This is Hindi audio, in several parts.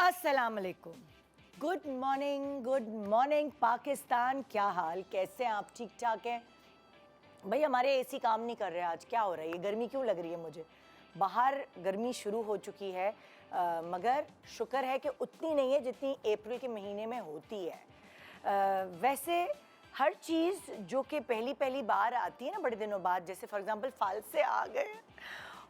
अस्सलाम वालेकुम। Good morning Pakistan. क्या हाल, कैसे हैं आप? ठीक ठाक हैं भाई? हमारे एसी काम नहीं कर रहे आज, क्या हो रहा है? ये गर्मी क्यों लग रही है मुझे? बाहर गर्मी शुरू हो चुकी है, मगर शुक्र है कि उतनी नहीं है जितनी अप्रैल के महीने में होती है। वैसे हर चीज़ जो कि पहली पहली बार आती है ना बड़े दिनों बाद, जैसे फॉर एग्जांपल फालसे आ गए,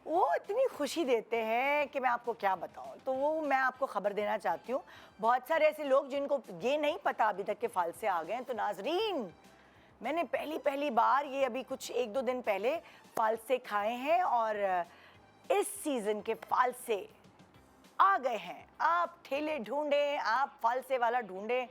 वो इतनी खुशी देते हैं कि मैं आपको क्या बताऊं। तो वो मैं आपको खबर देना चाहती हूँ। बहुत सारे ऐसे लोग जिनको ये नहीं पता अभी तक कि फालसे आ गए हैं, तो नाजरीन मैंने पहली पहली बार ये अभी कुछ एक दो दिन पहले फालसे खाए हैं और इस सीज़न के फालसे आ गए हैं। आप ठेले ढूंढें, आप फालसे वाला ढूंढें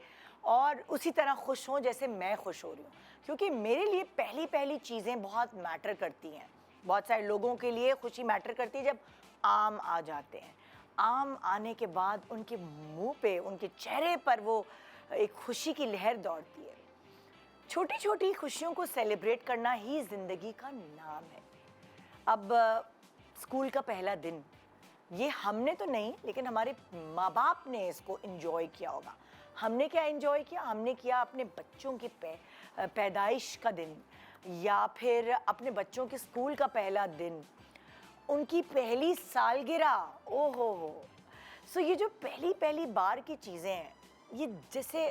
और उसी तरह खुश हों जैसे मैं खुश हो रही हूँ, क्योंकि मेरे लिए पहली पहली चीज़ें बहुत मैटर करती हैं। बहुत सारे लोगों के लिए खुशी मैटर करती है जब आम आ जाते हैं। आम आने के बाद उनके मुंह पे, उनके चेहरे पर वो एक खुशी की लहर दौड़ती है। छोटी छोटी खुशियों को सेलिब्रेट करना ही ज़िंदगी का नाम है। अब स्कूल का पहला दिन, ये हमने तो नहीं लेकिन हमारे माँ बाप ने इसको एंजॉय किया होगा। हमने क्या एंजॉय किया? हमने किया अपने बच्चों की पैदाइश का दिन, या फिर अपने बच्चों के स्कूल का पहला दिन, उनकी पहली सालगिरह। ओहो हो। सो ये जो पहली पहली बार की चीज़ें हैं, ये जैसे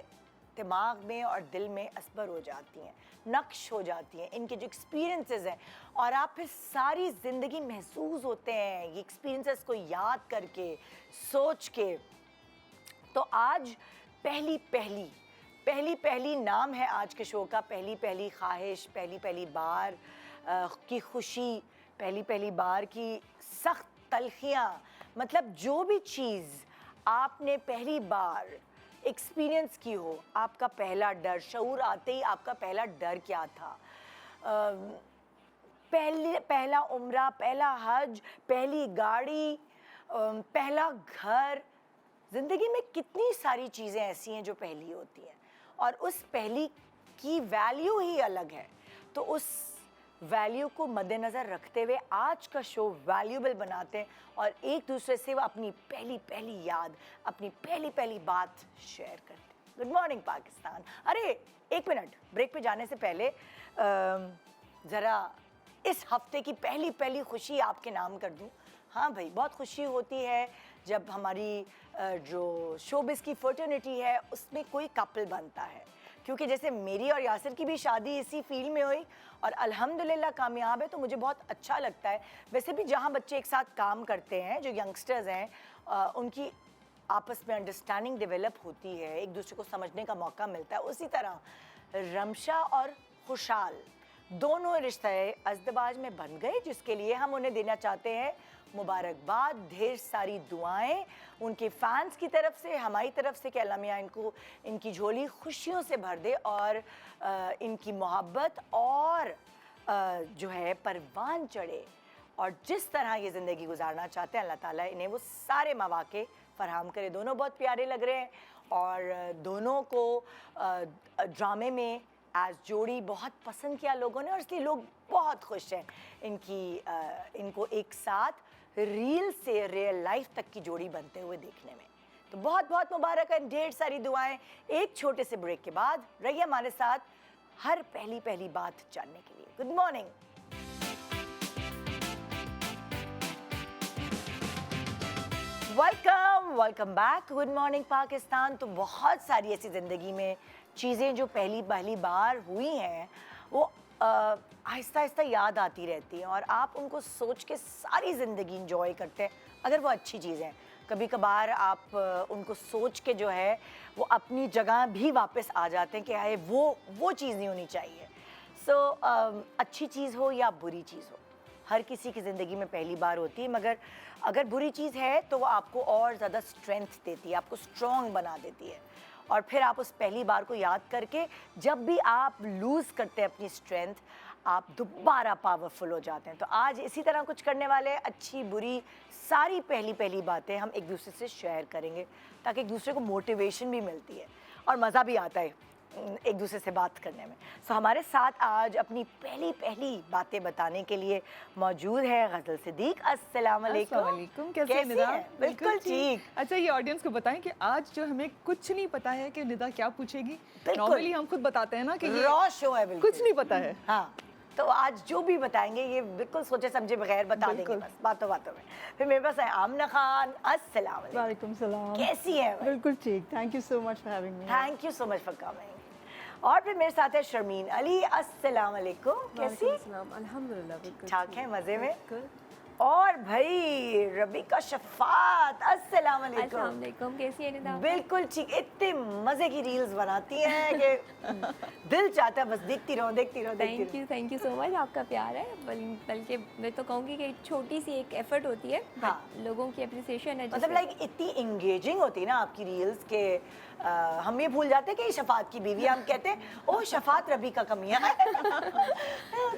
दिमाग में और दिल में असबर हो जाती हैं, नक्श हो जाती हैं, इनके जो एक्सपीरियंसेस हैं, और आप फिर सारी ज़िंदगी महसूस होते हैं ये एक्सपीरियंसेस को याद करके, सोच के। तो आज पहली पहली पहली पहली नाम है आज के शो का। पहली पहली ख्वाहिश, पहली पहली बार की खुशी, पहली पहली बार की सख्त तलखियाँ। मतलब जो भी चीज़ आपने पहली बार एक्सपीरियंस की हो, आपका पहला डर, शऊर आते ही आपका पहला डर क्या था? पहला उम्रा, पहला हज, पहली गाड़ी, पहला घर। ज़िंदगी में कितनी सारी चीज़ें ऐसी हैं जो पहली होती हैं, और उस पहली की वैल्यू ही अलग है। तो उस वैल्यू को मद्देनज़र रखते हुए आज का शो वैल्यूबल बनाते हैं और एक दूसरे से वो अपनी पहली पहली याद, अपनी पहली पहली बात शेयर करते हैं। Good morning Pakistan. अरे एक मिनट, ब्रेक पे जाने से पहले ज़रा इस हफ्ते की पहली पहली खुशी आपके नाम कर दूं। हाँ भाई, बहुत खुशी होती है जब हमारी जो शोबिस की फर्टर्निटी है उसमें कोई कपल बनता है, क्योंकि जैसे मेरी और यासिर की भी शादी इसी फील्ड में हुई और अल्हम्दुलिल्लाह कामयाब है, तो मुझे बहुत अच्छा लगता है। वैसे भी जहाँ बच्चे एक साथ काम करते हैं, जो यंगस्टर्स हैं, उनकी आपस में अंडरस्टैंडिंग डेवलप होती है, एक दूसरे को समझने का मौका मिलता है। उसी तरह रमशा और खुशहाल दोनों रिश्ते अज़दवाज में बन गए, जिसके लिए हम उन्हें देना चाहते हैं मुबारकबाद, ढेर सारी दुआएं उनके फैंस की तरफ से, हमारी तरफ से, कि अल्लाह मियां इनको, इनकी झोली खुशियों से भर दे और इनकी मोहब्बत और जो है परवान चढ़े, और जिस तरह ये ज़िंदगी गुजारना चाहते हैं अल्लाह ताला इन्हें वो सारे मौके फराहम करे। दोनों बहुत प्यारे लग रहे हैं और दोनों को ड्रामे में एज जोड़ी बहुत पसंद किया लोगों ने, और इसलिए लोग बहुत खुश हैं इनको एक साथ रील से रियल लाइफ तक की जोड़ी बनते हुए देखने में। तो बहुत बहुत मुबारक है, ढेर सारी दुआएं। एक छोटे से ब्रेक के बाद रहिए हमारे साथ हर पहली पहली बात जानने के लिए। Good morning. Welcome back. Good morning Pakistan. तो बहुत सारी ऐसी ज़िंदगी में चीज़ें जो पहली पहली बार हुई हैं, वो आहिस्ता आहिस्ता याद आती रहती हैं और आप उनको सोच के सारी ज़िंदगी इंजॉय करते हैं, अगर वो अच्छी चीज़ है। कभी कभार आप उनको सोच के जो है वो अपनी जगह भी वापस आ जाते हैं कि हाय वो चीज़ नहीं होनी चाहिए। सो अच्छी चीज़ हो या बुरी चीज़ हो, हर किसी की ज़िंदगी में पहली बार होती है, मगर अगर बुरी चीज़ है तो वो आपको और ज़्यादा स्ट्रेंथ देती है, आपको स्ट्रॉन्ग बना देती है, और फिर आप उस पहली बार को याद करके जब भी आप लूज़ करते हैं अपनी स्ट्रेंथ, आप दोबारा पावरफुल हो जाते हैं। तो आज इसी तरह कुछ करने वाले हैं, अच्छी बुरी सारी पहली पहली बातें हम एक दूसरे से शेयर करेंगे, ताकि एक दूसरे को मोटिवेशन भी मिलती है और मज़ा भी आता है। एक दूसरे से बात करने में। सो हमारे साथ आज अपनी पहली बातें बताने के लिए मौजूद है गजल सिद्दीक। अस्सलाम वालेकुम। कैसे हैं निदा? बिल्कुल ठीक। अच्छा, ये ऑडियंस को बताएं कि आज जो हमें कुछ नहीं पता है कि निदा क्या पूछेगी। बिल्कुल। नॉर्मली हम खुद बताते हैं ना कि ये रॉ शो है, बिल्कुल कुछ नहीं पता है। हाँ, तो आज जो भी बताएंगे ये बिल्कुल सोचे समझे बगैर बता देंगे, बस बातों बातों में। फिर मेरे पास है आमना खान। अस्सलाम वालेकुम। वालेकुम सलाम। कैसी हैं? बिल्कुल ठीक, thank you so much for having me. Thank you so much for coming. और फिर मेरे साथ है शर्मीन अली। अस्सलाम वालेकुम। कैसी? अल्हम्दुलिल्लाह बिल्कुल ठाक है, मजे में। बिल्कुल। और भाई रबीका शफात। अस्सलाम वालेकुम। अस्सलाम वालेकुम, कैसी है निदा? बिल्कुल ठीक। इतने मजे की रील्स बनाती हैं कि दिल चाहता है बस देखती रहो देखती रहो देखती रहो। थैंक यू सो मच, आपका प्यार है। बल्कि मैं तो कहूँगी कि छोटी सी एक एफर्ट होती है, हाँ। लोगों की अप्रिसिएशन है। मतलब लाइक इतनी एंगेजिंग होती है ना आपकी रील्स के हम ये भूल जाते हैं कि ये शफात की बीवी है। हम कहते हैं ओ शफात रबीका का मियां।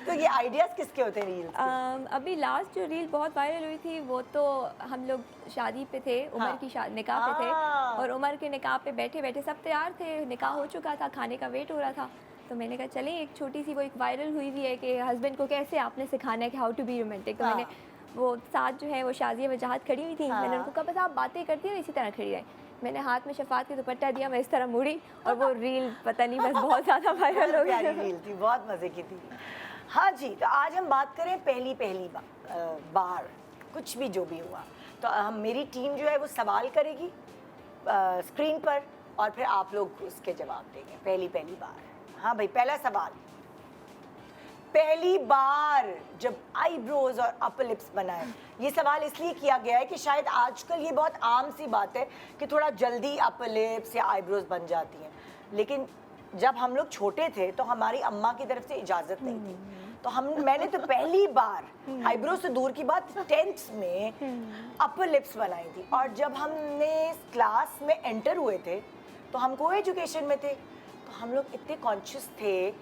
तो ये आइडियाज किसके होते हैं रील्स के? अभी लास्ट जो रील बहुत वायरल हुई थी वो तो हम लोग शादी पे थे, उमर हाँ। की निकाह पे थे, हाँ। और उमर के निकाह पे बैठे बैठे सब तैयार थे, निकाह हो चुका था, खाने का वेट हो रहा था। तो मैंने कहा चलें एक छोटी सी वो एक वायरल हुई हुई है कि हस्बैंड को कैसे आपने सिखाना है कि हाउ टू बी रोमांटिक। तो हाँ। मैंने वो साथ जो है वो शाजिया वजाहत खड़ी हुई थी, हाँ। मैंने उनको कहा बस आप बातें करती रहो इसी तरह खड़ी रहे। मैंने हाथ में शफात के दुपट्टा दिया, मैं इस तरह मुड़ी और वो रील पता नहीं बस बहुत ज़्यादा वायरल हो प्यारी गई। रील थी, बहुत मजे की थी। हाँ जी, तो आज हम बात करें पहली बार कुछ भी जो भी हुआ। तो हम मेरी टीम जो है वो सवाल करेगी स्क्रीन पर और फिर आप लोग उसके जवाब देंगे। पहली बार। हाँ भाई, पहला सवाल। पहली बार जब आईब्रोज और अपर लिप्स बनाए। ये सवाल इसलिए किया गया है कि शायद आजकल ये बहुत आम सी बात है कि थोड़ा जल्दी अपर लिप्स या आईब्रोज बन जाती हैं, लेकिन जब हम लोग छोटे थे तो हमारी अम्मा की तरफ से इजाज़त नहीं थी। तो मैंने तो पहली बार आईब्रोज से दूर की बात 10th में अपर लिप्स बनाई थी। और जब हमने क्लास में एंटर हुए थे तो हम को एजुकेशन में थे, तो हम लोग इतने कॉन्शियस थे,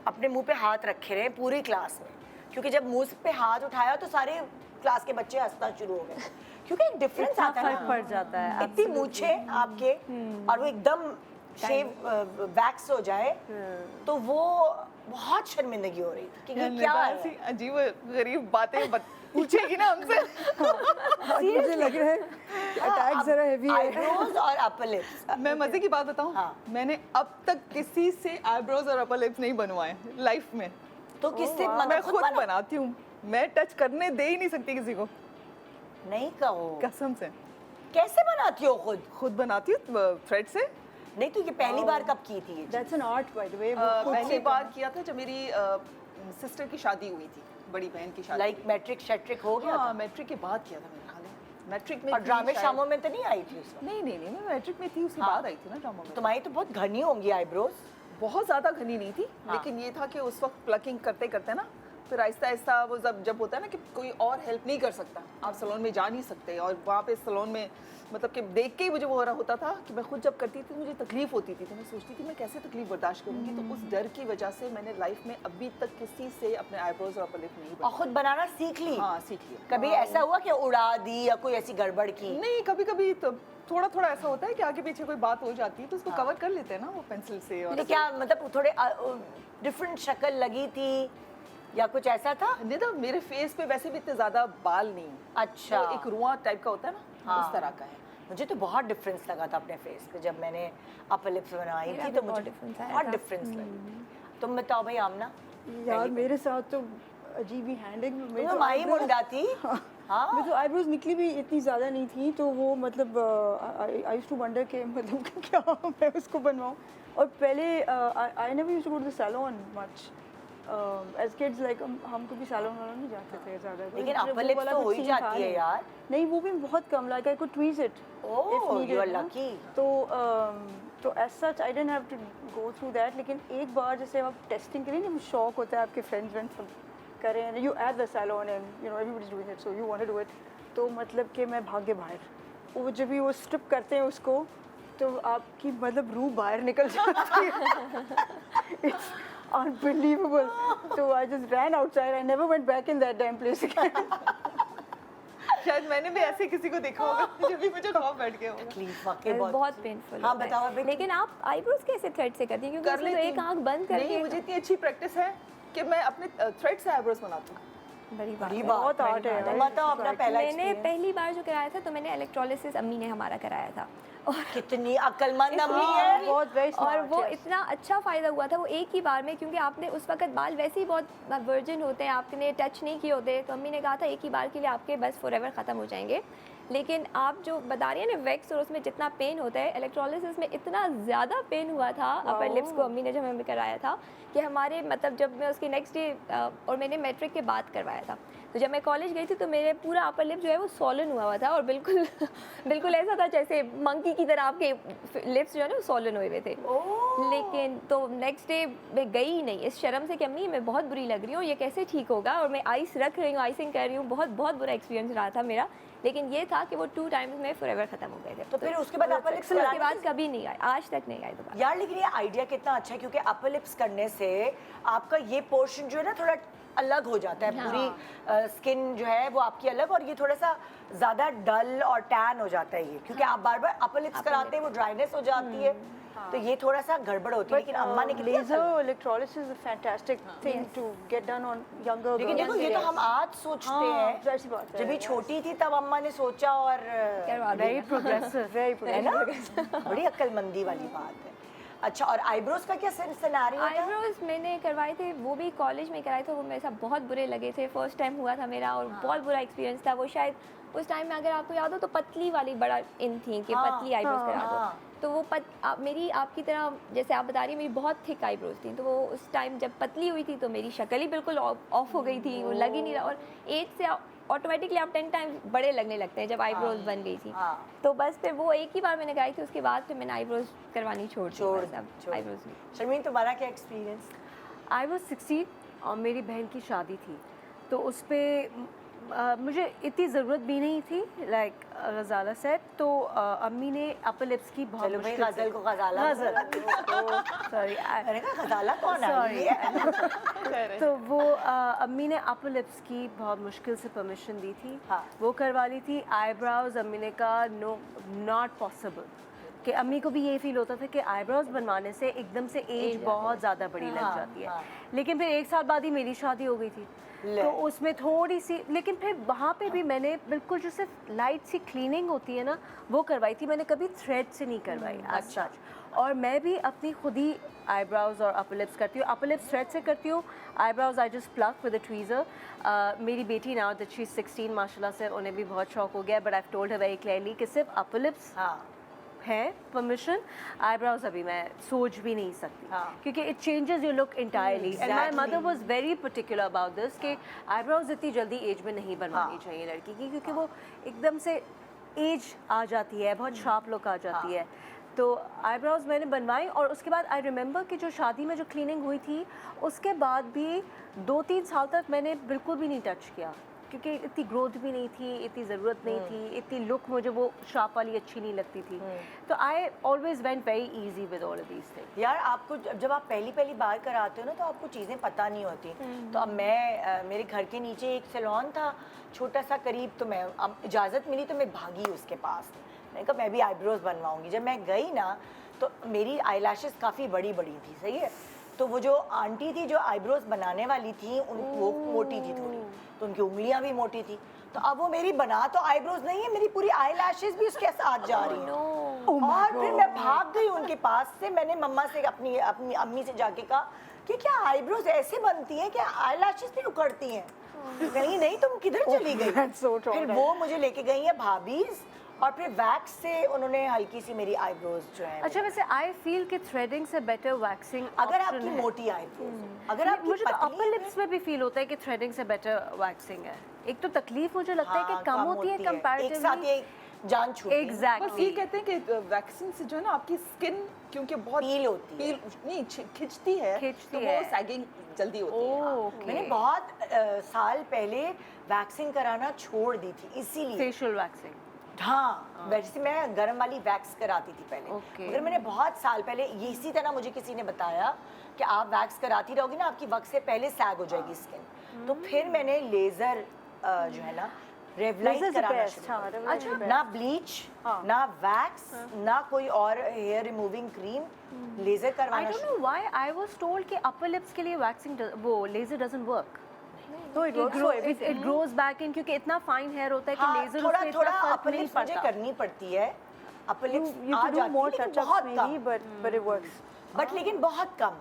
अपने मुंह पे हाथ रखे रहे पूरी क्लास में, क्योंकि जब मुंह पे हाथ उठाया तो सारे क्लास के बच्चे हंसना शुरू हो गए, क्योंकि एक डिफरेंस आता है फर्क पड़ जाता है। इतनी मूछे आपके और वो एकदम शेव वैक्स हो जाए, तो वो बहुत शर्मिंदगी हो रही थी कि ये क्या निदा है। ऐसी अजीब गरीब बातें पूछेगी ना हमसे। मुझे लग रहा है अटैक जरा हेवी है। आईब्रोज और अपर लिप्स। मैं मजे की बात बताऊं, हाँ। मैंने अब तक किसी से आईब्रोज और अपर लिप्स नहीं बनवाए लाइफ में। तो किससे मैं खुद बनाती हूँ, मैं टच करने दे ही नहीं सकती किसी को, नहीं कहो, कसम से। कैसे बनाती हो खुद? खुद बनाती हूँ थ्रेड से। नहीं तो ये पहली बार कब की थी ये चीज़? That's an art by the way. पहली बार किया था जब मेरी सिस्टर की शादी हुई थी, बड़ी बहन की शादी। लाइक मैट्रिक शैट्रिक हो गया हाँ, था? मैट्रिक के बाद किया था मेरे ख्याल में। मैट्रिक में और थी ड्रामे शायद। शामों में तो नहीं आई थी उस वक्त? नहीं, मैं मैट्रिक में थी, उसके हाँ। बाद आई थी ना ड्रामा में। तुम्हारी तो बहुत घनी होंगी आईब्रोज। बहुत ज़्यादा घनी नहीं थी, हाँ। लेकिन ये था कि उस वक्त प्लकिंग करते करते ना, फिर आहिस्ता आहिस्ता वो जब होता है ना कि कोई और हेल्प नहीं कर सकता, आप सैलून में जा नहीं सकते, और वहाँ पे सैलून में मतलब कि देख के ही मुझे वो हो रहा होता था कि मैं खुद जब करती थी मुझे तकलीफ होती थी, तो मैं सोचती थी मैं कैसे तकलीफ बर्दाश्त करूँगी। तो उस डर की वजह से मैंने लाइफ में अभी तक किसी से अपने आईब्रोज और अपर लिप नहीं और बनाए। खुद बनाना सीख ली? हाँ, सीख लिया। कभी ऐसा हुआ कि उड़ा दी या कोई ऐसी गड़बड़ की? नहीं, कभी कभी तो थोड़ा ऐसा होता है कि आगे पीछे कोई बात हो जाती है तो उसको कवर कर लेते हैं ना वो पेंसिल से। और तो क्या मतलब थोड़े डिफरेंट शक्ल लगी थी या कुछ ऐसा था? निदा, मेरे फेस पे वैसे भी इतने ज्यादा बाल नहीं। अच्छा। तो एक रुआ टाइप का होता है ना, हाँ। उस तरह का है। मुझे तो बहुत डिफरेंस लगा था अपने फेस पे जब मैंने अपर लिप्स बनाई मेरा थी, भी तो बहुत मुझे difference आया बहुत था। डिफरेंस लगा। तुम बताओ भाई आमना। यार मेरे साथ तो अजीब ही हैंडलिंग। तुम माही मुंडा थी। हाँ। मेरे तो आईब्रोज निकली भी इतनी ज़्यादा नहीं थी, तो वो मतलब आई यूज्ड टू वंडर के मतलब क्या मैं उसको बनवाऊँ। और पहले I never used to go to the salon much as kids, like हम कभी सैलून वालों नहीं जाते थे ज़्यादा। लेकिन वो अपर लिप्स वाला तो कुछ हो ही scene था जाती है नहीं। यार। नहीं, वो भी बहुत कम, like I could tweeze it Oh, you are lucky. तो as such I didn't have to go through that. लेकिन एक बार जैसे आप टेस्टिंग करें ना, शौक होता है आपके फ्रेंड्स सब करें, you at the salon and you know everybody is doing it, so you want to do it. तो मतलब कि मैं भागे बाहर, वो जब भी वो स्ट्रिप करते हैं उसको, तो आपकी मतलब रूह बाहर निकल जाती है। It's unbelievable. तो I just ran outside, I never went back in that damn place again. शायद मैंने भी ऐसे किसी को देखा होगा जब भी मुझे खौफ बैठ गया होगा। तकलीफ वाकई बहुत पेनफुल हाँ बताओ अभी लेकिन आप आईब्रोज कैसे थ्रेड से करती हैं क्योंकि कर उसमें तो लेती एक हूँ। आंख बंद करके नहीं, मुझे इतनी अच्छी प्रैक्टिस है कि मैं अपने थ्रेड से आईब्रोज बनाती हूँ। बड़ी बात बड़ी है। बात बहुत आर्ट है। बताओ अपना पहला मैंने एक्सपीरियंस पहली बार जो कराया था तो मैंने इलेक्ट्रोलिसिस अम्मी ने हमारा कराया था और कितनी अक्लमंद अम्मी हाँ, है बहुत very और smart, वो yes. इतना अच्छा फ़ायदा हुआ था वो एक ही बार में क्योंकि आपने उस वक्त बाल वैसे ही बहुत वर्जिन होते हैं आपने टच नहीं किए होते तो अम्मी ने कहा था एक ही बार के लिए आपके बस फॉरएवर ख़त्म हो जाएंगे लेकिन आप जो बता रही हैं ना वैक्स और उसमें जितना पेन होता है इलेक्ट्रोलिसिस में इतना ज़्यादा पेन हुआ था अपर लिप्स को अम्मी ने जब हमें कराया था कि हमारे मतलब जब मैं उसके नेक्स्ट डे और मैंने मैट्रिक के बाद करवाया था तो जब मैं कॉलेज गई थी तो मेरे पूरा अपर लिप जो है वो सॉलन हुआ था और बिल्कुल बिल्कुल ऐसा था जैसे मंकी की तरह आपके लिप्स जो है ना वो सॉलन हुए हुए थे लेकिन तो नेक्स्ट डे मैं गई ही नहीं इस शर्म से कि अम्मी मैं बहुत बुरी लग रही हूँ ये कैसे ठीक होगा और मैं आइस रख रही हूँ आइसिंग कर रही हूँ बहुत बहुत बुरा एक्सपीरियंस रहा था मेरा लेकिन ये था कि वो 2 टाइम्स में फॉरएवर ख़त्म हो गए थे तो फिर उसके बाद अपर लिप्स उसके बाद कभी नहीं आए आज तक नहीं आए दोबारा यार लेकिन ये आइडिया कितना अच्छा है क्योंकि अपर लिप्स करने से आपका ये पोर्शन जो है ना थोड़ा अलग हो जाता है पूरी स्किन जो है वो आपकी अलग और ये थोड़ा सा ज्यादा डल और टैन हो जाता है ये क्योंकि आप बार बार अपर लिप्स कराते हैं वो ड्राइनेस हो जाती है तो ये थोड़ा सा गड़बड़ होती है लेकिन अम्मा ने कितनी laser electrolysis is a fantastic thing to get done on younger लेकिन girls. देखो ये तो हम आज सोचते हाँ, हैं वैसी बात है, जब ये yes. छोटी थी तब अम्मा ने सोचा और करवा दिया। Very progressive, very है ना progressive. बड़ी अक्लमंदी वाली बात है अच्छा और आईब्रोज का क्या सिनेरियो था आईब्रोज मैंने करवाए थे वो भी कॉलेज में कराए थे वो मेरे साथ बहुत बुरे लगे थे फर्स्ट टाइम हुआ था मेरा और बहुत बुरा एक्सपीरियंस था वो शायद उस टाइम में अगर आपको याद हो तो पतली वाली बड़ा इन थी कि हाँ, पतली आईब्रोज करा हाँ। दो तो वो मेरी आपकी तरह जैसे आप बता रही हैं मेरी बहुत थिक आईब्रोज थी तो वो उस टाइम जब पतली हुई थी तो मेरी शक्ल ही बिल्कुल ऑफ हो गई थी वो लग ही नहीं रहा और एज से ऑटोमेटिकली आप 10 टाइम्स बड़े लगने लगते हैं जब आईब्रोज बन गई थी हाँ। तो बस फिर वो एक ही बार मैंने कराई थी उसके बाद फिर मैंने आईब्रोज करवानी छोड़ दी आईब्रोज भी शर्मीन तुम्हारा क्या एक्सपीरियंस I was 16 और मेरी बहन की शादी थी तो उस पर मुझे इतनी ज़रूरत भी नहीं थी लाइक गज़ाला सेट तो अम्मी ने अपर लिप्स की बहुत चलो भाई मुश्किल गजल को गजाला सॉरी मैंने कहा गजाला कौन है Sorry. ये? तो वो अम्मी ने अपर लिप्स की बहुत मुश्किल से परमिशन दी थी हाँ। वो करवा ली थी आईब्राउज अम्मी ने कहा नो नॉट पॉसिबल कि अम्मी को भी ये फील होता था कि आईब्राउज बनवाने से एकदम से एज बहुत ज़्यादा बड़ी लग हाँ, जाती है हाँ। लेकिन फिर 1 साल बाद ही मेरी शादी हो गई थी ले। तो उसमें थोड़ी सी लेकिन फिर वहाँ पे भी मैंने बिल्कुल जो सिर्फ लाइट सी क्लीनिंग होती है ना वो करवाई थी मैंने कभी थ्रेड से नहीं करवाई अच्छा। और मैं भी अपनी खुद ही आईब्राउज और अपर लिप्स करती हूँ अपर लिप्स थ्रेड से करती हूँ eyebrows I just pluck with a tweezer मेरी बेटी नाउ दैट शी इज 16 माशाल्लाह से उन्हें भी बहुत शौक हो गया but I told her very clearly कि सिर्फ अपर लिप्स हाँ है परमिशन आईब्राउज अभी मैं सोच भी नहीं सकती हाँ। क्योंकि it changes your look entirely and my Exactly. Mother was very particular about this कि आईब्राउज इतनी जल्दी एज में नहीं बनवानी हाँ। चाहिए लड़की की क्योंकि वो एकदम से एज आ जाती है बहुत शार्प लुक आ जाती है तो आईब्राउज मैंने बनवाई और उसके बाद आई रिमेंबर कि जो शादी में जो क्लीनिंग हुई थी उसके बाद भी 2-3 साल तक मैंने बिल्कुल भी नहीं टच किया क्योंकि इतनी ग्रोथ भी नहीं थी इतनी ज़रूरत नहीं थी इतनी लुक मुझे वो शार्प वाली अच्छी नहीं लगती थी तो I always went very easy with all of these things यार आपको जब आप पहली बार कराते हो ना तो आपको चीज़ें पता नहीं होती तो अब मैं मेरे घर के नीचे एक सैलून था छोटा सा करीब तो मैं अब इजाज़त मिली तो मैं भागी उसके पास मैंने कहा मैं भी आईब्रोज बनवाऊंगी जब मैं गई ना तो मेरी आई लैशेज़ काफ़ी बड़ी बड़ी थी सही है तो वो जो आंटी थी जो आईब्रोज बनाने वाली थी वो मोटी थी थोड़ी तो उनकी उंगलियां भी मोटी थी तो अब वो मेरी बना तो आईब्रोज नहीं है मेरी पूरी आई लैशेज़ भी उसके साथ जा रही हैं और फिर मैं भाग गई उनके पास से मैंने मम्मा से अपनी अपनी अम्मी से जाके कहा कि क्या आईब्रोज ऐसे बनती हैं क्या आई लैशेज़ भी उखड़ती हैं नहीं नहीं तुम किधर चली गई that's so फिर traumatizing. वो मुझे लेके गई है भाभीज और फिर वैक्स से उन्होंने हल्की सी मेरी आईब्रोज जो है अच्छा वैसे आई फील कि थ्रेडिंग से बेटर वैक्सिंग अगर आपकी मोटी आईब्रोज अगर आपकी मुझे तो पतली अपर लिप्स में भी फील होता है कि थ्रेडिंग से बेटर वैक्सिंग है एक तो तकलीफ मुझे लगता है कि कम होती है एक साथ कंपैरेटिवली ये जान छूटती है बस ये एग्जैक्टली कहते हैं कि वैक्सीन से जो है ना आपकी स्किन क्योंकि बहुत Peel होती है। नहीं खिंचती है खिंचती तो है। वो सैगिंग जल्दी होती है हाँ। ओके मैंने बहुत साल पहले वैक्सिंग कराना छोड़ दी थी इसीलिए फेशियल वैक्सिंग हाँ वैसे मैं गर्म वाली वैक्स कराती थी पहले Okay. मगर मैंने बहुत साल पहले ये इसी तरह मुझे किसी ने बताया कि आप वैक्स कराती रहोगी ना आपकी वक्त से पहले सैग हो जाएगी स्किन तो फिर मैंने लेज़र जो है ना रेवलाइट Laser is the कराना best, शुरू हाँ, कर दिया। Revlite is the ना best. ब्लीच हाँ। ना वैक्स ना कोई और hair removing cream, laser I करवाना don't शुरू। know why I was told कि upper lips के लिए waxing वो laser doesn't work. No, it works for everything. It grows back in क्योंकि इतना fine hair होता है कि हाँ, laser थोड़ा उसमें थोड़ा इतना फर्क अपर नहीं लिप्स मुझे पड़ता. करनी पड़ती है, अपर You, लिप्स you आ have to do जाती more है लेकिन touch-ups बहुत maybe, come, but it works. But लेकिन बहुत कम,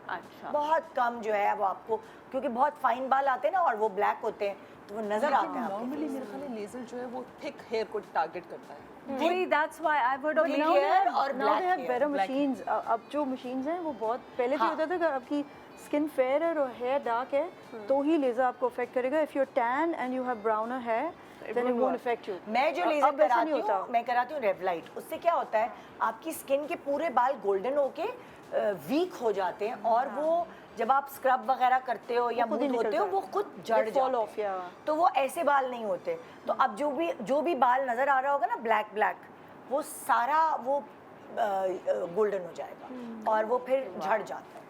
अच्छा. बहुत कम जो है वो आपको, क्योंकि बहुत फाइन बाल आते हैं ना और वो ब्लैक होते हैं तो वो नजर आते हैं आपको। नॉर्मली मेरे ख्याल है लेजर जो है वो थिक हेयर को टारगेट करता है। वही that's why I've heard of Thick Now they hair have- और now black they have hair, better black machines. अब जो machines हैं वो बहुत पहले हाँ। तो होता था कि आपकी स्किन फेयर है और हेयर डार्क है तो ही लेजर आपको अफेक्ट करेगा. If you are tan and you have browner hair then it won't affect you. मैं जो लेजर अब वैसा नहीं कराती होता. हूँ, मैं कराती हूँ रेवलाइट। उससे क्या होता है, आपकी स्किन के पूरे बाल गोल्डन होके वीक हो जाते हैं और वो जब आप स्क्रब वगैरह करते हो या खुद ही मुंह धोते निकल हो वो जाते खुद हैं. जड़ They जाते fall हैं। off, yeah. तो वो ऐसे बाल नहीं होते। तो अब जो भी बाल नजर आ रहा होगा ना ब्लैक ब्लैक, वो सारा वो गोल्डन हो जाएगा और वो फिर झड़ जाता है।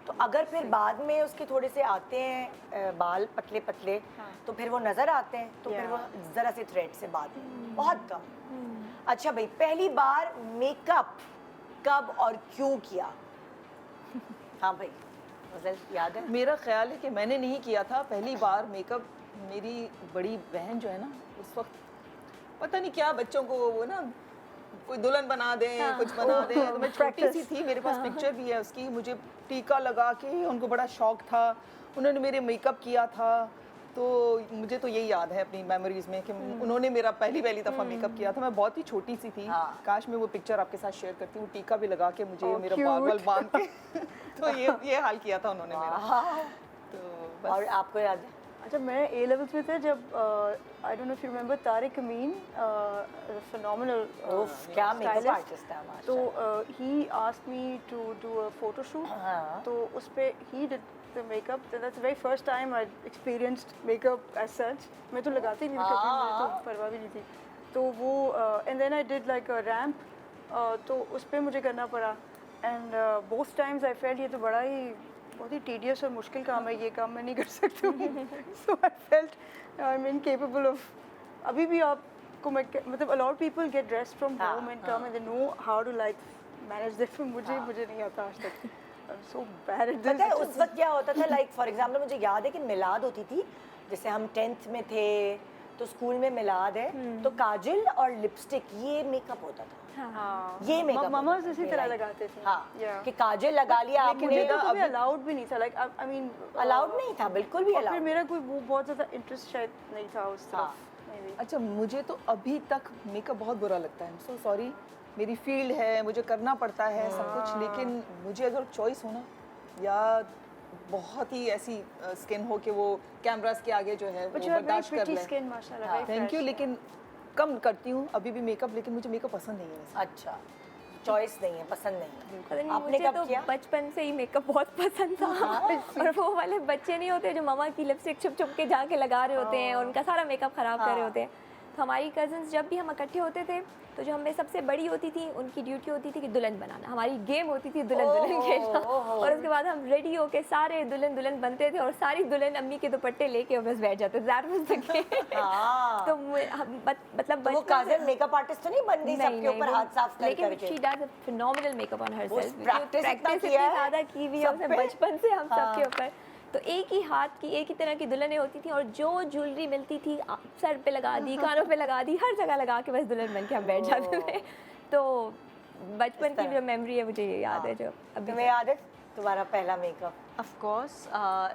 तो अगर फिर बाद में उसके थोड़े से आते हैं बाल पतले पतले तो फिर वो नज़र आते हैं, तो फिर वो ज़रा से थ्रेड से बाद में, बहुत कम। अच्छा भाई, पहली बार मेकअप कब और क्यों किया? हाँ भाई, फजल याद है? मेरा ख्याल है कि मैंने नहीं किया था पहली बार मेकअप। मेरी बड़ी बहन जो है ना, उस वक्त पता नहीं क्या बच्चों को वो ना कोई दुल्हन बना दे, कुछ बना दे, तो मैं छोटी सी थी, मेरे पास पिक्चर भी है उसकी। मुझे टीका लगा के उनको बड़ा शौक था, उन्होंने मेरे मेकअप किया था। तो मुझे तो यही याद है अपनी मेमोरीज में कि उन्होंने मेरा पहली दफ़ा मेकअप किया था। मैं बहुत ही छोटी सी थी। हाँ। काश मैं वो पिक्चर आपके साथ शेयर करती हूँ। टीका भी लगा के मुझे Oh, मेरा cute. बाल बांध के तो ये हाल किया था उन्होंने मेरा। हाँ। तो और बस आपको याद है? अच्छा, मैं ए लेवल्स में थे जब I don't know if you remember Tariq Amin, phenomenal उफ, क्या मेकअप stylist. आर्टिस्ट है हमारा। तो he asked me to do a photo shoot. हाँ। तो उस पे he did the makeup. That's the very first time I experienced makeup as such. मैं तो लगाती नहीं थी कभी, मुझे तो परवाह भी नहीं थी. तो वो and then I did like a ramp, तो उस पे मुझे करना पड़ा. And both times I felt ये तो बड़ा ही बहुत ही टीडियस और मुश्किल काम है, ये काम मैं नहीं कर सकती हूँ. So I felt I am incapable of. अभी भी आपको मैं मतलब a lot of people get dressed from हाँ, home and come and they know how to like manage their मुझे नहीं आता आज तक. I'm so bad at this. पता है उस वक्त क्या होता था, लाइक फॉर एग्जांपल मुझे याद है कि मिलाद होती थी, जैसे हम 10th में थे तो स्कूल में मिलाद है तो काजल और लिपस्टिक ये मेकअप होता था। हाँ. ये मेकअप मामा होता था इसी मेरा तरह एक। लगाते थे. हाँ, Yeah. कि काजल लगा लिया लेकिन आपने। मुझे तो कभी अलाउड भी नहीं था. लाइक आई मीन अलाउड नहीं था, बिल्कुल भी और फिर अलाउड। मेरा कोई वो बहुत ज़्यादा इंटरेस्ट शायद नहीं था उस हाँ. तरफ. maybe. अच्छा, मुझे तो अभी तक मेकअप बहुत बुरा लगता है। सो सॉरी, मेरी फील्ड है, मुझे करना पड़ता है सब कुछ, लेकिन मुझे अगर चॉइस हो ना, या बहुत ही ऐसी स्किन हो कि वो कैमरास के आगे जो है But वो you have very बर्दाश्त कर pretty ले। skin, माशाल्लाह. हाँ. very thank you, fresh. लेकिन कम करती हूँ अभी भी मेकअप, लेकिन मुझे मेकअप पसंद नहीं है वैसे। अच्छा, चॉइस नहीं है, पसंद नहीं पता है। नहीं, आपने मुझे कब तो किया? बचपन से ही मेकअप बहुत पसंद था। और वो वाले बच्चे नहीं होते जो मामा की लिपस्टिक छुप छुप के जाके लगा रहे होते हैं और उनका सारा मेकअप खराब कर रहे होते हैं। तो हमारी कज़न्स जब भी हम इकट्ठे होते थे तो जो हमें सबसे बड़ी होती थी उनकी ड्यूटी होती थी कि दुल्हन बनाना। हमारी गेम होती थी दुल्हन दुल्हन खेलना। और उसके बाद हम रेडी होके सारे दुल्हन दुल्हन बनते थे और सारी दुल्हन अम्मी के दुपट्टे लेके बस बैठ जाते थे। That was the game. हाँ। तो मतलब तो वो बचपन काजल से- मेकअप आर्टिस्ट तो नहीं बन गई सबके ऊपर वो- हाथ साफ कर लेकिन करके? She does a phenomenal makeup on वो हरसेल्फ। practice इतना इतनी किया है ज़्यादा की हुई है सब उसने पे। बचपन से हम हाँ। सबके ऊपर। तो एक ही हाथ की एक ही तरह की दुल्हनें होती थी और जो ज्वेलरी मिलती थी सर पे लगा दी, कानों पे लगा दी, हर जगह लगा के बस दुल्हन बन के हम बैठ जाते थे। तो बचपन की जो मेमोरी है मुझे ये याद है जो अभी तुम्हें याद है तुम्हारा पहला मेकअप? ऑफ कोर्स,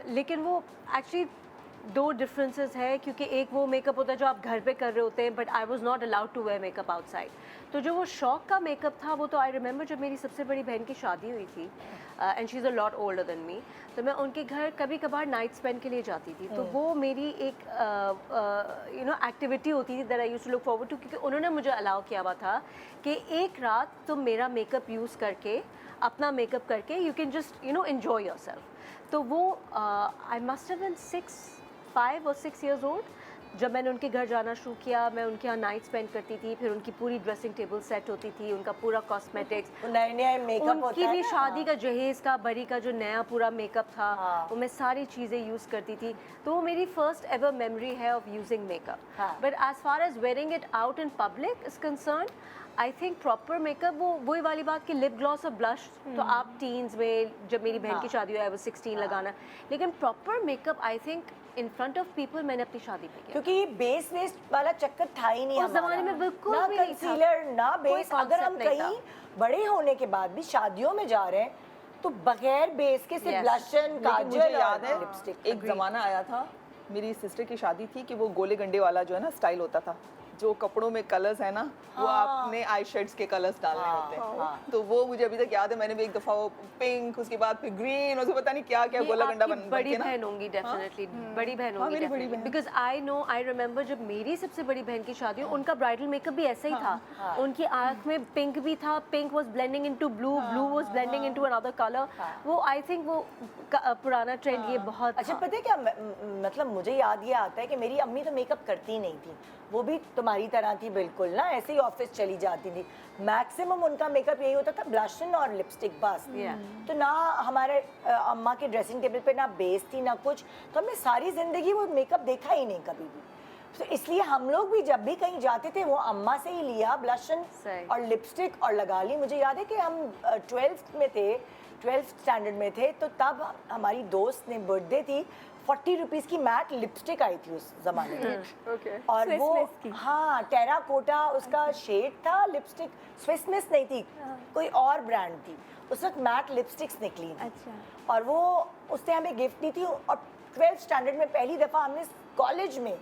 लेकिन वो एक्चुअली दो डिफरेंसेस है, क्योंकि एक वो मेकअप होता है जो आप घर पे कर रहे होते हैं, but I was not allowed to wear makeup outside. तो जो वो शौक का मेकअप था वो तो आई रिमेंबर जब मेरी सबसे बड़ी बहन की शादी हुई थी, and she is a lot older than me, तो मैं उनके घर कभी कभार नाइट स्पेंड के लिए जाती थी. तो वो मेरी एक एक्टिविटी होती थी that I used to look forward to, क्योंकि उन्होंने मुझे अलाउ किया हुआ था कि एक रात तुम मेरा मेकअप यूज़ करके, अपना मेकअप करके, you can just enjoy yourself. तो वो I must have been 5 or 6 years old. जब मैंने उनके घर जाना शुरू किया, मैं उनके यहाँ नाइट स्पेंड करती थी, फिर उनकी पूरी ड्रेसिंग टेबल सेट होती थी, उनका पूरा कॉस्मेटिक्स, नए नए मेकअप होता उनकी है भी ना। शादी का जहेज का बड़ी का जो नया पूरा मेकअप था, हाँ। वो मैं सारी चीज़ें यूज़ करती थी। तो वो मेरी फर्स्ट एवर मेमोरी है ऑफ यूजिंग मेकअप। हाँ। But as far as wearing it out in public is concern, I think proper makeup वो वही वाली बात कि लिप ग्लॉस और ब्लश तो आप टीन्स में, जब मेरी बहन की हाँ। शादी हुई आई वाज 16 लगाना, लेकिन proper makeup I think in front of people मैंने अपनी शादी पे किया। क्योंकि ये बेस वेस्ट वाला चक्कर था ही नहीं उस हमारा। ज़माने में बिल्कुल ना भी नहीं था। कंसीलर ना कोई बेस। अगर हम concept नहीं कहीं था। बड़े होने के बाद भी शादियों में जा रहे हैं तो बगैर बेस के सिर्फ Yes. ब्लशन, लेकिन काजल मुझे याद है लिपस्टिक। एक ज़माना आया था, मेरी सिस्टर की शादी थी कि वो गोले गंडे वाला जो है ना स्टाइल होता था, जो कपड़ों में कलर्स है ना वो हाँ। आपने आई शेड्स के कलर्स डालने हाँ, होते हैं। हाँ। तो वो मुझे अभी तक याद है, मैंने भी एक दफ़ा वो पिंक, उसके बाद फिर ग्रीन, उसको पता नहीं क्या क्या ये गोला गंडा आपकी बन बड़ी के ना। बहन होंगी डेफिनेटली, बड़ी बहन हाँ, होंगी मेरी बड़ी डेफिनेटली, बहन। Because I know, I remember जब मेरी सबसे बड़ी बहन की शादी हो, उनका ब्राइडल मेकअप भी ऐसा ही था। हाँ। उनकी आंख में पिंक भी था, pink was blending into blue, blue was blending into another colour. वो आई थिंक वो पुराना ट्रेंड ये बहुत अच्छा था। पता है क्या मतलब मुझे याद ये आता है कि मेरी अम्मी तो मेकअप करती ही नहीं थी, वो भी तुम्हारी तरह थी बिल्कुल ना, ऐसे ही ऑफिस चली जाती थी। मैक्सिमम उनका मेकअप यही होता था, ब्लशन और लिपस्टिक बस। तो ना हमारे अम्मा के ड्रेसिंग टेबल पे ना बेस थी ना कुछ, तो हमने सारी जिंदगी वो मेकअप देखा ही नहीं कभी भी। तो इसलिए हम लोग भी जब भी कहीं जाते थे वो अम्मा से ही लिया ब्लशन सही। और लिपस्टिक और लगा ली। मुझे याद है कि हम 12th में थे, 12th स्टैंडर्ड में थे, तो तब हमारी दोस्त ने बर्थडे थी, 40 रुपीज़ की मैट लिपस्टिक आई थी उस जमाने में। ओके। और Swiss वो Miss की। हाँ टेराकोटा उसका शेड था लिपस्टिक, स्विस मिस नहीं थी, कोई और ब्रांड थी। उस वक्त मैट लिपस्टिक्स निकली थी। अच्छा। और वो उसने हमें गिफ्ट दी थी, और 12th स्टैंडर्ड में पहली दफ़ा हमने कॉलेज में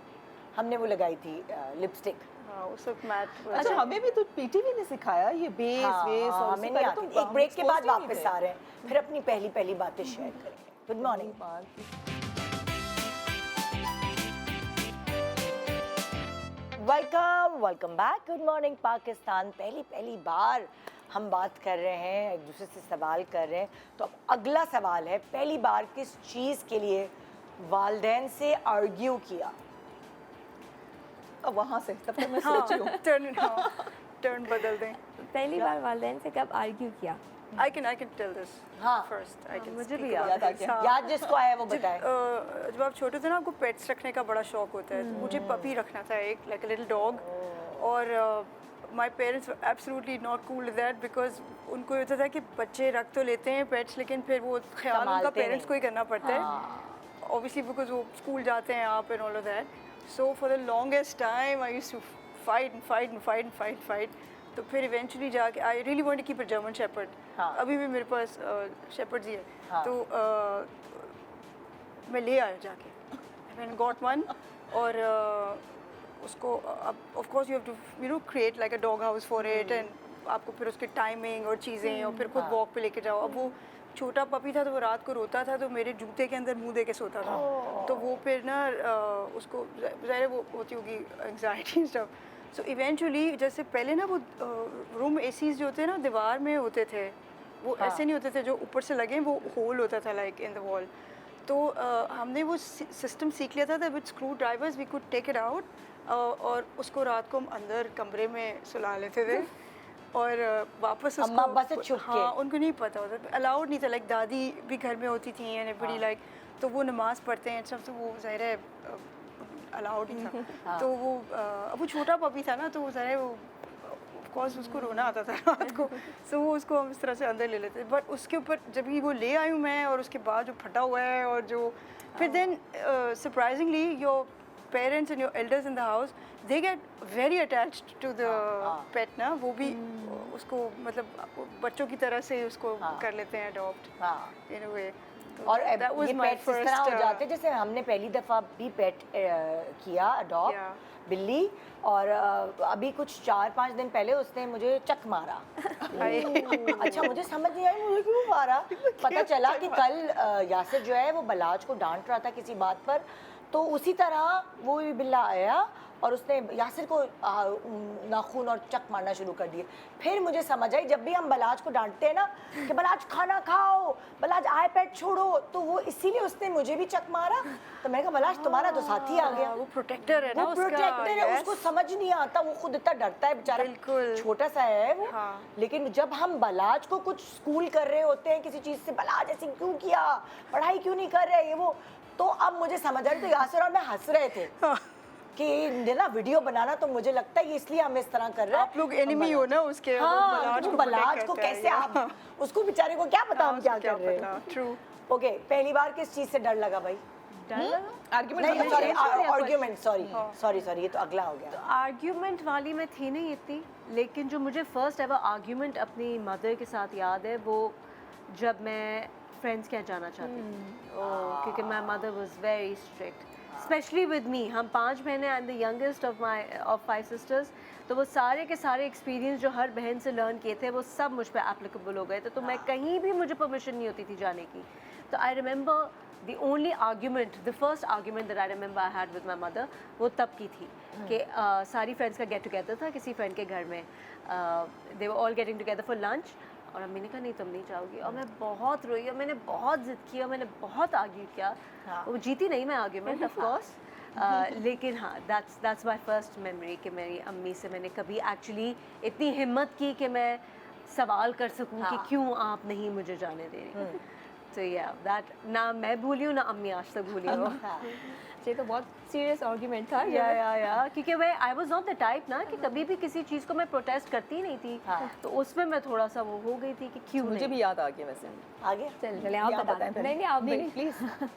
हमने वो लगाई थी लिपस्टिक। हाँ, उस वक्त मैट अच्छा, हमें भी तो पीटीवी ने सिखाया ये बेस वेस, और हमें नहीं आती थी। एक ब्रेक के बाद वापस आ रहे हैं, फिर अपनी पहली बातें शेयर करेंगे। Good morning. Welcome back. Good morning Pakistan. पहली बार हम बात कर रहे हैं, एक दूसरे से सवाल कर रहे हैं। तो अब अगला सवाल है, पहली बार किस चीज़ के लिए वालदैन से आर्ग्यू किया? अब वहाँ से तब तक मैं सोच रही हूँ। टर्न बदल दें। पहली बार वालिदैन से कब आर्ग्यू किया? I can tell this हाँ। first. I can मुझे speak भी about याद आ this. गया। हाँ। याद जिसको आया वो बताए। जब आप छोटे थे ना, आपको पेट्स रखने का बड़ा शौक होता है। तो मुझे पपी रखना था, एक लाइक अ लिटिल डॉग। और my parents absolutely not cool with that, because उनको ये होता था कि बच्चे रख तो लेते हैं पेट्स, लेकिन फिर वो ख्याल उनका संभालते पेरेंट्स को ही करना पड़ता है, ऑब्वियसली, बिकॉज वो स्कूल जाते हैं आप and all of that. So for the longest time I used to fight. तो फिर इवेंचुअली जाके I really want to keep a German shepherd. हाँ। अभी भी मेरे पास शेपर्ड्स ही है। हाँ। तो मैं ले आया जाके, मैंने गॉट वन। और उसको of course you have to create like a dog house for it, and आपको फिर उसके टाइमिंग और चीज़ें, और फिर खुद वॉक पे लेके जाओ। अब वो छोटा पपी था, तो वो रात को रोता था, तो मेरे जूते के अंदर मुंह दे के सोता था। तो वो फिर ना उसको ज़ाहिर वो होती होगी एंग्जाइटी स्टफ। सो इवेंचुअली जैसे पहले ना वो रूम एसीज जो होते हैं ना दीवार में होते थे, वो ऐसे नहीं होते थे जो ऊपर से लगे, वो होल होता था लाइक इन द वॉल। तो हमने वो सिस्टम सीख लिया था with screwdrivers we could take it out, और उसको रात को हम अंदर कमरे में सुला लेते थे। और वापस अम्मा उसको अब्बा से छुप के? हाँ, उनको नहीं पता होता, अलाउड नहीं था। लाइक दादी भी घर में होती थी एंड एवरीबॉडी लाइक, तो वो नमाज़ पढ़ते हैं सब, तो वो ज़ाहिर है अलाउड ही था। तो वो अब वो छोटा पपी था ना, तो वो ज़ाहिर है वो ऑफ कोर्स उसको रोना आता था रात को। सो वो उसको हम इस तरह से अंदर ले लेते। बट उसके ऊपर जब भी वो ले आई हूँ मैं, और उसके बाद जो फटा हुआ है, और जो फिर then surprisingly your parents and your elders in the house they get very attached to the pet ना, वो भी उसको मतलब बच्चों की तरह से उसको कर लेते हैं अडॉप्ट हाँ। इन अ वे। और ये पेट्स इस तरह हो जाते, जैसे हमने पहली दफ़ा भी पेट किया अडॉप्ट, बिल्ली, और अभी कुछ 4-5 दिन पहले उसने मुझे चक मारा। अच्छा, मुझे समझ नहीं आई मुझे क्यों मारा। पता चला कि कल यासिर जो है वो बलाज को डांट रहा था किसी बात पर, तो उसी तरह वो भी बिल्ला आया और उसने यासिर को नाखून और चक मारना शुरू कर दिए। फिर मुझे समझ आई, जब भी हम बलाज को डांटते हैं ना कि बलाज खाना खाओ, बलाज आईपैड छोड़ो, तो वो इसीलिए उसने मुझे भी चक मारा। तो मैंने कहा बलाज तुम्हारा तो साथी आ गया। वो प्रोटेक्टर है ना वो उसका, प्रोटेक्टर है, yes. उसको समझ नहीं आता, वो खुद इतना डरता है बेचारा, बिल्कुल। छोटा सा है वो। हाँ। लेकिन जब हम बलाज को कुछ स्कूल कर रहे होते हैं किसी चीज से, बलाज ऐसे क्यों किया, पढ़ाई क्यों नहीं कर रहे, ये वो, तो अब मुझे समझ आ रही। तो यासिर और मैं हंस रहे थे कि ना वीडियो बनाना, तो मुझे लगता है ये इसलिए हम इस तरह कर रहे हैं। आप लोग एनिमी हो ना उसके, वो हाँ, बलाज तो को बलाज protect को करता है, कैसे yeah. आप, उसको बेचारे को क्या पता हम क्या कर रहे हैं। ट्रू। ओके, पहली बार किस चीज से डर लगा भाई? आर्ग्यूमेंट नहीं, सॉरी, आर्ग्यूमेंट, हाँ। सॉरी, ये तो अगला हो गया। आर्ग्यूमेंट वाली मैं थी नहीं इतनी, लेकिन जो मुझे फर्स्ट एवर आर्ग्यूमेंट अपनी मदर के साथ याद है वो जब मैं फ्रेंड्स के यहाँ जाना चाहती थी, क्योंकि my mother was very strict, specially with me. हम 5 बहनें, I am the youngest of 5 sisters, तो वो सारे के सारे एक्सपीरियंस जो हर बहन से लर्न किए थे वो सब मुझ पे एप्लीकेबल हो गए थे। तो मैं कहीं भी, मुझे परमिशन नहीं होती थी जाने की। तो I remember the only argument, the first argument that I remember I had with my mother, वो तब की थी कि सारी फ्रेंड्स का गेट टुगेदर था किसी फ्रेंड के घर में, they were all getting together for lunch, और अम्मी ने कहा नहीं तुम नहीं जाओगी, और मैं बहुत रोई और मैंने बहुत जिद की और मैंने बहुत आर्ग्यू किया। वो जीती नहीं मैं आर्ग्यूमेंट ऑफ कोर्स, लेकिन हाँ, that's my first memory कि मेरी अम्मी से मैंने कभी एक्चुअली इतनी हिम्मत की कि मैं सवाल कर सकूं कि क्यों आप नहीं मुझे जाने दे रही। तो या दैट, ना मैं भूली हूँ ना अम्मी आज तक भूली हो। ये तो बहुत सीरियस आर्ग्यूमेंट था। या क्योंकि मैं आई वाज नॉट द टाइप ना कि कभी भी किसी चीज़ को मैं प्रोटेस्ट करती ही नहीं थी, तो उसमें मैं थोड़ा सा वो हो गई थी कि क्यों मुझे नहीं। भी याद आ गया वैसे। आगे चले आप आप बता बताएं दें। पहले। नहीं आप नहीं प्लीज।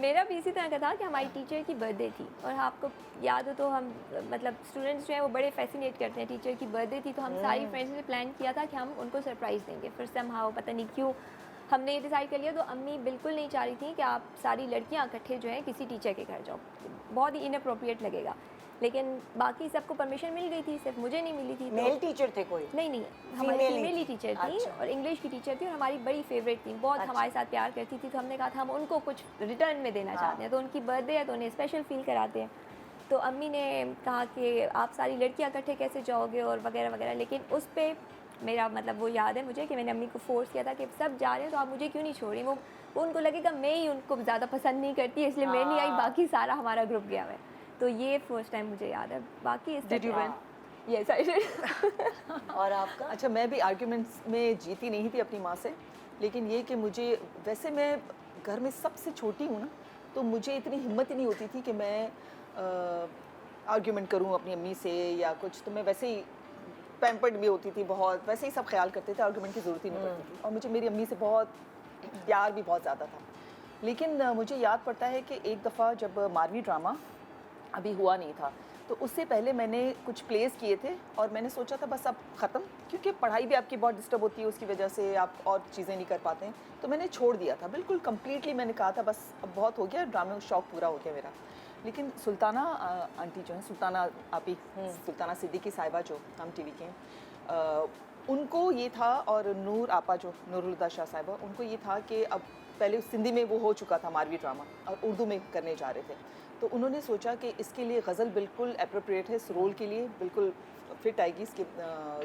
मेरा भी इसी तरह का था कि हमारी टीचर की बर्थडे थी, और आपको याद हो तो हम मतलब स्टूडेंट्स जो हैं वो बड़े फैसिनेट करते हैं। टीचर की बर्थडे थी तो हम सारी फ्रेंड्स ने प्लान किया था कि हम उनको सरप्राइज़ देंगे। फिर समहाउ पता नहीं क्यों हमने ये डिसाइड कर लिया, तो अम्मी बिल्कुल नहीं चाह रही थी कि आप सारी लड़कियां इकट्ठे जो हैं किसी टीचर के घर जाओ, बहुत ही इनअप्रोप्रिएट लगेगा। लेकिन बाकी सबको परमिशन मिल गई थी, सिर्फ मुझे नहीं मिली थी। मेल टीचर थे कोई? नहीं, हमारी Female ही फीमेल ही थी। टीचर थी। अच्छा। और इंग्लिश की टीचर थी और हमारी बड़ी फेवरेट थी, बहुत हमारे साथ प्यार करती थी। तो हमने कहा था हम उनको कुछ रिटर्न में देना चाहते हैं, तो उनकी बर्थडे है तो उन्हें स्पेशल फील कराते हैं। तो अम्मी ने कहा कि आप सारी लड़कियां इकट्ठे कैसे जाओगे और वगैरह वगैरह। लेकिन उस पर मेरा मतलब वो याद है मुझे कि मैंने अम्मी को फोर्स किया था कि सब जा रहे हैं तो आप मुझे क्यों नहीं छोड़ रही। वो उनको लगेगा मैं ही उनको ज़्यादा पसंद नहीं करती, इसलिए मैं नहीं आई, बाकी सारा हमारा ग्रुप गया हुआ है। तो ये फर्स्ट टाइम मुझे याद है। बाकी इस Did you win? Yes I did. और आपका? अच्छा, मैं भी आर्ग्यूमेंट्स में जीती नहीं थी अपनी माँ से, लेकिन ये कि मुझे, वैसे मैं घर में सबसे छोटी हूँ ना, तो मुझे इतनी हिम्मत ही नहीं होती थी कि मैं आर्ग्यूमेंट करूँ अपनी अम्मी से या कुछ। तो मैं वैसे ही पैम्पर्ड भी होती थी बहुत, वैसे ही सब ख्याल करते थे, आर्ग्यूमेंट की ज़रूरत ही नहीं पड़ती थी। और मुझे मेरी अम्मी से बहुत प्यार भी बहुत ज़्यादा था। लेकिन मुझे याद पड़ता है कि एक दफ़ा जब मारवी ड्रामा अभी हुआ नहीं था, तो उससे पहले मैंने कुछ प्लेस किए थे और मैंने सोचा था बस अब ख़त्म, क्योंकि पढ़ाई भी आपकी बहुत डिस्टर्ब होती है, उसकी वजह से आप और चीज़ें नहीं कर पाते हैं। तो मैंने छोड़ दिया था बिल्कुल कम्प्लीटली। मैंने कहा था बस अब बहुत हो गया, ड्रामे का शौक़ पूरा हो गया मेरा। लेकिन सुल्ताना आंटी जो है, सुल्ताना आपी, सुल्ताना सिद्दीकी साहिबा जो हम टीवी के हैं, उनको ये था, और नूर आपा जो नूरुल शाह साहिबा, उनको ये था कि अब पहले सिंधी में वो हो चुका था मारवी ड्रामा और उर्दू में करने जा रहे थे। तो उन्होंने सोचा कि इसके लिए गज़ल बिल्कुल अप्रोप्रिएट है, इस रोल के लिए बिल्कुल फिट आएगी इसके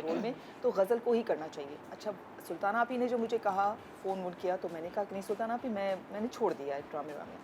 रोल में, तो गज़ल को ही करना चाहिए। अच्छा, सुल्ताना आपी ने जो मुझे कहा, फ़ोन वोन किया, तो मैंने कहा कि नहीं सुल्ताना आपी, मैंने छोड़ दिया है ड्रामे वामे।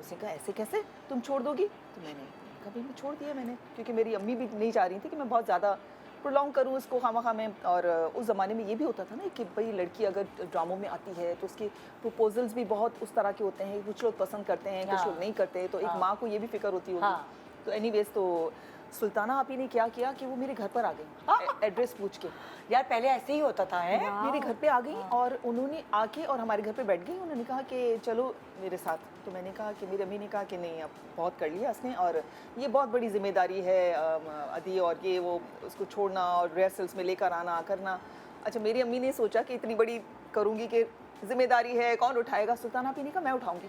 उसने कहा ऐसे कैसे तुम छोड़ दोगी? तो मैंने कभी मैं छोड़ दिया मैंने, क्योंकि मेरी अम्मी भी नहीं चाह रही थी कि मैं बहुत ज़्यादा प्रोलॉन्ग करूँ इसको खामा में। और उस ज़माने में ये भी होता था ना कि भाई लड़की अगर ड्रामों में आती है तो उसके प्रपोजल्स भी बहुत उस तरह के होते हैं, कुछ लोग पसंद करते हैं, कुछ लोग नहीं करते। तो एक माँ को ये भी फिक्र होती होगी। तो एनीवेज, तो सुल्ताना आपी ने क्या किया कि वो मेरे घर पर आ गई एड्रेस पूछ के। यार पहले ऐसे ही होता था है। मेरे घर पे आ गई और उन्होंने आके और हमारे घर पे बैठ गई। उन्होंने कहा कि चलो मेरे साथ। तो मैंने कहा कि मेरी अम्मी ने कहा कि नहीं, अब बहुत कर लिया उसने, और ये बहुत बड़ी जिम्मेदारी है अदी, और ये वो उसको छोड़ना और रिहर्सल्स में लेकर आना करना। अच्छा, मेरी अम्मी ने सोचा कि इतनी बड़ी करूँगी कि जिम्मेदारी है, कौन उठाएगा? सुल्ताना आपी ने कहा मैं उठाऊँगी।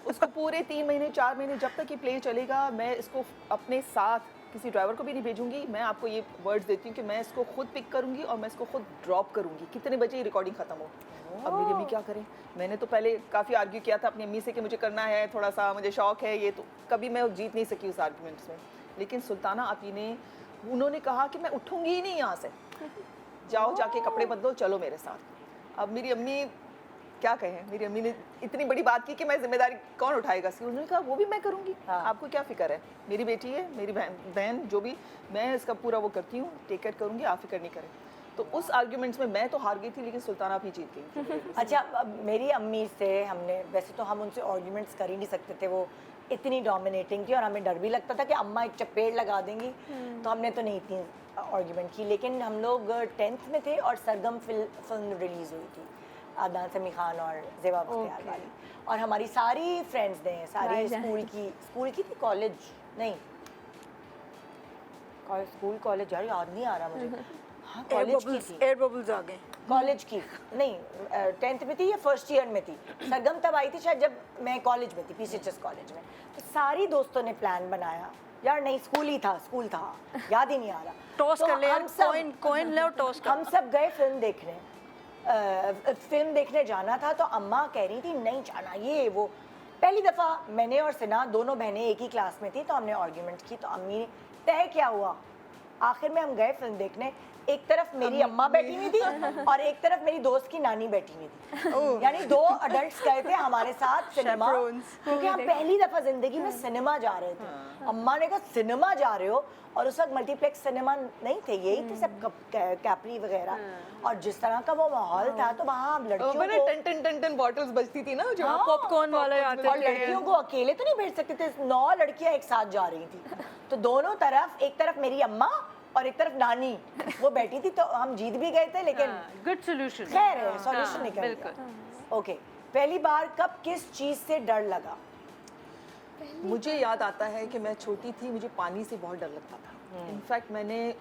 उसको पूरे 3 महीने 4 महीने जब तक ये प्ले चलेगा, मैं इसको अपने साथ किसी ड्राइवर को भी नहीं भेजूंगी। मैं आपको ये वर्ड्स देती हूँ कि मैं इसको खुद पिक करूंगी और मैं इसको खुद ड्रॉप करूंगी, कितने बजे ये रिकॉर्डिंग खत्म हो। अब मेरी अम्मी क्या करें, मैंने तो पहले काफ़ी आर्ग्यू किया था अपनी अम्मी से कि मुझे करना है, थोड़ा सा मुझे शौक है ये, तो कभी मैं जीत नहीं सकी उस आर्ग्यूमेंट्स में। लेकिन सुल्ताना आपी ने, उन्होंने कहा कि मैं उठूंगी ही नहीं यहाँ से, जाओ जाके कपड़े बदलो, चलो मेरे साथ। अब मेरी अम्मी क्या कहें, मेरी अम्मी ने इतनी बड़ी बात की कि मैं जिम्मेदारी कौन उठाएगा इसकी। उन्होंने कहा वो भी मैं करूँगी, हाँ। आपको क्या फिक्र है, मेरी बेटी है, मेरी बहन जो भी, मैं इसका पूरा वो करती हूँ, टेक केयर करूँगी, आप फिक्र नहीं करें। तो उस आर्ग्यूमेंट्स में मैं तो हार गई थी, लेकिन सुल्ताना भी जीत गई थी। अच्छा, अब मेरी अम्मी से हमने, वैसे तो हम उनसे आर्ग्यूमेंट्स कर ही नहीं सकते थे, वो इतनी डोमिनेटिंग थी और हमें डर भी लगता था कि अम्मा एक चपेट लगा देंगी, तो हमने तो नहीं इतनी आर्ग्यूमेंट की। लेकिन हम लोग 10th में थे और सरगम फिल्म रिलीज़ हुई थी, अदनान समी खान और ज़ेबा बख्तियार वाली, और हमारी सारी फ्रेंड्स ने, सारी स्कूल की थी, कॉलेज नहीं, स्कूल कॉलेज यार याद नहीं आ रहा मुझे, हाँ कॉलेज की थी, एयर बबल्स आ गए। कॉलेज की नहीं, 10th में थी या फर्स्ट ईयर में थी। सरगम तब आई थी शायद जब मैं कॉलेज में थी, पीसीएचएस कॉलेज में। तो सारी दोस्तों ने प्लान बनाया, यार नहीं स्कूल था, याद ही नहीं आ रहा। टॉस तो कर ले, हम सब कॉइन ले और टॉस कर। हम सब गए फिल्म देखने जाना था, तो अम्मा कह रही थी नहीं जाना, ये वो। पहली दफ़ा मैंने और सिना दोनों बहनें एक ही क्लास में थी, तो हमने आर्ग्यूमेंट की, तो अम्मी ने तय क्या हुआ, आखिर में हम गए फिल्म देखने, एक तरफ मेरी अम्मा बैठी हुई थी और एक तरफ मेरी दोस्त की नानी बैठी हुई थी, यानी 2 अडल्ट्स गए थे हमारे साथ सिनेमा, क्योंकि हम पहली दफ़ा ज़िंदगी में सिनेमा जा रहे थे। अम्मा ने कहा सिनेमा जा रहे हो, और उस वक्त मल्टीप्लेक्स सिनेमा नहीं थे, यही थे सब कैपरी वगैरह, और जिस तरह का वो माहौल था, तो वहाँ लड़कियों को टन टन टन टन बॉटल्स बजती थी ना, जो पॉपकॉर्न वाले आते और लड़कियों को अकेले तो नहीं भेज सकते थे, 9 लड़कियां एक साथ जा रही थी, तो दोनों तरफ, एक तरफ मेरी अम्मा और एक तरफ नानी वो बैठी थी, तो हम जीत भी गए थे, लेकिन गुड सॉल्यूशन, खैर है, सॉल्यूशन निकल गया। ओके, पहली बार कब किस चीज़ से डर लगा? मुझे याद आता है कि मैं छोटी थी, मुझे पानी से बहुत डर लगता था। इनफैक्ट मैंने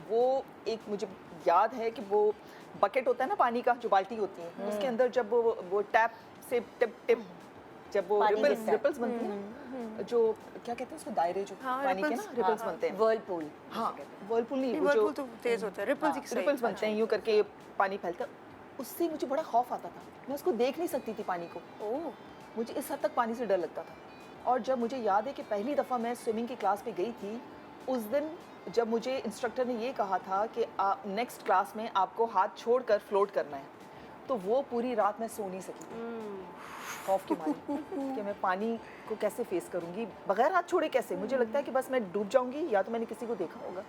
वो, एक मुझे याद है कि वो बकेट होता है ना पानी का, जो बाल्टी होती है, उसके अंदर जब वो टैप से टिप टिप, जब वो पानी गिरता है। रिपल्स बनते हैं, जो क्या कहते हैं उसको, दायरे जो पानी के ना रिपल्स बनते हैं, वर्लपूल। हाँ वर्लपूल नहीं, वो जो लिवरपूल तो तेज होता है, रिपल्स बनते हैं, यूँ करके पानी फैलता है, उससे मुझे बड़ा खौफ आता था, मैं उसको देख नहीं सकती थी पानी को, मुझे इस हद तक पानी से डर लगता था। और जब मुझे याद है कि पहली दफ़ा मैं स्विमिंग की क्लास में गई थी, उस दिन जब मुझे इंस्ट्रक्टर ने ये कहा था कि नेक्स्ट क्लास में आपको हाथ छोड़कर फ्लोट करना है, तो वो पूरी रात मैं सो नहीं सकी खौफ के मारे कि मैं पानी को कैसे फेस करूंगी बगैर हाथ छोड़े कैसे। मुझे लगता है कि बस मैं डूब जाऊंगी, या तो मैंने किसी को देखा होगा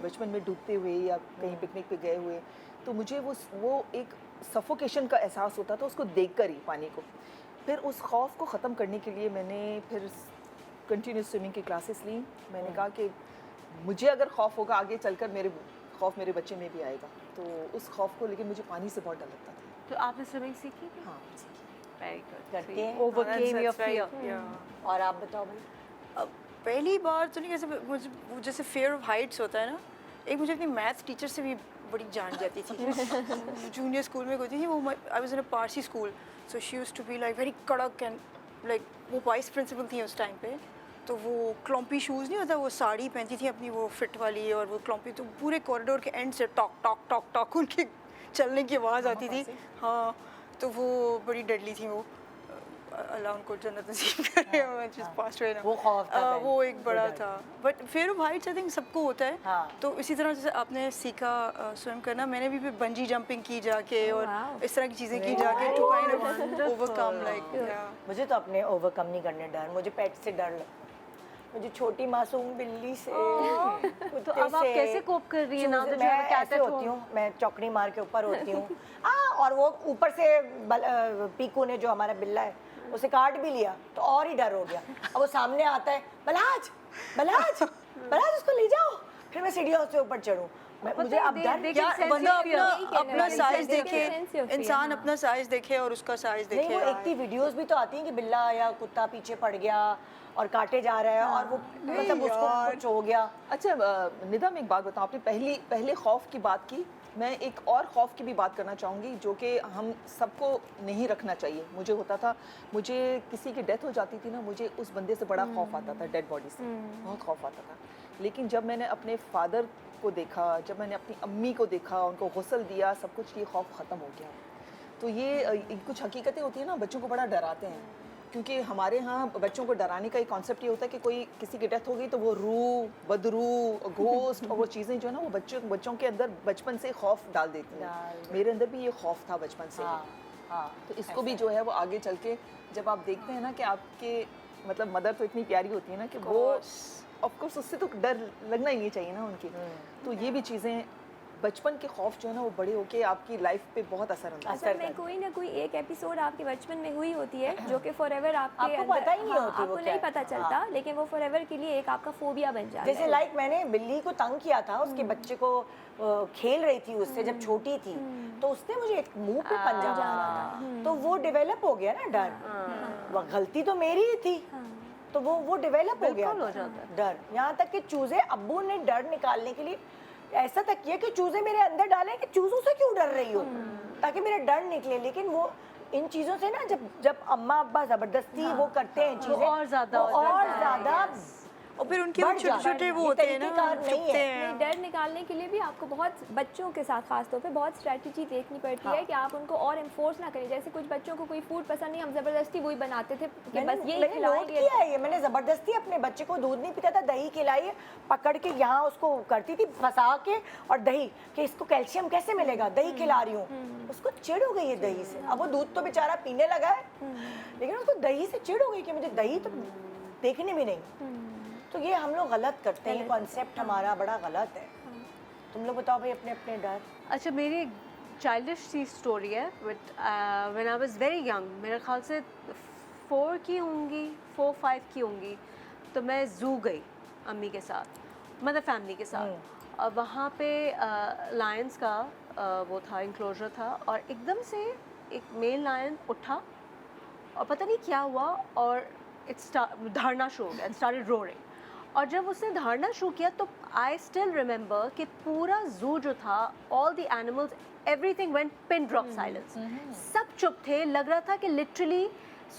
बचपन में डूबते हुए या कहीं पिकनिक पे गए हुए, तो मुझे वो एक सफोकेशन का एहसास होता था उसको देखकर ही पानी को। फिर उस खौफ को ख़त्म करने के लिए मैंने फिर कंटिन्यूस स्विमिंग की क्लासेस ली। मैंने कहा कि मुझे अगर खौफ होगा आगे चलकर, मेरे बच्चे में भी आएगा, तो उस खौफ को, लेकिन मुझे पानी से बहुत डर लगता था। तो आपने स्विमिंग सीखी? हाँ वेरी गुड, करते हैं। Overcame your fear. और आप बताओ भाई? पहली बार तो नहीं, कैसे मुझे जैसे फेयर ऑफ हाइट्स होता है ना, एक मुझे अपनी मैथ्स टीचर से भी बड़ी जान जाती थी। जूनियर स्कूल में होती थी वो, I was in a Parsi school, so she used to be like very कड़क एंड लाइक, वो वाइस प्रिंसिपल थी उस टाइम पे, तो वो क्लॉम्पी शूज़ नहीं होता, वो साड़ी पहनती थी अपनी वो फिट वाली, और वो क्लॉम्पी, तो पूरे कॉरिडोर के एंड से टॉक टॉक टॉक टॉक उनके चलने की आवाज़ आती थी। हाँ, तो वो बड़ी डरली थी वो, अल्लाह उनको जन्नत नसीब करे, जस्ट पास्ट अवे ना। वो खौफ था पहले, वो एक बड़ा था, but fair of Heights I think सबको होता है। हाँ। तो इसी तरह जैसे आपने सीखा स्विम करना, मैंने भी फिर बंजी जंपिंग की जाके, और इस तरह की चीज़ें की जाके, to kind of overcome like. मुझे तो अपने ओवरकम नहीं करने डर, मुझे पेट से डर लगता है, मुझे छोटी मासूम बिल्ली से, तो अब आप कैसे कोप कर रही हैं? Now that you have a मैं कैट ऐसे एट होती होम। हूँ, मैं चौकड़ी मार के ऊपर होती हूँ और वो ऊपर से पीकू ने, जो हमारा बिल्ला है, उसे काट भी लिया, तो और ही डर हो गया। अब वो सामने आता है, बलहाज बलहाज बलहाज उसको ले जाओ, फिर मैं सीढ़ियों से ऊपर चढ़ूँ। मुझे अब डर, यार बंदा अपना साइज देखे, sense of fear, इंसान हाँ। अपना साइज देखे और उसका साइज नहीं देखे। वो इतनी वीडियोस भी तो आती हैं कि बिल्ला या कुत्ता पीछे पड़ गया और काटे जा रहा है, और वो मतलब उसको कुछ हो गया। अच्छा निदा, मैं एक बात बताऊँ, आपने पहले खौफ की बात की, मैं एक और खौफ की भी बात करना चाहूँगी जो कि हम सबको नहीं रखना चाहिए। मुझे होता था, मुझे किसी की डेथ हो जाती थी ना, मुझे उस बंदे से बड़ा खौफ आता था, डेड बॉडी से बहुत खौफ आता था। लेकिन जब मैंने अपने फादर को देखा, जब मैंने अपनी अम्मी को देखा, उनको गुस्ल दिया, सब कुछ, ये खौफ ख़त्म हो गया। तो ये कुछ हकीकतें होती हैं ना, बच्चों को बड़ा डराते हैं, क्योंकि हमारे यहाँ बच्चों को डराने का एक कॉन्सेप्ट ये होता है कि कोई किसी की डेथ हो गई तो वो रूह, बदरूह, घोस्ट और वो चीज़ें जो है ना, वो बच्चों के अंदर बचपन से खौफ डाल देती हैं। मेरे अंदर भी ये खौफ था बचपन से ही। हाँ, तो इसको भी जो है वो आगे चल के जब आप देखते हैं ना कि आपके मतलब मदर तो इतनी प्यारी होती है ना कि वो ऑफ कोर्स उससे तो डर लगना ही नहीं चाहिए ना उनकी। तो ये भी चीज़ें बचपन के खौफ जो है ना वो बड़े होके आपकी लाइफ पे बहुत असर अंदाज असल में कोई ना कोई एक एपिसोड आपके बचपन में हुई होती है जो कि फॉरएवर आपके आपको अंदर- पता ही नहीं हाँ, होती वो आपको क्या नहीं है। पता चलता, लेकिन वो फॉरएवर के लिए एक आपका फोबिया बन जाता जैसे है। लाइक मैंने बिल्ली को तंग किया था, उसके बच्चे को खेल रही थी उससे जब छोटी थी, तो उसने मुझे एक मुंह पे पंजा मारा था, तो वो डेवलप हो गया ना डर। वो गलती तो मेरी ही थी, तो वो डेवलप हो गया बिल्कुल हो जाता है। डर। यहाँ तक कि चूजे, अब्बू ने डर निकालने के लिए ऐसा तक किया कि चूजे मेरे अंदर डाले कि चूजों से क्यों डर रही हो, ताकि मेरा डर निकले। लेकिन वो इन चीज़ों से ना जब अम्मा अब्बा ज़बरदस्ती वो करते हैं चीज़ें, और ज़्यादा वो हो जाता और है। ज़्यादा और फिर उनके बढ़ वो छोटे जाता है। छोटे वो ये होते हैं तरीक़ेकार ना, नहीं चुपते है। हैं। डर निकालने के लिए भी आपको बहुत बच्चों के साथ खास तौर पे बहुत स्ट्रेटजी देखनी पड़ती है कि आप उनको और इन्फोर्स ना करें। जैसे कुछ बच्चों को कोई फूड पसंद नहीं, हम ज़बरदस्ती वही बनाते थे कि बस ये मैंने नोट किया है ये। मैंने ज़बरदस्ती अपने बच्चे को दूध नहीं पीता था, दही खिलाई, पकड़ के यहाँ उसको करती थी फंसा के, और दही कि इसको कैल्शियम कैसे मिलेगा, दही खिला रही हूँ। उसको चिढ़ हो गई है दही से। अब वो दूध तो बेचारा पीने लगा है, लेकिन उसको दही से चिढ़ हो गई कि मुझे दही तो देखने भी नहीं। तो ये हम लोग गलत करते हैं, ये कॉन्सेप्ट हमारा बड़ा गलत है। तुम लोग बताओ भाई अपने अपने डर। अच्छा, मेरी चाइल्डिश सी स्टोरी है, but when I was very young, मेरे ख्याल से 4 की होंगी, 4-5 की होंगी, तो मैं ज़ू गई अम्मी के साथ, मतलब फैमिली के साथ। और वहाँ पे लायंस का वो था, इंक्लोजर था, और एकदम से एक मेल लायन उठा और पता नहीं क्या हुआ, और धारना शुरू हो गया, इट स्टार्टेड रोरिंग। और जब उसने धारना शुरू किया तो आई स्टिल रिमेंबर कि पूरा जू जो था, all the animals, everything went pin drop silence. सब चुप थे, लग रहा था कि लिटरली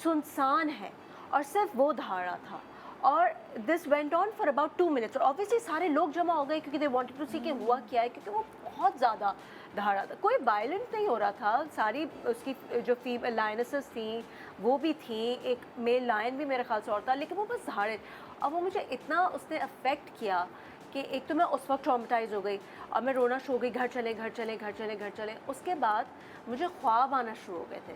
सुनसान है, और सिर्फ वो धार रहा था। और this went on for about 2 minutes. और ऑब्वियसली सारे लोग जमा हो गए क्योंकि दे वांटेड टू सी कि हुआ क्या है, क्योंकि वो बहुत ज़्यादा धार रहा था। कोई वायलेंट नहीं हो रहा था, सारी उसकी जो फीमेल लायनेसेस थी वो भी थी, एक मेल लायन भी मेरे ख्याल से और था, लेकिन वो बस धारे। अब वो मुझे इतना उसने अफेक्ट किया कि एक तो मैं उस वक्त ट्रॉमेटाइज हो गई, और मैं रोना शुरू हो गई, घर चले घर चले घर चले घर चले। उसके बाद मुझे ख्वाब आना शुरू हो गए थे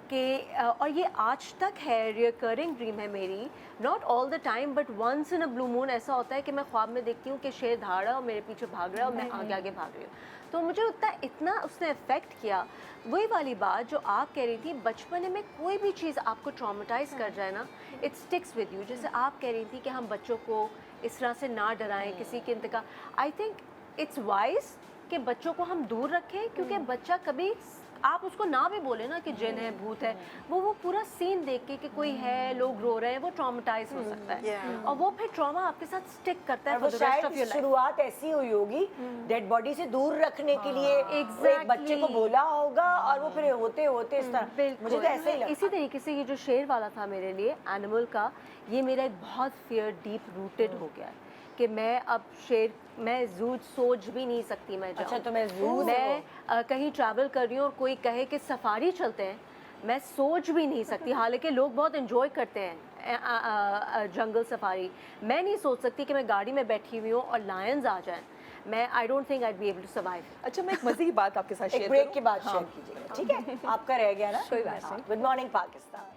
कि और ये आज तक है, रिकरिंग ड्रीम है मेरी, not all the time but once in a blue moon ऐसा होता है कि मैं ख्वाब में देखती हूँ कि शेर धाड़ रहा है और मेरे पीछे भाग रहा है और मैं आगे आगे भाग रही हूँ। तो मुझे इतना उसने इफ़ेक्ट किया। वही वाली बात जो आप कह रही थी, बचपन में कोई भी चीज़ आपको ट्रॉमेटाइज कर जाए ना, इट स्टिक्स विद यू। जैसे आप कह रही थी कि हम बच्चों को इस तरह से ना डराएं किसी के इंतकाल। आई थिंक इट्स वाइज कि बच्चों को हम दूर रखें, क्योंकि बच्चा कभी, आप उसको ना भी बोले ना कि जिन है, भूत है, वो पूरा सीन देख के कि कोई है, लोग रो रहे हैं, वो ट्रॉमेटाइज हो सकता है, और वो फिर ट्रॉमा आपके साथ स्टिक करता है और वो for the rest of your शायद life। शुरुआत ऐसी हुई होगी, डेड बॉडी से दूर रखने के लिए वो एक बच्चे को बोला होगा, और वो फिर होते होते इस तरह, मुझे तो ऐसे ही लगता है। इसी तरीके से ये जो शेर वाला था मेरे लिए, एनिमल का, ये मेरा एक बहुत फियर डीप रूटेड हो गया है कि मैं अब शेर, मैं जू सोच भी नहीं सकती मैं जाऊँ। अच्छा, तो मैं ज़ू मैं कहीं ट्रैवल कर रही हूँ और कोई कहे कि सफारी चलते हैं, मैं सोच भी नहीं सकती। हालांकि लोग बहुत एंजॉय करते हैं जंगल सफारी, मैं नहीं सोच सकती कि मैं गाड़ी में बैठी हुई हूँ और लायंस आ जाएं। मैं I don't think I be able to survive. अच्छा, मैं एक मज़े की बात आपके साथ एक शेयर ब्रेक करूं? के बाद शेयर कीजिएगा, ठीक है? आपका रह गया ना, कोई बात नहीं। Good morning Pakistan.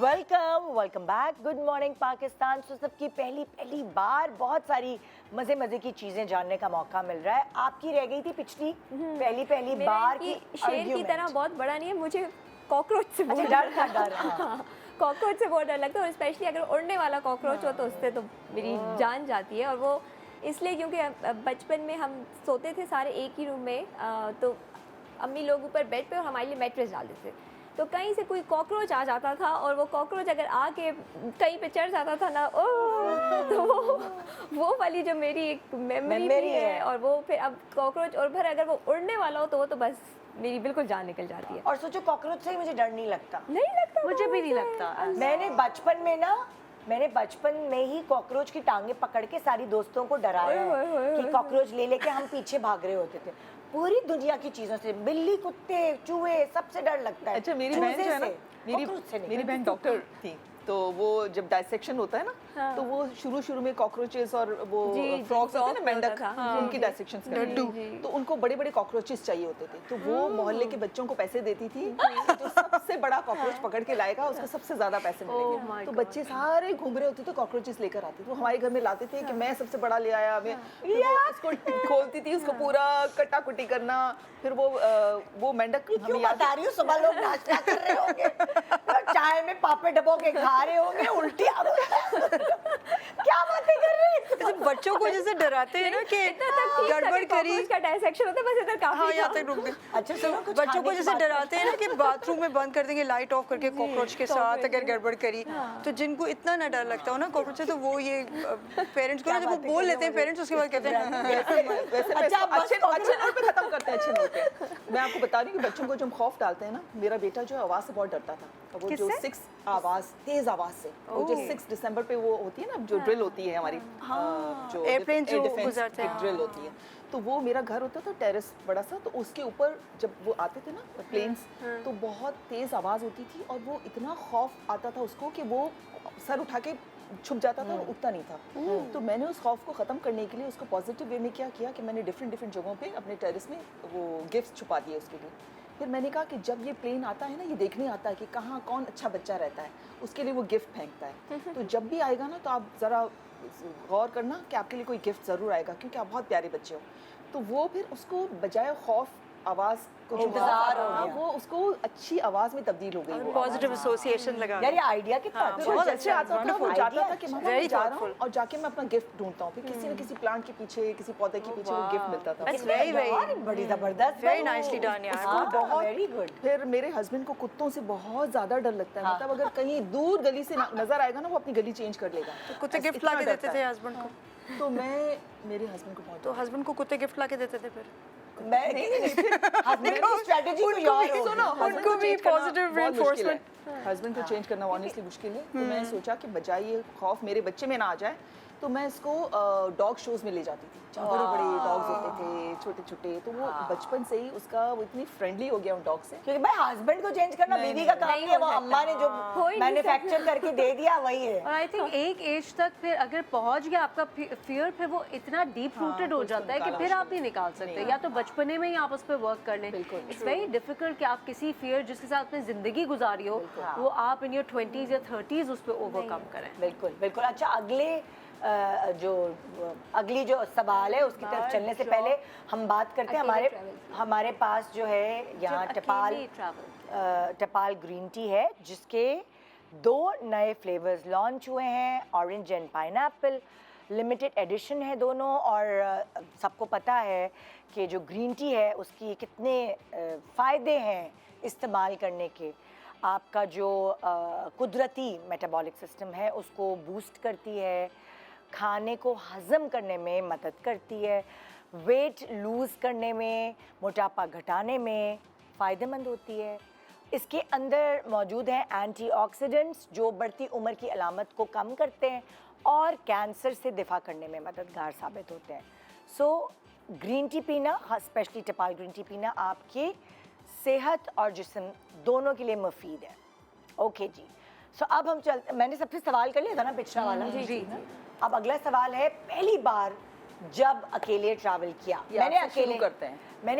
Welcome back, good morning Pakistan. So सबकी पहली बार बहुत सारी मज़े की चीज़ें जानने का मौका मिल रहा है। आपकी रह गई थी पिछली पहली मेरा बार की इनकी शेर की argument। तरह बहुत बड़ा नहीं है, मुझे कॉकरोच से अच्छा, बहुत डर था, डर, हाँ। कॉकरोच से बहुत डर लगता है, और स्पेशली अगर उड़ने वाला कॉकरोच हो तो उससे तो मेरी जान जाती है। और वो इसलिए क्योंकि बचपन में हम सोते थे सारे एक ही रूम में, तो अम्मी लोग ऊपर बेड पे और हमारे लिए मैट्रेस डाल देते थे। तो कहीं से कोई कॉकरोच आ जाता था, और वो कॉकरोच अगर आके कहीं पे चढ़ जाता था ना, ओह, तो वो वाली जो मेरी एक मेमोरी भी है। और वो फिर अब कॉकरोच, और फिर अगर वो उड़ने वाला हो तो वो तो बस मेरी बिल्कुल जान निकल जाती है। और सोचो कॉकरोच से ही मुझे डर नहीं लगता। नहीं लगता मुझे भी नहीं लगता। मैंने बचपन में ही कॉकरोच की टांगे पकड़ के सारी दोस्तों को डराया ओए, ओए, है ओए, कि ओए। कॉकरोच ले लेके हम पीछे भाग रहे होते थे। पूरी दुनिया की चीजों से, बिल्ली, कुत्ते, चूहे, सबसे डर लगता है। अच्छा मेरी चूजे बहन जो है ना, से, कॉकरोच से नहीं। मेरी बहन डॉक्टर थी, तो वो जब डाइसेक्शन होता है ना, हाँ। तो वो शुरू में कॉकरोचेस और वो जी, जी, फ्रॉग्स होते हैं ना, frog मेंढक, होता था, हाँ। उनकी डाइसेक्शन तो उनको बड़े बड़े कॉकरोचेस चाहिए होते थे, तो वो मोहल्ले के बच्चों को पैसे देती थी, तो सबसे बड़ा कॉकरोच पकड़ के लाएगा उसको सबसे ज्यादा पैसे my मिलेंगे। तो God. बच्चे सारे घूम रहे होते थे, कॉकरोचेस लेकर आते थे, वो हमारे घर में लाते थे कि मैं सबसे बड़ा ले आया, मैं फिर वो उसको खोलती थी, उसको पूरा कटा कुटी करना, फिर वो मेंढक क्यों हमें याद बता रही हूँ? सुबह लोग नाश्ता कर रहे होंगे, लोग चाय में पापड़ डबो के खा रहे होंगे, उल्टी क्या बातें कर रही है? जैसे बच्चों को जैसे डराते हैं ना कि गड़बड़ करी। उसका डायसेक्शन होता है, बस इधर काफी हाँ, था। यहाँ तक रुक गए। अच्छा सुनो, कुछ बच्चों खाने को की जैसे बात डराते हैं ना कि बाथरूम में बंद कर देंगे लाइट ऑफ करके कॉकरोच के साथ अगर गड़बड़ करी, तो जिनको इतना ना डर लगता हो ना कॉकरोच से, तो वो ये पेरेंट्स को ना जब वो बोल लेते हैं पेरेंट्स, उसके बाद कहते हैं वैसे मैं अच्छा, इसको बस अच्छे नोट पे खत्म करते हैं, अच्छे नोट पे। मैं आपको बता रही हूँ कि बच्चों को जब खौफ डालते हैं ना, मेरा बेटा जो है आवाज से बहुत डरता था, तो वो जो 6 आवाज, तेज आवाज से, वो जो 6 दिसंबर पे वो होती है ना, जो ड्रिल होती है हमारी, जो एयरप्लेन जो डिफेंस गुजरते की हैं। ड्रिल होती है, तो वो मेरा घर होता था टेरेस बड़ा सा, तो उसके ऊपर जब वो आते थे ना प्लेन्स, तो बहुत तेज आवाज होती थी और वो इतना खौफ आता था उसको कि वो सर उठा के छुप जाता था और उठता नहीं था। तो मैंने उस खौफ को ख़त्म करने के लिए उसको पॉजिटिव वे में क्या किया कि मैंने डिफरेंट जगहों पे अपने टेरेस में वो गिफ्ट्स छुपा दिए उसके लिए। फिर मैंने कहा कि जब ये प्लेन आता है ना, ये देखने आता है कि कहाँ कौन अच्छा बच्चा रहता है, उसके लिए वो गिफ्ट फेंकता है। तो जब भी आएगा ना, तो आप ज़रा गौर करना कि आपके लिए कोई गिफ्ट ज़रूर आएगा, क्योंकि आप बहुत प्यारे बच्चे हो। तो वो फिर उसको बजाय खौफ आवाज़ को जो इंतज़ार हो हाँ, गया। वो उसको अच्छी आवाज़ में तब्दील हो गई। वो पॉजिटिव एसोसिएशन लगा। यार ये आइडिया कितना हाँ, अच्छा फिर वो है। जब से आता था वो जाता था कि अच्छा मम्मा Very मैं जा रहा हूँ, thoughtful. और जाके मैं अपना गिफ्ट ढूंढता हूँ, फिर किसी न किसी प्लांट के पीछे, किसी पौधे के पीछे वो गिफ्ट मिलता था। That's very, यार, very बड़ी जबरदस्त, very nicely done यार। हाँ, बहुत वेरी गुड। फिर मेरे हस्बैंड को कुत्तों से बहुत ज्यादा डर लगता है, हाँ। मतलब अगर कहीं दूर गली से नजर आएगा ना, वो अपनी गली चेंज कर लेगा। कुत्ते गिफ्ट इतना ला के डरता देते थे है। हस्बैंड को, तो मैं मेरे हस्बैंड को बहुत तो हस्बैंड को कुत्ते गिफ्ट ला के देते थे फिर। मैं हस्बैंड की स्ट्रेटजी कोई और होगी। सुनो, husband उनको को भी change करना positive बहुत मुश्किल है। reinforcement। हस्बैंड को चेंज करना ऑनेस्टली मुश्किल है, तो मैं सोचा कि बजाय ये खौफ मेरे बच्चे में ना आ जाए, तो मैं इसको डॉग शोज में ले जाती थी, जहाँ बड़े बड़े डॉग्स होते थे, छोटे छोटे, तो वो बचपन से ही उसका वो इतनी फ्रेंडली हो गया उन डॉग से। क्योंकि भाई हस्बैंड को चेंज करना बीवी का काम नहीं है, वो अम्मा ने जो हो ही नहीं मैन्युफैक्चर करके दे दिया वही है। और आई थिंक एक एज तक फिर अगर पहुंच गया आपका फियर, फिर वो इतना डीप रूटेड हो फिर उसको जाता है कि निकाला फिर आप मुश्किल नहीं निकाल सकते, या तो बचपने में ही आप उस पर वर्क कर लें। बिल्कुल, इट्स वेरी डिफिकल्ट कि आप किसी फियर जिसके साथ आपने जिंदगी गुजारी हो, वो आप इन योर 20s या 30s उस पर ओवरकम करें। बिल्कुल बिल्कुल। अच्छा, अगली जो सवाल है उसकी तरफ चलने से पहले हम बात करते हैं अकेले हमारे पास जो है यहाँ टपाल ग्रीन टी है, जिसके 2 नए फ्लेवर्स लॉन्च हुए हैं, orange and pineapple. Limited edition है दोनों, और सबको पता है कि जो ग्रीन टी है उसकी कितने फ़ायदे हैं इस्तेमाल करने के। आपका जो कुदरती मेटाबॉलिक सिस्टम है उसको बूस्ट करती है, खाने को हज़म करने में मदद करती है, वेट लूज़ करने में, मोटापा घटाने में फ़ायदेमंद होती है। इसके अंदर मौजूद हैं एंटीऑक्सीडेंट्स जो बढ़ती उम्र की अलामत को कम करते हैं और कैंसर से दिफा करने में मददगार साबित होते हैं। सो ग्रीन टी पीना, स्पेशली टपाल ग्रीन टी पीना, आपकी सेहत और जिस्म दोनों के लिए मुफीद है। ओके जी, सो अब हम चलते, मैंने सबसे सवाल कर लिया था ना पिछला वाला। जी। अब अगला सवाल है, पहली बार जब अकेले ट्रैवल किया, मैंने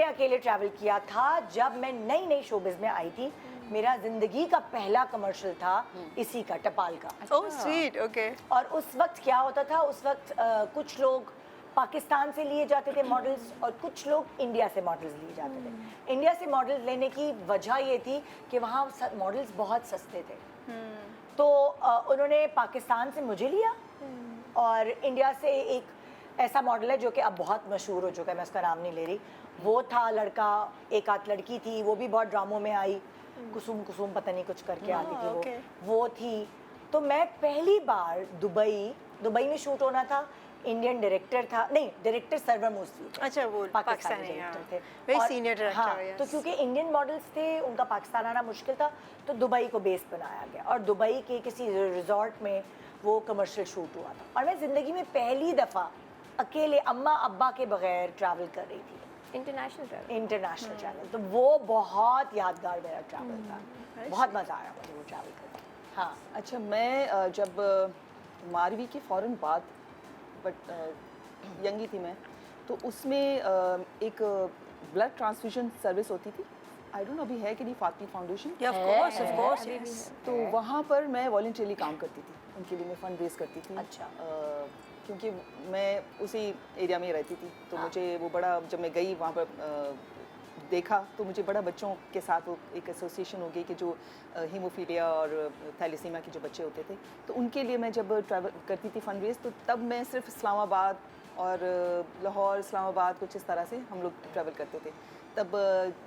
अकेले ट्रैवल किया था जब मैं नई शोबिज़ में आई थी। मेरा जिंदगी का पहला कमर्शियल था इसी का, टपाल का। Oh sweet, okay. और उस वक्त क्या होता था, उस वक्त कुछ लोग पाकिस्तान से लिए जाते थे मॉडल्स और कुछ लोग इंडिया से मॉडल्स लिए जाते थे। इंडिया से मॉडल्स लेने की वजह ये थी कि वहाँ मॉडल्स बहुत सस्ते थे। तो उन्होंने पाकिस्तान से मुझे लिया, और इंडिया से एक ऐसा मॉडल है जो कि अब बहुत मशहूर हो चुका है, मैं उसका नाम नहीं ले रही, वो था लड़का, एक आध लड़की थी, वो भी बहुत ड्रामों में आई, कुसुम कुसुम पता नहीं कुछ करके आती थी वो थी। तो मैं पहली बार दुबई में शूट होना था, इंडियन डायरेक्टर था, नहीं डायरेक्टर सर्वर मोस्टली अच्छा, वो पाकिस्तानी, डायरेक्टर थे। very और- senior director, हाँ, yes. तो क्योंकि इंडियन मॉडल्स थे, उनका पाकिस्तान आना मुश्किल था, तो दुबई को बेस बनाया गया और दुबई के किसी रिजॉर्ट में वो कमर्शियल शूट हुआ था। और मैं ज़िंदगी में पहली दफ़ा अकेले अम्मा अब्बा के बगैर ट्रैवल कर रही थी, इंटरनेशनल ट्रैवल। International travel. तो वो बहुत यादगार मेरा ट्रैवल था, बहुत मज़ा आया मुझे वो ट्रैवल करके। हाँ, अच्छा, मैं जब 12वीं के फ़ौरन बाद, बट यंग ही थी मैं, तो उसमें एक ब्लड ट्रांसफ्यूजन सर्विस होती थी। आई डोंट नो अभी है कि नहीं, Fatmi foundation. Yeah, of course, yes. तो वहाँ पर मैं वॉलंटियरली काम करती थी, उनके लिए मैं फंड रेज करती थी। अच्छा। क्योंकि मैं उसी एरिया में रहती थी, तो मुझे वो बड़ा, जब मैं गई वहाँ पर देखा, तो मुझे बड़ा बच्चों के साथ वो एक एसोसिएशन हो गई कि जो हीमोफीलिया और थैलेसीमिया के जो बच्चे होते थे, तो उनके लिए मैं जब ट्रैवल करती थी फंड रेज, तो तब मैं सिर्फ इस्लामाबाद और लाहौर, इस्लामाबाद, कुछ इस तरह से हम लोग ट्रैवल करते थे। तब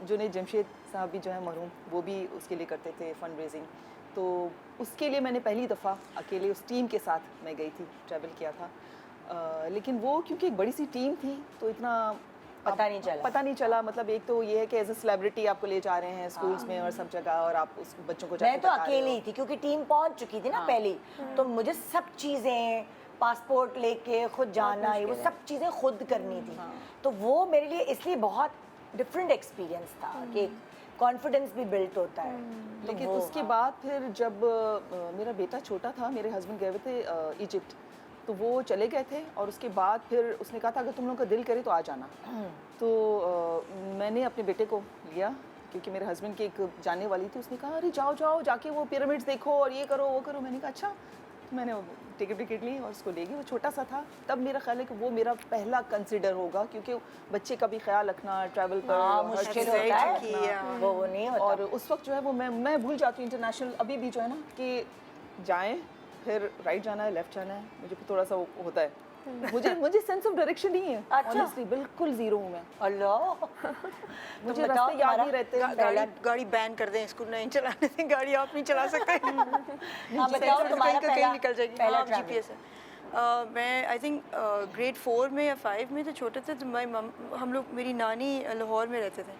जुनैद जमशेद साहब भी जो है मरहूम, वो भी उसके लिए करते थे फंड रेजिंग। तो उसके लिए मैंने पहली दफ़ा अकेले उस टीम के साथ मैं गई थी, ट्रैवल किया था। लेकिन वो क्योंकि एक बड़ी सी टीम थी, तो इतना पता नहीं चला। पता नहीं चला। मतलब एक तो ये है कि एज अ सेलिब्रिटी आपको ले जा रहे हैं स्कूल्स में और सब जगह, और आप उस बच्चों को मैं जाके तो बता रहे हो। अकेली ही थी क्योंकि टीम पहुंच चुकी थी ना पहले, तो मुझे सब चीज़ें, पासपोर्ट लेके खुद जाना, ये वो सब चीज़ें खुद करनी थी। तो वो मेरे लिए इसलिए बहुत डिफरेंट एक्सपीरियंस था कि कॉन्फिडेंस भी बिल्ट होता है। तो लेकिन वो, उसके हाँ। बाद फिर जब मेरा बेटा छोटा था, मेरे हस्बैंड गए हुए थे इजिप्ट, तो वो चले गए थे, और उसके बाद फिर उसने कहा था अगर तुम लोगों का दिल करे तो आ जाना। तो मैंने अपने बेटे को लिया, क्योंकि मेरे हस्बैंड की एक जानने वाली थी, उसने कहा अरे जाओ जाओ, जाके वो पिरामिड्स देखो और ये करो वो करो। मैंने कहा अच्छा। तो मैंने टिकट ली और उसको ले गई। वो छोटा सा था तब, मेरा ख्याल है कि वो मेरा पहला कंसिडर होगा, क्योंकि बच्चे का भी ख्याल रखना ट्रैवल पर हाँ, हर मुश्किल चीज़ होता का है, ख्याल रखना। वो नहीं होता। और उस वक्त जो है वो मैं भूल जाती हूँ इंटरनेशनल अभी भी जो है ना, कि जाएं फिर राइट जाना है, लेफ्ट जाना है, मुझे थोड़ा सा वो होता है। मुझे सेंस ऑफ डायरेक्शन नहीं है, अच्छा। ऑनेस्टली बिल्कुल जीरो हूँ मैं। अल्लाह, मुझे रास्ते याद नहीं रहते। गाड़ी बैन कर दें, इसको नहीं चलाने दें, गाड़ी आप नहीं चला सकते। हाँ, बताओ तुम्हारा कहीं निकल जाएगी। पहला हाँ, travel। GPS है। मैं आई थिंक ग्रेड 4 में या 5 में थे, छोटे थे, तो हम लोग, मेरी नानी लाहौर में रहते थे,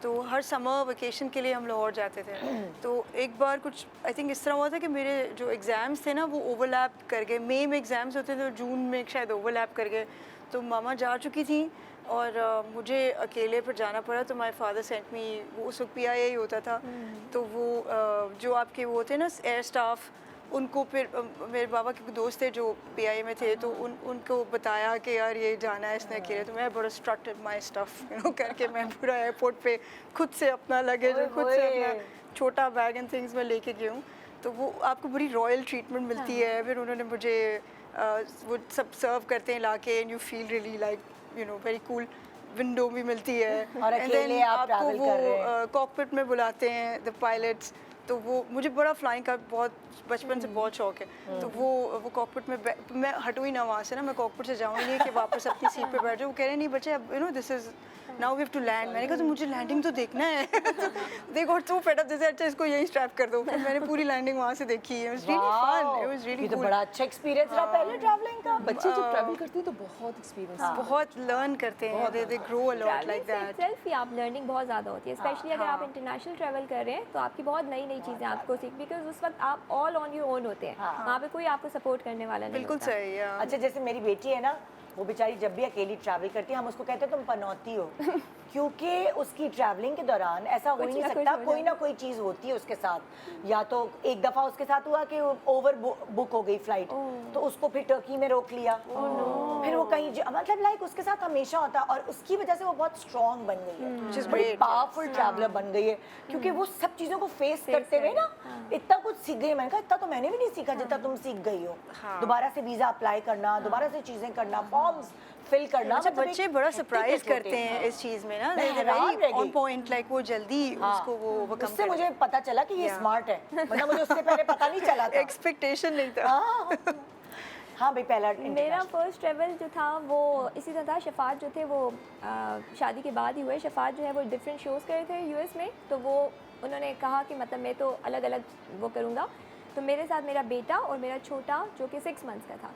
तो हर समर वेकेशन के लिए हम लाहौर जाते थे। तो एक बार कुछ आई थिंक इस तरह हुआ था कि मेरे जो एग्ज़ाम्स थे ना वो ओवरलैप कर गए। मई में एग्ज़ाम्स होते थे और जून में शायद ओवरलैप कर गए, तो मामा जा चुकी थी और मुझे अकेले पर जाना पड़ा। तो माय फादर सेंट मी, वो उस वक्त PIA ही होता था, तो वो जो आपके वो थे ना एयर स्टाफ, उनको फिर मेरे बाबा के दोस्त थे जो PIA में थे, तो उनको बताया कि यार ये जाना है इसने अकेले। तो मैं बड़ा स्ट्रक्टेड माय स्टफ करके मैं पूरा एयरपोर्ट पे खुद से अपना लगेज और खुद से अपना छोटा बैग एंड थिंग्स मैं लेके गई हूँ। तो वो आपको बड़ी रॉयल ट्रीटमेंट मिलती है। फिर उन्होंने मुझे वो सब सर्व करते हैं लाके, and you feel really like very cool. Window भी मिलती है और And अकेले then आप आपको travel वो कर रहे हैं। कॉकपिट में बुलाते हैं द पायलट्स। तो वो मुझे बड़ा फ्लाइंग का बहुत बचपन से बहुत शौक है। तो वो कॉकपिट में मैं हटूँ ही ना वहाँ से ना, मैं कॉकपिट से जाऊँ ही नहीं कि वापस अपनी सीट पे बैठ जाऊँ। वो कह रहे नहीं बच्चे, अब this is now we have to land. मैंने कहा तो मुझे लैंडिंग तो देखना है। They got so fed up, जैसे अच्छा इसको यहीं स्ट्रैप कर दो। फिर मैंने पूरी लैंडिंग वहाँ से देखी है। It was really fun, it was really ये तो कूल। बड़ा अच्छा एक्सपीरियंस रहा पहले ट्रैवलिंग का। बच्चे जब ट्रैवल करते हैं तो बहुत एक्सपीरियंस बहुत लर्न करते हैं, they grow a lot like that. Self ही आप लर्निंग बहुत ज़्यादा होती है, स्पेशली अगर आप इंटरनेशनल ट्रैवल कर रहे हैं तो आपकी बहुत नई नई चीज़ें आपको सीख, बिकॉज उस वक्त आप ऑल ऑन योर ओन होते हैं, वहाँ पे कोई आपको सपोर्ट करने वाला नहीं बिल्कुल होता। सही है। अच्छा, जैसे मेरी बेटी है ना, वो बेचारी जब भी अकेली ट्रैवल करती है, हम उसको कहते हैं तुम पनौती हो। क्योंकि उसकी ट्रैवलिंग के दौरान ऐसा हो ही कुछ नहीं ना कुछ सकता, हो कोई ना कोई चीज़ होती है उसके साथ। या तो एक दफ़ा उसके साथ हुआ कि ओवर बुक हो गई फ्लाइट, तो उसको फिर टर्की में रोक लिया। फिर वो कहीं मतलब लाइक उसके साथ हमेशा होता है, और उसकी वजह से वो बहुत स्ट्रॉन्ग बन गई है, बड़ी पावरफुल ट्रैवलर बन गई है, क्योंकि वो सब चीज़ों को फेस करते हुए ना इतना कुछ सीख गई। मैंने कहा इतना तो मैंने भी नहीं सीखा जितना तुम सीख गई हो। दोबारा से वीज़ा अप्लाई करना, दोबारा से चीज़ें करना, फॉर्म्स फिल करना। अच्छा, मतलब बच्चे एक बड़ा hectic सरप्राइज होते करते हैं इस चीज़ में ना, मैं they're हैरान रह very गई। on point, like वो जल्दी उसको वो overcome उससे कर मुझे पता चला कि ये Yeah. स्मार्ट है, मतलब मुझे उससे पहले पता नहीं चला था। एक्सपेक्टेशन नहीं था। हाँ, हाँ भाई, पहला मेरा international। फर्स्ट ट्रैवल जो था वो इसी तरह था। शफात जो थे वो शादी के बाद ही हुए। शफात जो है वो डिफरेंट शोज़ करे थे US में, तो वो उन्होंने कहा कि मतलब मैं तो अलग अलग वो करूँगा। तो मेरे साथ मेरा बेटा और मेरा छोटा जो कि 6 मंथ्स का था,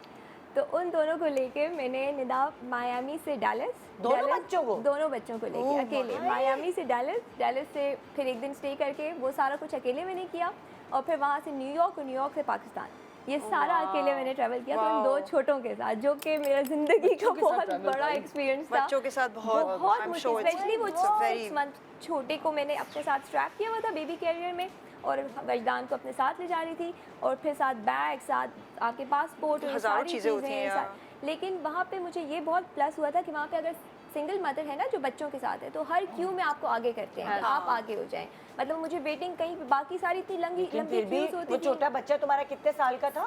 तो उन दोनों को लेके मैंने निदा मायामी से डैलस, दोनों बच्चों को? दोनों बच्चों को लेके अकेले मायामी से डैलस, डैलस से फिर एक दिन स्टे करके वो सारा कुछ अकेले मैंने किया, और फिर वहाँ से न्यूयॉर्क और न्यूयॉर्क से पाकिस्तान, ये सारा अकेले मैंने ट्रैवल किया। तो इन दो छोटों के साथ, जो कि मेरा ज़िंदगी का बहुत बड़ा एक्सपीरियंस था। बच्चों के साथ बहुत बहुत मुश्किल, स्पेशली वो 6 मंथ छोटे को मैंने अपने साथ स्ट्रैप किया हुआ था बेबी कैरियर में, और वजदान को अपने साथ ले जा रही थी, और फिर साथ बैग, साथ आके पासपोर्ट, हज़ारों चीज़ें होती हैं लेकिन वहाँ पे मुझे ये बहुत प्लस हुआ था कि वहाँ पे अगर सिंगल मदर है ना जो बच्चों के साथ है, तो हर क्यू में आपको आगे करते हैं कि आप आगे हो जाएं। मतलब मुझे वेटिंग कहीं पे, बाकी सारी इतनी लंबी फिर भी क्यूज होती वो थी। छोटा बच्चा तुम्हारा कितने साल का था?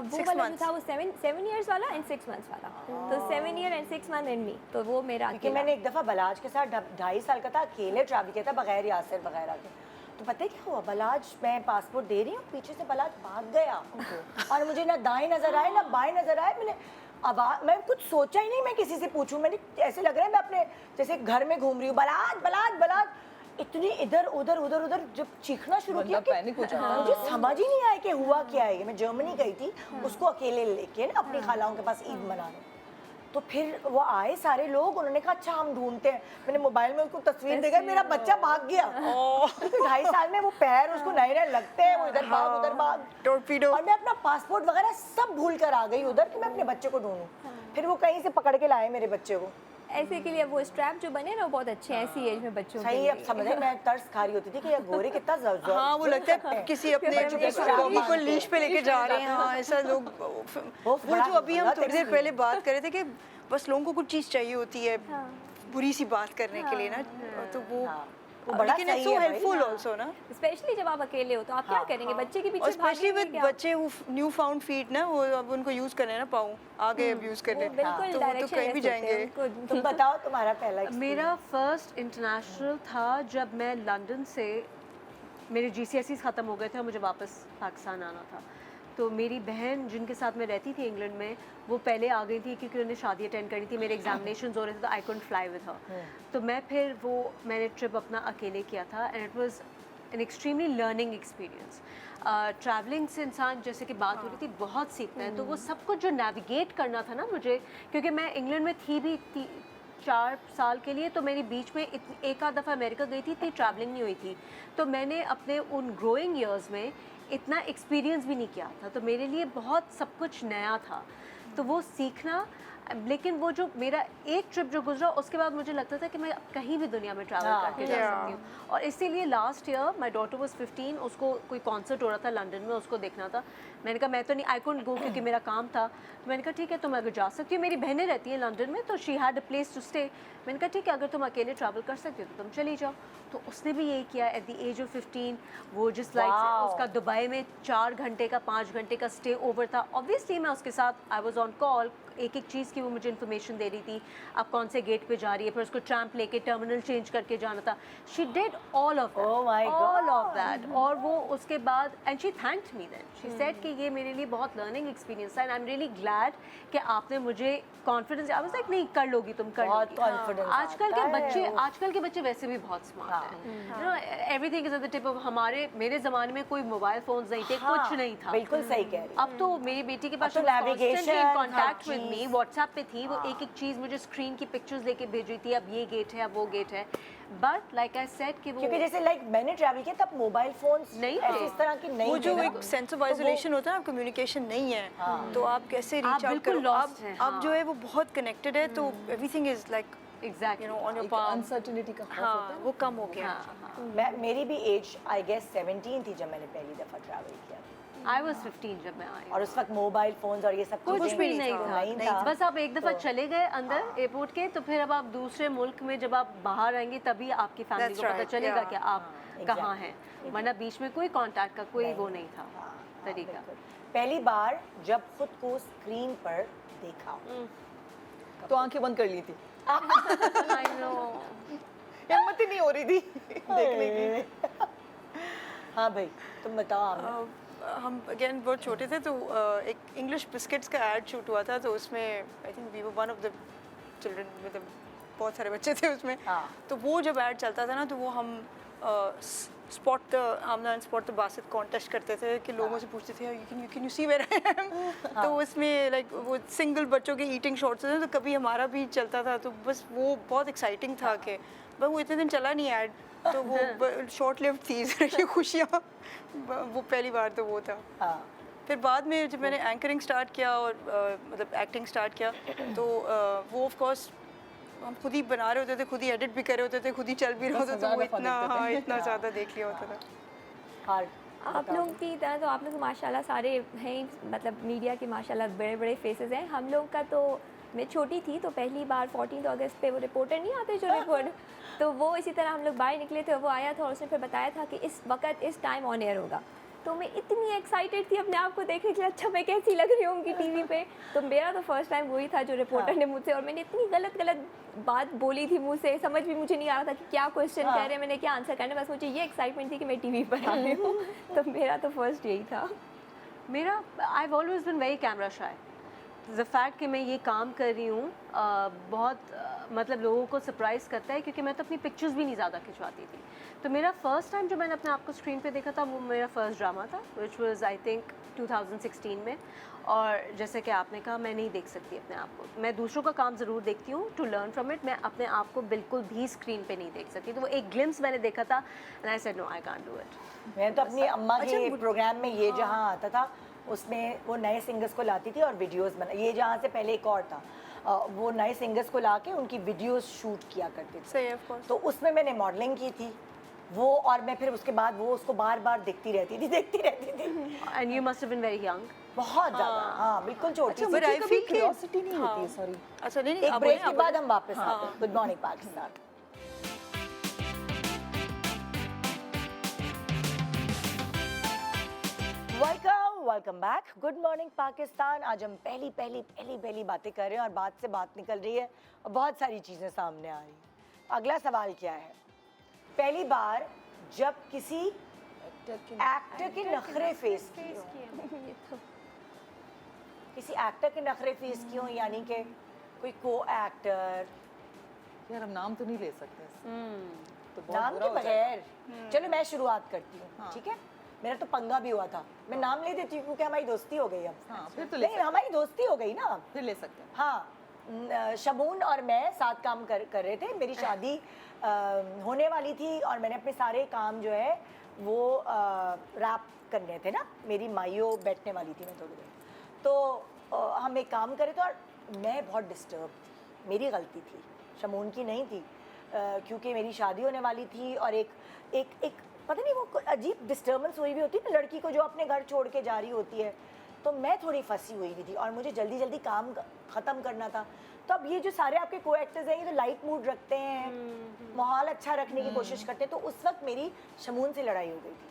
वो वाला जो था वो 7 years वाला एंड 6 months वाला, तो 7 year and 6 month and me, तो वो मेरा क्योंकि अकेला। मैंने एक दफ़ा बलाज के साथ 2.5 साल का था, अकेले ट्रैवल किया था बगैर यासिर वगैरह के। तो पता है क्या हुआ, बलाज मैं पासपोर्ट दे रही हूँ, पीछे से बलाज भाग गया और मुझे ना दाएं नजर आए ना बाएं नजर आए। मैं कुछ सोचा ही नहीं मैं किसी से पूछूं, मैंने ऐसे लग रहा है मैं अपने जैसे घर में घूम रही हूँ, बलाज बलाज बलाज, इतनी इधर उधर उधर उधर जब चीखना शुरू किया कि पैनिक हो जाता है। मुझे समझ ही नहीं आया कि हुआ क्या है। मैं जर्मनी गई थी उसको अकेले लेके ना अपनी खालाओं के पास ईद मनाने, तो फिर वो आए सारे लोग, उन्होंने कहा अच्छा हम ढूंढते हैं। मैंने मोबाइल में उसको तस्वीर देखा, मेरा बच्चा भाग गया। 2.5 साल में वो पैर उसको नए नए लगते हैं, वो इधर भाग उधर भाग, टोरपीडो। और मैं अपना पासपोर्ट वगैरह सब भूल कर आ गई उधर कि मैं अपने बच्चे को ढूंढूं। फिर वो कहीं से पकड़ के लाए मेरे बच्चे को। ऐसे के लिए वो स्ट्रैप जो बने ना वो बहुत अच्छे हैं ऐसी एज में बच्चों के सही लिए। अब समझ मैं तरस खा रही होती थी कि ये गोरे कितना जरूर। हाँ, वो लगता है किसी अपने बच्चों के साथ डॉगी को बांधते लीश पे लेके जा रहे हैं। हाँ, ऐसा लोग वो बड़ा जो अभी हम गलत थोड़ी देर experience। पहले बात कर रहे थे कि बस लोगों को कुछ चीज़ चाहिए होती है बुरी सी बात करने के लिए ना, तो वो बड़ा लेकिन सही इट्स सो है भाई। हेल्पफुल आल्सो ना, स्पेशली जब आप अकेले हो तो आप क्या करेंगे, बच्चे के और पीछे स्पेशली भागेंगे विद क्या? बच्चे वो न्यू फाउंड फीट ना, वो अब उनको यूज़ करने ना पाऊँ आगे अब यूज़ करने, वो बिल्कुल तो वो तो डायरेक्शन कहीं भी जाएंगे। तुम बताओ तुम्हारा पहला मेरा फर्स्ट इंटरनेशनल था जब मैं लंदन से, मेरे GCSEs ख़त्म हो गए थे और मुझे वापस पाकिस्तान आना था। तो मेरी बहन जिनके साथ मैं रहती थी इंग्लैंड में, वो पहले आ गई थी क्योंकि उन्हें शादी अटेंड करनी थी, मेरे एग्जामिनेशंस हो रहे थे, तो I couldn't fly with her. तो मैंने ट्रिप अपना अकेले किया था, and it was an extremely learning experience. Travelling से इंसान, जैसे कि बात हो रही थी, बहुत सीखता है। तो वो सब कुछ जो नेविगेट करना था ना मुझे, क्योंकि मैं इंग्लैंड में थी भी 4 साल के लिए, तो मेरी बीच में एक आध दफ़ा अमेरिका गई थी, इतनी ट्रैवलिंग नहीं हुई थी। तो मैंने अपने उन ग्रोइंग ईयर्स में इतना एक्सपीरियंस भी नहीं किया था, तो मेरे लिए बहुत सब कुछ नया था। तो वो सीखना, लेकिन वो जो मेरा एक ट्रिप जो गुजरा, उसके बाद मुझे लगता था कि मैं कहीं भी दुनिया में ट्रैवल करके जा सकती हूँ। और इसीलिए last year my daughter was 15, उसको कोई कॉन्सर्ट हो रहा था लंदन में, उसको देखना था। मैंने कहा मैं तो नहीं, आई कुडंट गो क्योंकि मेरा काम था। तो मैंने कहा ठीक है, तुम अगर जा सकती हो, मेरी बहनें रहती हैं लंदन में, तो she had a place to stay. मैंने कहा ठीक है, अगर तुम अकेले ट्रैवल कर सकती हो तो तुम चली जाओ। तो उसने भी यही किया एट द एज ऑफ 15। वो जिस लाइक उसका दुबई में 4 घंटे का 5 घंटे का स्टे ओवर था। ऑब्वियसली मैं उसके साथ आई वाज ऑन कॉल, एक एक चीज़ की वो मुझे इन्फॉर्मेशन दे रही थी, आप कौन से गेट पे जा रही है, फिर उसको ट्रैम्प लेके टर्मिनल चेंज करके जाना था। She did all of that, और वो उसके बाद, and she thanked me then, she said कि ये मेरे लिए बहुत लर्निंग एक्सपीरियंस था, and I am really glad कि आपने मुझे कॉन्फिडेंस, आई वाज लाइक नहीं कर लोगी, तुम कर बहुत लोगी। confidence आजकल के बच्चे वैसे भी बहुत स्मार्ट हैं, you know, everything is at the tip of. मेरे ज़माने में कोई मोबाइल फोन्स नहीं थे, कुछ नहीं था। बिल्कुल सही कह रही। अब तो मेरी बेटी के पास तो navigation, contact her with me, cheese. WhatsApp पे थी, वो एक एक चीज़ मुझे स्क्रीन की पिक्चर्स लेके भेज रही थी, अब ये गेट है, अब वो गेट है। बट लाइक आई सेड कि वो, क्योंकि जैसे मैंने ट्रैवल किया तब मोबाइल फोन्स नहीं ऐसे थे। इस तरह की नहीं वो थे जो ना। एक सेंस ऑफ आइसोलेशन होता है ना, कम्युनिकेशन नहीं है, तो आप कैसे आप रीच आउट बिल्कुल करो। lost हैं, अब जो है वो बहुत कनेक्टेड है, तो everything is like exactly, you know on your एक पाम। अनसर्टेनिटी का खौफ होता हाँ, है। वो कम हो गया। मेरी भी एज आई गेस 17 थी जब मैंने पहली दफ़ा ट्रैवल किया। आई वाज 15 जब मैं आई। और उस वक्त मोबाइल फोन्स और ये सब कुछ चीज़ें भी नहीं था, बस आप एक दफ़ा चले गए अंदर एयरपोर्ट के, तो फिर अब आप दूसरे मुल्क में जब आप बाहर आएंगे तभी आपकी फैमिली को That's पता right, चलेगा yeah. कि आप कहाँ हैं, वरना बीच में कोई कांटेक्ट का कोई वो नहीं था तरीका। पहली बार जब खुद को स्क्रीन पर देखा, तो आंखें बंद कर ली थी, आई नो, हिम्मत ही नहीं हो रही थी देखने की। हाँ भाई तुम बताओ आमिर। हम अगेन बहुत छोटे थे, तो एक इंग्लिश बिस्किट्स का एड शूट हुआ था, तो उसमें I think we were one of the children, मतलब बहुत सारे बच्चे थे उसमें। हाँ। तो वो जब ऐड चलता था ना, तो वो हम spot Aamna and spot the Basit contest करते थे कि लोग मुझसे पूछते थे can you see where I am. तो उसमें लाइक वो सिंगल बच्चों के ईटिंग शॉट्स थे, तो कभी हमारा भी चलता था, तो बस वो बहुत एक्साइटिंग था कि बस वो इतने दिन चला नहीं ऐड, तो वो शॉर्ट लिव्ड थी ये खुशियाँ। वो पहली बार तो वो था। हाँ फिर बाद में जब मैंने एंकरिंग स्टार्ट किया और मतलब एक्टिंग स्टार्ट किया, तो वो ऑफ कोर्स हम खुद ही बना रहे होते थे, खुद ही एडिट भी कर रहे होते थे, खुद ही चल भी रहे होते थे, तो वो इतना हाँ इतना ज़्यादा देख लिया होता था। हार्ड आप लोगों की तरह तो आप लोग माशाल्लाह सारे हैं ही, मतलब मीडिया के माशाल्लाह बड़े बड़े फेसेस हैं। हम लोग का तो मैं छोटी थी तो पहली बार 14 अगस्त पे वो रिपोर्टर नहीं आते जो रिपोर्ट, तो वो इसी तरह हम लोग बाहर निकले थे, वो आया था और उसने फिर बताया था कि इस वक्त इस टाइम ऑन एयर होगा। तो मैं इतनी एक्साइटेड थी अपने आप को देखने के लिए, अच्छा मैं कैसी लग रही होंगी टीवी पे। तो मेरा तो फर्स्ट टाइम वही था जो रिपोर्टर ने मुझसे, और मैंने इतनी गलत गलत बात बोली थी मुँह से, समझ भी मुझे नहीं आ रहा था कि क्या क्वेश्चन कह रहे हैं, मैंने क्या आंसर करना, बस मुझे ये एक्साइटमेंट थी कि मैं टीवी पर आ रही हूँ। तो मेरा तो फर्स्ट यही था। मेरा I have always been very camera shy. The fact कि मैं ये काम कर रही हूँ बहुत मतलब लोगों को सरप्राइज़ करता है, क्योंकि मैं तो अपनी पिक्चर्स भी नहीं ज़्यादा खिंचवाती थी। तो मेरा फर्स्ट टाइम जो मैंने अपने आप को स्क्रीन पे देखा था वो मेरा फर्स्ट ड्रामा था, विच वाज आई थिंक 2016 में। और जैसे कि आपने कहा, मैं नहीं देख सकती अपने आप को, मैं दूसरों का काम ज़रूर देखती हूँ टू लर्न फ्रॉम इट, मैं अपने आप को बिल्कुल भी स्क्रीन पे नहीं देख सकती। तो वो एक ग्लिम्स मैंने देखा था and I said no I can't do it. मैं तो अपनी अम्मा के प्रोग्राम में ये जहाँ आता था उसमें वो नए सिंगर्स को लाती थी और वीडियोस बना, ये जहाँ से पहले एक और था वो नए सिंगर्स को ला के उनकी वीडियोस शूट किया करते थे। सही ऑफ कोर्स। तो उसमें मैंने मॉडलिंग की थी वो, और मैं फिर उसके बाद वो उसको बार बार देखती रहती थी and you must have been very young. बहुत ज़्यादा। हाँ बिल्कुल छोटी सी। मुझे I कभी feel कि- क्यूरियोसिटी नहीं होती है, सॉरी। अच्छा नहीं एक आप ब्रेक बोलें, के आप बाद बोलें। हम वापस आते हैं। Good morning Pakistan. Welcome back. Good morning Pakistan. आज हम पहली बातें कर रहे हैं और बात से बात निकल रही है और बहुत सारी चीज़ें सामने आ रही हैं। अगला सवाल क्या है? पहली बार जब किसी एक्टर के नखरे फेस किए हों, किसी एक्टर के नखरे फेस किए हों, यानी कि कोई को एक्टर, यार हम नाम तो नहीं ले सकते, तो बहुत नाम बुरा के हो जाएगा। बगैर। चलो मैं शुरुआत करती हूँ। हाँ। ठीक है, मेरा तो पंगा भी हुआ था। मैं नाम ले देती हूँ क्योंकि हमारी दोस्ती हो गई अब। हाँ, फिर तो ले नहीं, सकते हमारी दोस्ती हो गई ना। फिर ले सकते हैं। हाँ, शमून और मैं साथ काम कर रहे थे। मेरी शादी होने वाली थी और मैंने अपने सारे काम जो है वो रैप करने थे ना। मेरी माइयो बैठने वाली थी, मैं थोड़ी देर, तो हम एक काम करे थे और मैं बहुत डिस्टर्ब थी। मेरी गलती थी, शमून की नहीं थी, क्योंकि मेरी शादी होने वाली थी और एक एक एक पता नहीं वो अजीब डिस्टर्बेंस हुई भी होती है ना लड़की को जो अपने घर छोड़ के जा रही होती है। तो मैं थोड़ी फंसी हुई भी थी और मुझे जल्दी जल्दी काम ख़त्म करना था। तो अब ये जो सारे आपके को एक्टर्स हैं, ये तो लाइट मूड रखते हैं, माहौल अच्छा रखने की कोशिश करते हैं। तो उस वक्त मेरी शमून से लड़ाई हो गई थी।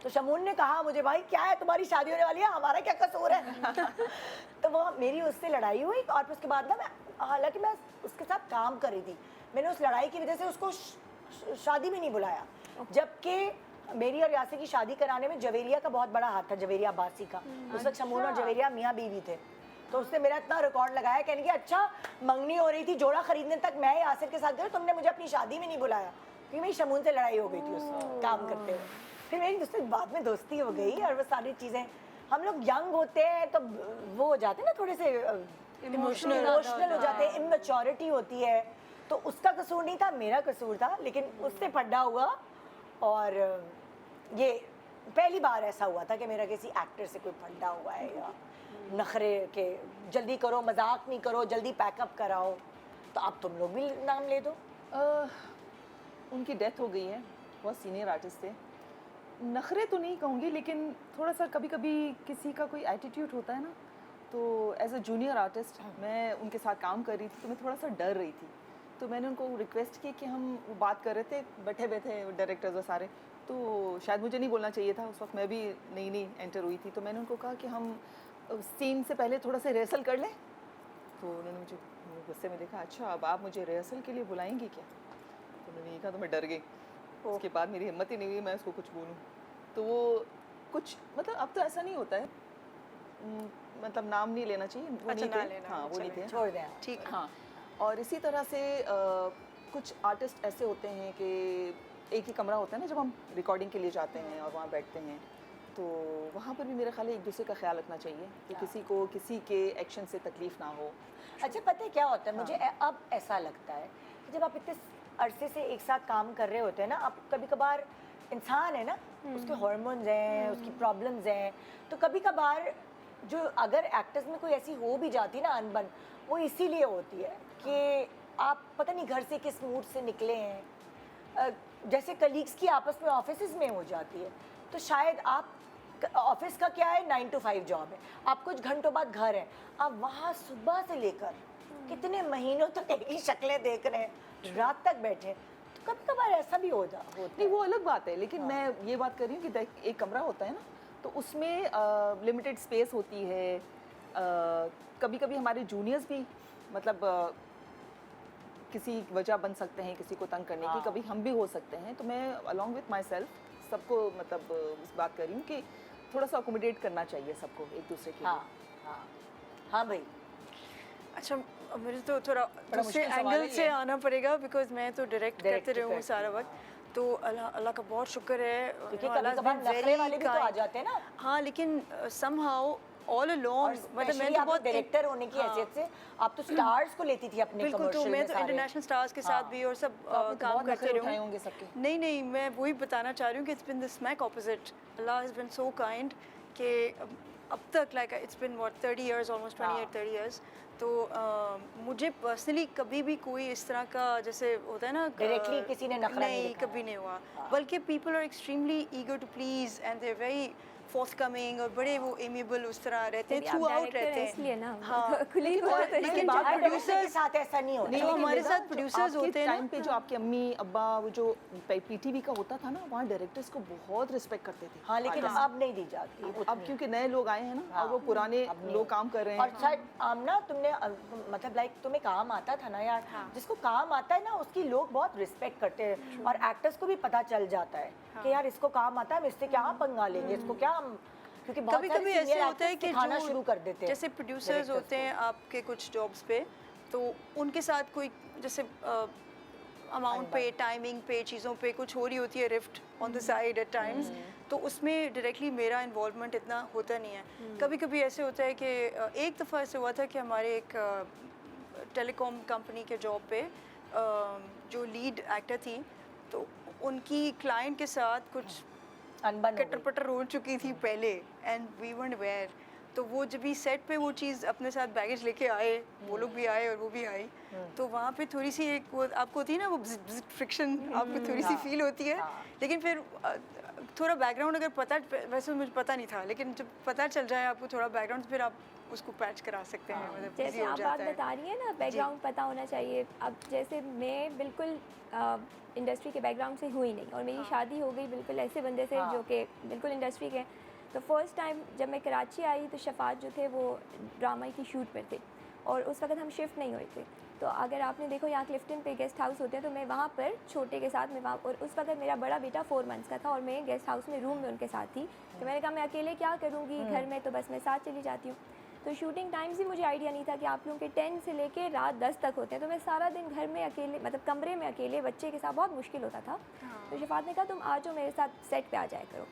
तो शमून ने कहा मुझे, भाई क्या है, तुम्हारी शादी होने वाली है, हमारा क्या कसूर है? तो वो मेरी उससे लड़ाई हुई और फिर उसके बाद ना मैं, हालांकि मैं उसके साथ काम कर रही थी, मैंने उस लड़ाई की वजह से उसको शादी में नहीं बुलाया। जबकि मेरी और यासिर की शादी कराने में जवेरिया का बहुत बड़ा हाथ था, जवेरिया अब्बासी का। उस वक्त शमून और जवेरिया मियाँ बीवी थे। तो उसने मेरा इतना रिकॉर्ड लगाया, कहने की अच्छा मंगनी हो रही थी, जोड़ा खरीदने तक मैं यासिर के साथ गई, तुमने मुझे अपनी शादी में नहीं बुलाया, क्योंकि मेरी शमून से लड़ाई हो गई थी उस काम करते हुए। फिर मेरी उससे बाद में दोस्ती हो गई और वो सारी चीज़ें, हम लोग यंग होते हैं तो वो हो जाते हैं ना, थोड़े से इमोशनल हो जाते हैं, इमेच्योरिटी होती है। तो उसका कसूर नहीं था, मेरा कसूर था, लेकिन उससे फड्डा हुआ। और ये पहली बार ऐसा हुआ था कि मेरा किसी एक्टर से कोई फड्डा हुआ है, या नखरे के जल्दी करो, मजाक नहीं करो, जल्दी पैकअप कराओ। तो अब तुम लोग भी नाम ले दो। उनकी डेथ हो गई है, बहुत सीनियर आर्टिस्ट थे। नखरे तो नहीं कहूँगी, लेकिन थोड़ा सा कभी कभी किसी का कोई एटीट्यूड होता है ना, तो एज अ जूनियर आर्टिस्ट मैं उनके साथ काम कर रही थी, तो मैं थोड़ा सा डर रही थी। तो मैंने उनको रिक्वेस्ट की कि हम बात कर रहे थे, बैठे बैठे डायरेक्टर्स और सारे, तो शायद मुझे नहीं बोलना चाहिए था, उस वक्त मैं भी नई नई एंटर हुई थी। तो मैंने उनको कहा कि हम सीन से पहले थोड़ा सा रिहर्सल कर लें। तो उन्होंने मुझे गुस्से में देखा, अच्छा अब आप मुझे रिहर्सल के लिए बुलाएंगी क्या? तो मैंने कहा, तो मैं डर गई। उसके बाद मेरी हिम्मत ही नहीं हुई मैं उसको कुछ बोलूँ। तो वो कुछ मतलब अब तो ऐसा नहीं होता है, मतलब नाम नहीं लेना चाहिए, वो अच्छा, नहीं ना थे। लेना, हाँ, वो नहीं थे। छोड़ दें। ठीक। हाँ, और इसी तरह से कुछ आर्टिस्ट ऐसे होते हैं कि एक ही कमरा होता है ना जब हम रिकॉर्डिंग के लिए जाते हैं और वहाँ बैठते हैं, तो वहाँ पर भी मेरे ख्याल है एक दूसरे का ख्याल रखना चाहिए कि किसी को किसी के एक्शन से तकलीफ ना हो। अच्छा पता है क्या होता है मुझे अब ऐसा लगता है कि जब आप इतने अरसे से एक साथ काम कर रहे होते हैं ना, आप कभी कभार इंसान है ना, उसके हार्मोन्स हैं, उसकी प्रॉब्लम्स हैं, तो कभी कभार जो अगर एक्टर्स में कोई ऐसी हो भी जाती है ना अनबन, वो इसीलिए होती है कि आप पता नहीं घर से किस मूड से निकले हैं। जैसे कलीग्स की आपस में ऑफिस में हो जाती है, तो शायद आप ऑफिस का क्या है 9 to 5 जॉब है, आप कुछ घंटों बाद घर हैं, आप वहाँ सुबह से लेकर कितने महीनों तक एक ही शक्लें देख रहे हैं, रात तक बैठे, तो कभी कभार ऐसा भी होता नहीं, वो अलग बात है, लेकिन मैं ये बात कर रही हूँ कि देख एक कमरा होता है ना, तो उसमें लिमिटेड स्पेस होती है। कभी कभी हमारे जूनियर्स भी मतलब किसी वजह बन सकते हैं किसी को तंग करने की, कभी हम भी हो सकते हैं, तो मैं अलॉन्ग विथ माई सेल्फ सबको मतलब इस बात कर रही हूँ कि थोड़ा सा अकोमोडेट करना चाहिए सबको एक दूसरे के लिए। हाँ भाई। अच्छा मुझे तो थोड़ा दूसरे मुश्किल सवाल एंगल है से ये। आना पड़ेगा बिकॉज मैं तो डायरेक्ट करते रही हूँ करते सारा वक्त, तो अल्लाह का बहुत शुक्र है, क्योंकि you know, कभी Allah's कभार been नखरे very वाले भी तो आ kind। जाते हैं ना, हाँ लेकिन somehow all along मतलब मैं तो आप बहुत डायरेक्टर होने की हैसियत से आप तो स्टार्स को लेती थी अपने बिल्कुल, तो कमर्शियल मैं में तो सारे। इंटरनेशनल स्टार्स के साथ भी और सब आपने तो काम बहुत करते नखरे रही उठाए हूँ। होंगे सबके। नहीं मैं वही बताना चाह रही हूँ कि it's been the smack opposite. Allah has been so kind कि अब तक like it's been what 30 years, almost 28-30 years, तो मुझे पर्सनली कभी भी कोई इस तरह का जैसे होता है ना Directly किसी ने नखरा नहीं दिखाया। कभी नहीं हुआ, बल्कि people are extremely eager to please and they are very forthcoming और बड़े वो एमिएबल उस तरह रहते हैं, आप थ्रू आउट director रहते हैं हैं। इसलिए ना, हाँ खुली लेकिन बात और- है। लेकिन बात जो प्रोड्यूसर के प्रोड्यूसर्स साथ ऐसा नहीं होता। जो हमारे साथ प्रोड्यूसर्स होते हैं टाइम ना, पे जो आपके अम्मी अब्बा वो जो पीटीवी का होता था ना, वहाँ डायरेक्टर्स को बहुत रिस्पेक्ट करते थे। हाँ लेकिन अब नहीं दी जाती अब उतनी। क्योंकि नए लोग आए हैं ना, और वो पुराने लोग काम कर रहे और हैं। शायद आमना तुमने मतलब लाइक तुम्हें काम आता था ना यार, जिसको काम आता है ना उसकी लोग बहुत रिस्पेक्ट करते हैं, और एक्टर्स को भी पता चल जाता है कि यार इसको काम आता है, हम इससे क्या पंगा लेंगे, इसको क्या हम, क्योंकि बहुत कभी सारे कभी senior ऐसे होता है actors कि सिखाना जो शुरू कर देते हैं जैसे प्रोड्यूसर्स directors होते हैं आपके कुछ जॉब्स पे, तो उनके साथ कोई जैसे अमाउंट पे, टाइमिंग पे, चीज़ों पे कुछ हो रही होती है rift on the side at times, तो उसमें डायरेक्टली मेरा इन्वॉल्वमेंट इतना होता नहीं है। कभी कभी ऐसे होता है कि एक दफ़ा ऐसे हुआ था कि हमारे एक टेलीकॉम कंपनी के जॉब पे जो लीड एक्टर थी, तो उनकी क्लाइंट के साथ कुछ अनबन हो कटर गई। पटर हो चुकी थी पहले, एंड वी weren't aware। तो वो जब भी सेट पे वो चीज़ अपने साथ बैगेज लेके आए, वो लोग भी आए और वो भी आई, तो वहाँ पे थोड़ी सी एक वो आपको होती है ना वो फ्रिक्शन आपको थोड़ी सी फील होती है। लेकिन फिर थोड़ा बैकग्राउंड अगर पता, वैसे मुझे पता नहीं था, लेकिन जब पता चल जाए आपको थोड़ा बैकग्राउंड, फिर आप उसको पैच करा सकते हैं, मतलब जैसे easy हो आप बात जाता है। बता रही हैं ना, बैकग्राउंड पता होना चाहिए। अब जैसे मैं बिल्कुल इंडस्ट्री के बैकग्राउंड से हुई नहीं, और मेरी शादी हो गई बिल्कुल ऐसे बंदे से जो कि बिल्कुल इंडस्ट्री के। तो फर्स्ट टाइम जब मैं कराची आई तो शफात जो थे वो ड्रामा की शूट पर थे, और उस वक्त हम शिफ्ट नहीं हुए थे। तो अगर आपने देखो यहाँ क्लिफ्टन पे गेस्ट हाउस होते हैं, तो मैं वहाँ पर छोटे के साथ में वहाँ, और उस वक्त मेरा बड़ा बेटा 4 मंथ्स का था, और मैं गेस्ट हाउस में रूम में उनके साथ थी। तो मैंने कहा मैं अकेले क्या करूँगी घर में, तो बस मैं साथ चली जाती हूँ। तो शूटिंग टाइम्स ही मुझे आइडिया नहीं था कि आप लोगों के 10 से लेके रात 10 तक होते हैं, तो मैं सारा दिन घर में अकेले, मतलब कमरे में अकेले बच्चे के साथ, बहुत मुश्किल होता था। तो शफात ने कहा तुम आ जाओ मेरे साथ सेट पे आ जाया करो।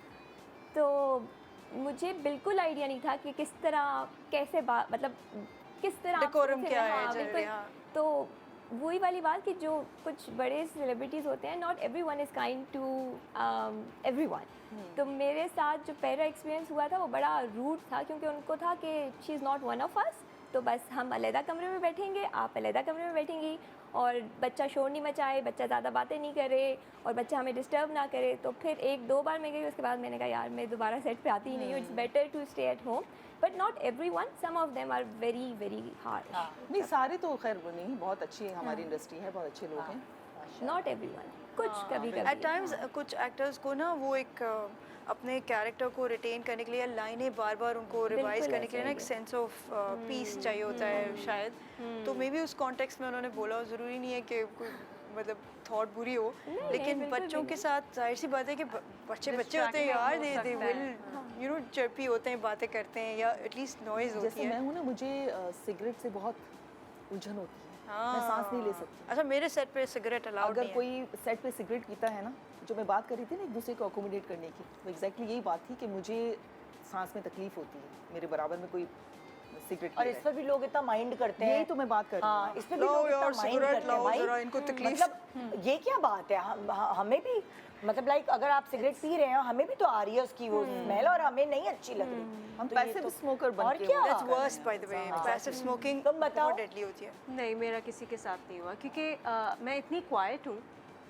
तो मुझे बिल्कुल आइडिया नहीं था कि किस तरह कैसे मतलब किस तरह आप Decorum सोच क्या रहे हैं। है हाँ, जनरली, बिल्कुल। हाँ। तो वही वाली बात कि जो कुछ बड़े सेलिब्रिटीज़ होते हैं, not every one is kind to every one. तो मेरे साथ जो पहला एक्सपीरियंस हुआ था वो बड़ा रूड था, क्योंकि उनको था कि she is not one of us, तो बस हम अलहदा कमरे में बैठेंगे, आप अलहदा कमरे में बैठेंगी, और बच्चा शोर नहीं मचाए, बच्चा ज़्यादा बातें नहीं करे, और बच्चा हमें डिस्टर्ब ना करे। तो फिर 1-2 बार मैं गई, उसके बाद मैंने कहा यार मैं दोबारा सेट पे आती ही नहीं हूँ, it's better to stay at home. But not everyone, some of them are very very hard. नहीं सारे तो खैर वो नहीं, बहुत अच्छी हमारी इंडस्ट्री है, बहुत अच्छे लोग हैं। नॉट एवरीवन, कुछ कभी एट कभी। टाइम्स कुछ एक्टर्स को ना वो एक अपने कैरेक्टर को रिटेन करने के लिए, लाइनें बार बार उनको रिवाइज बिल्कुल करने के लिए ना एक ऐसा ही सेंस ऑफ पीस चाहिए होता है शायद। तो मे बी उस कॉन्टेक्स्ट में उन्होंने बोला, ज़रूरी नहीं है कि कोई मतलब थॉट बुरी हो, लेकिन बिल्कुल बच्चों भी के साथ जाहिर सी बात है कि बच्चे होते हैं Distracting यार, हो दे सकता विल है। यू नो चर्पी होते हैं, बातें करते हैं, या एटलीस्ट नॉइज़ होती जैसे मैं है। हूँ ना, मुझे सिगरेट से बहुत उलझन होती है, मैं सांस नहीं ले सकती। अच्छा मेरे सेट पे सिगरेट अलाउड अगर नहीं है। कोई सेट पे सिगरेट पीता है ना, जो मैं बात कर रही थी ना एक दूसरे को अकोमोडेट करने की, वो एग्जैक्टली यही बात थी कि मुझे सांस में तकलीफ होती है मेरे बराबर में कोई सिगरेट और इस पर भी लोग इतना माइंड करते हैं। यही तो मैं बात कर रही हूँ। हाँ, इस पे भी लाओ लोग इतना यार, माइंड सिगरेट करते हैं लाओ भाई। जरा, इनको तकलीफ। मतलब ये क्या बात है, हमें भी मतलब लाइक अगर आप सिगरेट पी रहे हो, हमें भी तो आ रही है उसकी वो स्मेल और हमें नहीं अच्छी लग रही। हम तो ये पैसिव तो- स्मोकर बन और के क्या? वो दैट्स कर रहे वर्स्ट हैं। Bye the way, passive smoking तुम बताओ। बहुत डेडली होती है। नहीं, मेरा किसी के साथ नहीं हुआ क्योंकि मैं इतनी क्वाइट हूँ।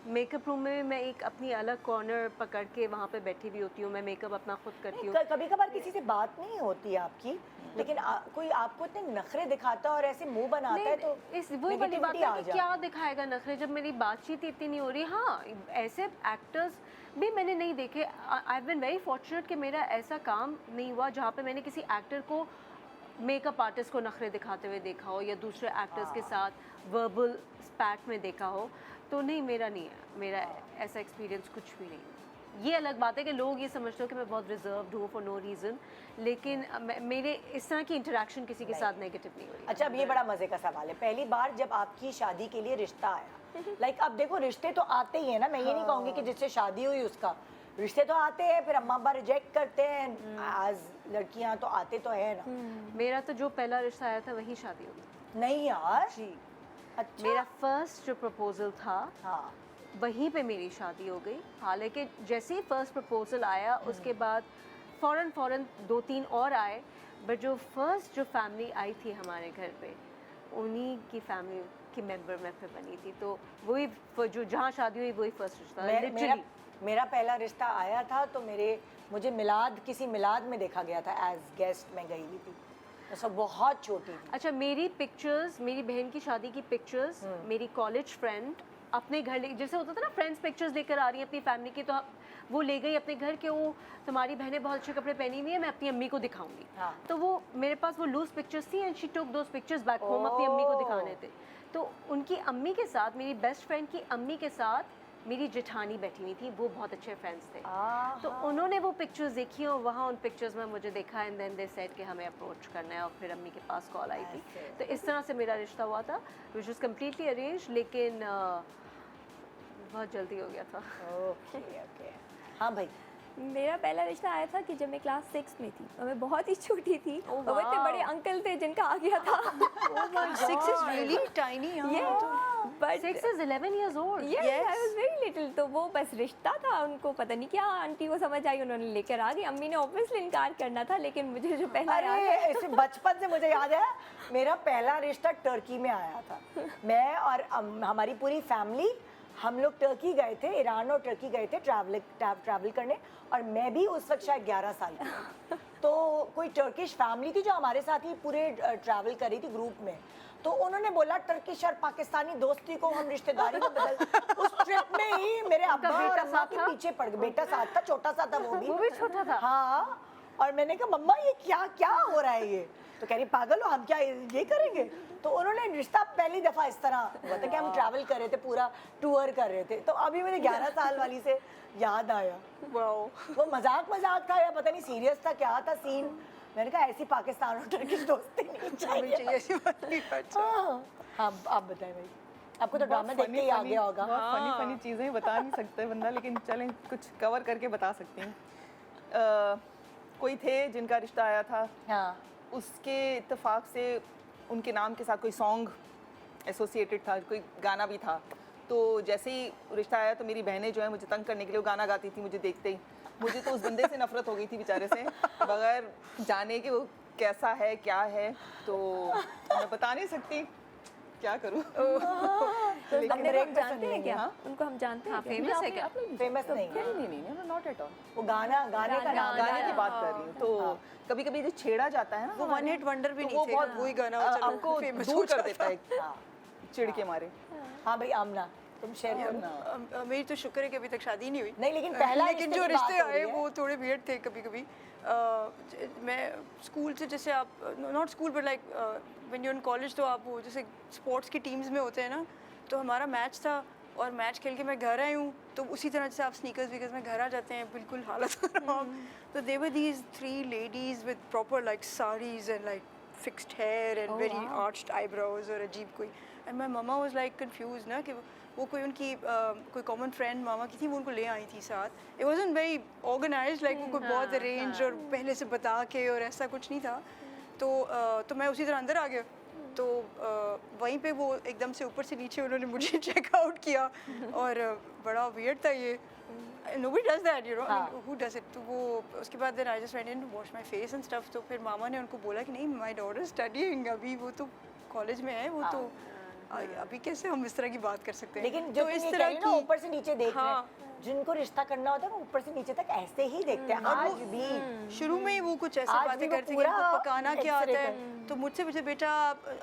मेकअप रूम में मैं एक अपनी अलग कॉर्नर पकड़ के वहाँ पे बैठी हुई होती हूँ। मैं मेकअप अपना खुद करती हूँ। कभी कभार किसी से बात नहीं होती आपकी, लेकिन कोई आपको इतने नखरे दिखाता है और ऐसे मुंह बनाता है तो इस वही वाली बात negativity आ है कि जाती क्या दिखाएगा नखरे जब मेरी बातचीत इतनी नहीं हो रही। हाँ, ऐसे एक्टर्स भी मैंने नहीं देखे। I have been very fortunate कि मेरा ऐसा काम नहीं हुआ जहाँ पे मैंने किसी एक्टर को मेकअप आर्टिस्ट को नखरे दिखाते हुए देखा हो या दूसरे एक्टर्स के साथ वर्बल स्पैट में देखा हो। तो नहीं, मेरा नहीं है, मेरा ऐसा एक्सपीरियंस कुछ भी नहीं। ये अलग बात है कि लोग ये समझते हो कि मैं बहुत रिजर्व्ड हूँ फॉर नो रीज़न, लेकिन मेरे इस तरह की इंटरेक्शन किसी के साथ नेगेटिव नहीं हो रही। अच्छा, अब ये बड़ा मजे का सवाल है, पहली बार जब आपकी शादी के लिए रिश्ता आया, लाइक अब देखो रिश्ते तो आते ही है ना, मैं ये नहीं कहूँगी कि जिससे शादी हुई उसका, रिश्ते तो आते हैं, फिर अम्मा अब्बा रिजेक्ट करते हैं, आज लड़कियां तो आते तो है ना। मेरा तो जो पहला रिश्ता आया था वही शादी हो गई। नहीं यार, जी, अच्छा मेरा फर्स्ट जो प्रपोजल था हाँ वहीं पे मेरी शादी हो गई। हालांकि जैसे ही फर्स्ट प्रपोजल आया उसके बाद फ़ौरन 2-3 और आए, बट जो फर्स्ट जो फैमिली आई थी हमारे घर पे, उन्हीं की फैमिली की मेंबर मैं फिर बनी थी। तो वही जो जहाँ शादी हुई वही फर्स्ट रिश्ता मेरा लिटरली। मेरा पहला रिश्ता आया था तो मुझे किसी मिलाद में देखा गया था, एज गेस्ट मैं गई हुई थी, तो सब बहुत छोटी थी। अच्छा, मेरी पिक्चर्स, मेरी बहन की शादी की पिक्चर्स मेरी कॉलेज फ्रेंड अपने घर जैसे होता था ना, फ्रेंड्स पिक्चर्स लेकर आ रही है अपनी फैमिली की, तो वो ले गई अपने घर के, वो तुम्हारी बहनें बहुत अच्छे कपड़े पहनी हुई है, मैं अपनी अम्मी को दिखाऊंगी। हाँ। तो वो मेरे पास वो लूज पिक्चर्स थी and she took those pictures back home अपनी अम्मी को दिखाने थे। तो उनकी अम्मी के साथ, मेरी बेस्ट फ्रेंड की अम्मी के साथ मेरी जेठानी बैठी हुई थी, वो बहुत अच्छे फ्रेंड्स थे। तो उन्होंने वो पिक्चर्स देखी और वहाँ उन पिक्चर्स में मुझे देखा एंड देन दे सेड कि हमें अप्रोच करना है, और फिर अम्मी के पास कॉल आई थी। तो इस तरह से मेरा रिश्ता हुआ था, विच वॉज कम्प्लीटली अरेंज, लेकिन बहुत जल्दी हो गया था। ओके ओके, हाँ भाई। मेरा पहला रिश्ता आया था कि जब मैं क्लास 6 में थी और मैं बहुत ही छोटी थी, और वो इतने बड़े अंकल थे जिनका आ गया था। 6 is really tiny, But 6 is 11 years old. yes, I was very little, तो वो बस रिश्ता था, उनको पता नहीं क्या आंटी को समझ आई, उन्होंने लेकर आ गई। अम्मी ने ऑब्वियसली इनकार करना था, लेकिन मुझे जो पहला याद अरे है, इसे बचपन से मुझे याद है, मेरा पहला रिश्ता टर्की में आया था। मैं और हमारी पूरी फैमिली, हम लोग टर्की गए थे, ईरान और टर्की गए थे ट्रैवल करने, और मैं भी उस वक्त शायद 11 साल की थी। तो कोई टर्किश फैमिली थी जो हमारे साथ ही पूरे ट्रैवल कर रही थी ग्रुप में, तो उन्होंने बोला टर्किश और पाकिस्तानी दोस्ती को हम रिश्तेदारी में बदल। उस ट्रिप में ही मेरे अब्बा और अम्मा के पीछे पड़ गए। बेटा साथ था, छोटा सा था वो भी छोटा था। हाँ, और मैंने कहा मम्मा ये क्या क्या हो रहा है ये, तो कह रही पागल हो, हम क्या ये करेंगे। तो उन्होंने रिश्ता पहली दफ़ा इस तरह हुआ था कि हम ट्रैवल कर रहे थे, पूरा टूर कर रहे थे। तो अभी मेरे 11 साल वाली से याद आया, वो मजाक था या पता नहीं सीरियस था, क्या था सीन। मैंने कहा ऐसी पाकिस्तान और टर्किश दोस्ती नहीं चाहिए। हाँ, आप बताएं भाई, आपको तो ड्रामा देख के ही आ गया होगा। फनी फनी चीज़ें बता नहीं सकते बंदा, लेकिन चलें कुछ कवर करके बता सकती हूँ। कोई थे जिनका रिश्ता आया था, हाँ, उसके इत्तेफाक से उनके नाम के साथ कोई सॉन्ग एसोसिएटेड था, कोई गाना भी था। तो जैसे ही रिश्ता आया तो मेरी बहनें जो है मुझे तंग करने के लिए वो गाना गाती थी मुझे देखते ही। मुझे तो उस बंदे से नफरत हो गई थी बेचारे से, बगैर जाने के वो कैसा है क्या है, तो मैं बता नहीं सकती क्या करूँ। लेकिन हमने ब्रेक हम पे जानते हैं सुनेंगे, क्या? हाँ? उनको हम जानते हैं क्या? फेमस है क्या? फेमस नहीं है, नहीं, नॉट एट ऑल। वो गाने का नाम गाने की बात कर रही हूँ। तो कभी कभी जो छेड़ा जाता है ना, वो वन हिट वंडर भी तो नहीं वो थे, बहुत वही गाना चलो आपको famous दूर हो कर जाता देता है हाँ। चिढ़ के मारे। हाँ भाई आमना, तुम शेयर करो। मेरी तो शुक्र है कि अभी तक शादी नहीं हुई। नहीं, लेकिन पहला लेकिन जो रिश्ते की बात रिश्ते हो रही आए है। वो थोड़े वियर्ड थे कभी कभी। मैं स्कूल से, जैसे आप not school but like when you in college, तो आप वो जैसे स्पोर्ट्स की टीम्स में होते हैं ना, तो हमारा मैच था और मैच खेल के मैं घर आई हूँ, तो उसी तरह जैसे आप स्नीकर्स वीकर्स में घर आ जाते हैं बिल्कुल हालत खराब। तो they were these 3 ladies with proper like saris and like fixed hair and Oh, very wow. Arched eyebrows और अजीब कोई, and my mama was like confuse ना कि वो कोई उनकी कोई कॉमन फ्रेंड मामा की थी, वो उनको ले आई थी साथ. It wasn't very organised, like वो कोई बहुत अरेंज और पहले से बता के और ऐसा कुछ नहीं था. तो मैं उसी तरह अंदर आ गया. तो वहीं पे वो एकदम से ऊपर से नीचे उन्होंने मुझे चेकआउट किया और बड़ा वियर्ड था ये. Nobody does that, you know. I mean, who does it? तो वो उसके बाद then I just went in to wash my face and stuff. तो फिर मामा ने उनको बोला कि नहीं, my daughter is studying, अभी वो तो कॉलेज में है, वो तो अभी कैसे हम इस तरह की बात कर सकते हैं. लेकिन जो तो इस तरह की ऊपर से नीचे देख रहे हाँ. हैं, जिनको रिश्ता करना होता है वो ऊपर से नीचे तक ऐसे ही देखते हैं और आज वो भी. शुरू में ही वो कुछ ऐसे आज भी बातें वो करते हैं कि पूरा इनको पकाना क्या आता X-ray है. तो मुझसे पूछे बेटा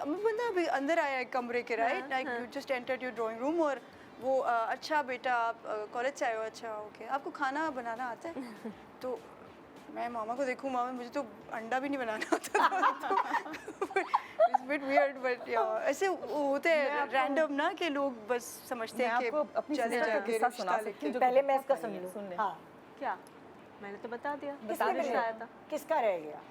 मैं बंदा अभी अंदर आया है कमरे के, right, like you just entered your drawing room, और वो अच्छा बेटा आप कॉलेज से आए हो, अच्छा ओके, आपको खाना बनाना आता है. तो मैं मामा को देखूं, मामा मुझे तो अंडा भी नहीं बनाना आता था. इट्स बिट वियर्ड बट या ऐसे होते हैं रैंडम ना कि लोग बस समझते मैं हैं आपको कि अपनी चले sister का जाएंगे किस्सा रिश्ता सुना लेके. सकती हूँ जो पहले मैं बहुत इसका funny सुन है, लूं. सुन ले। हाँ, क्या मैंने तो बता दिया. किसने रिश्ता बताया आया था किसका रह गया?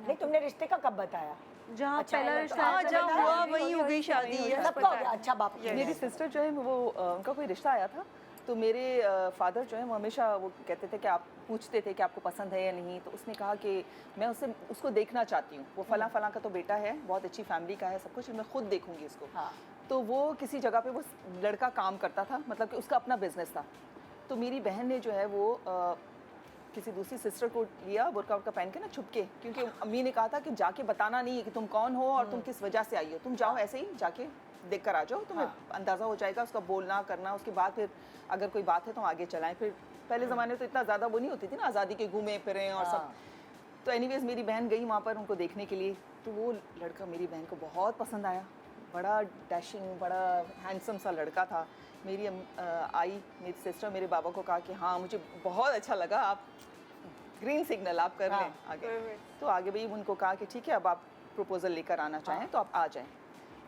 नहीं, तुमने रिश्ते का कब बताया? जहाँ अच्छा, पहला मतलब रिश्ता हाँ आया था, जहाँ बताया, हुआ वही वहीं हो गई शादी. yes, सबका पता हो गया. है. अच्छा बाप. मेरी सिस्टर जो है वो उनका कोई रिश्ता आया था, तो मेरे फादर जो है वो हमेशा वो कहते थे कि आप पूछते थे कि आपको पसंद है या नहीं. तो उसने कहा कि मैं उसको देखना चाहती हूँ, वो फला फला का तो बेटा है, बहुत अच्छी फैमिली का है, सब कुछ, मैं खुद देखूंगी उसको. हाँ. तो वो किसी जगह पे वो लड़का काम करता था, मतलब कि उसका अपना बिजनेस था. तो मेरी बहन ने जो है वो किसी दूसरी सिस्टर को लिया बुर्का वर्का पहन के ना छुप के, क्योंकि अम्मी ने कहा था कि जाके बताना नहीं है कि तुम कौन हो और तुम किस वजह से आई हो, तुम जाओ ऐसे ही जाके देख कर आ जाओ, तुम्हें अंदाज़ा हो जाएगा उसका बोलना करना. उसके बाद फिर अगर कोई बात है तो आगे चलाएं. फिर पहले ज़माने में तो इतना ज़्यादा वो नहीं होती थी ना, आज़ादी के घूमे फिरें और सब. तो एनीवेज मेरी बहन गई वहाँ पर उनको देखने के लिए. तो वो लड़का मेरी बहन को बहुत पसंद आया, बड़ा डैशिंग, बड़ा हैंडसम सा लड़का था. मेरी आई मेरी सिस्टर मेरे बाबा को कहा कि हाँ मुझे बहुत अच्छा लगा, आप ग्रीन सिग्नल आप कर लें आगे. तो आगे भाई उनको कहा कि ठीक है अब आप प्रपोजल लेकर आना चाहें तो आप आ जाएं.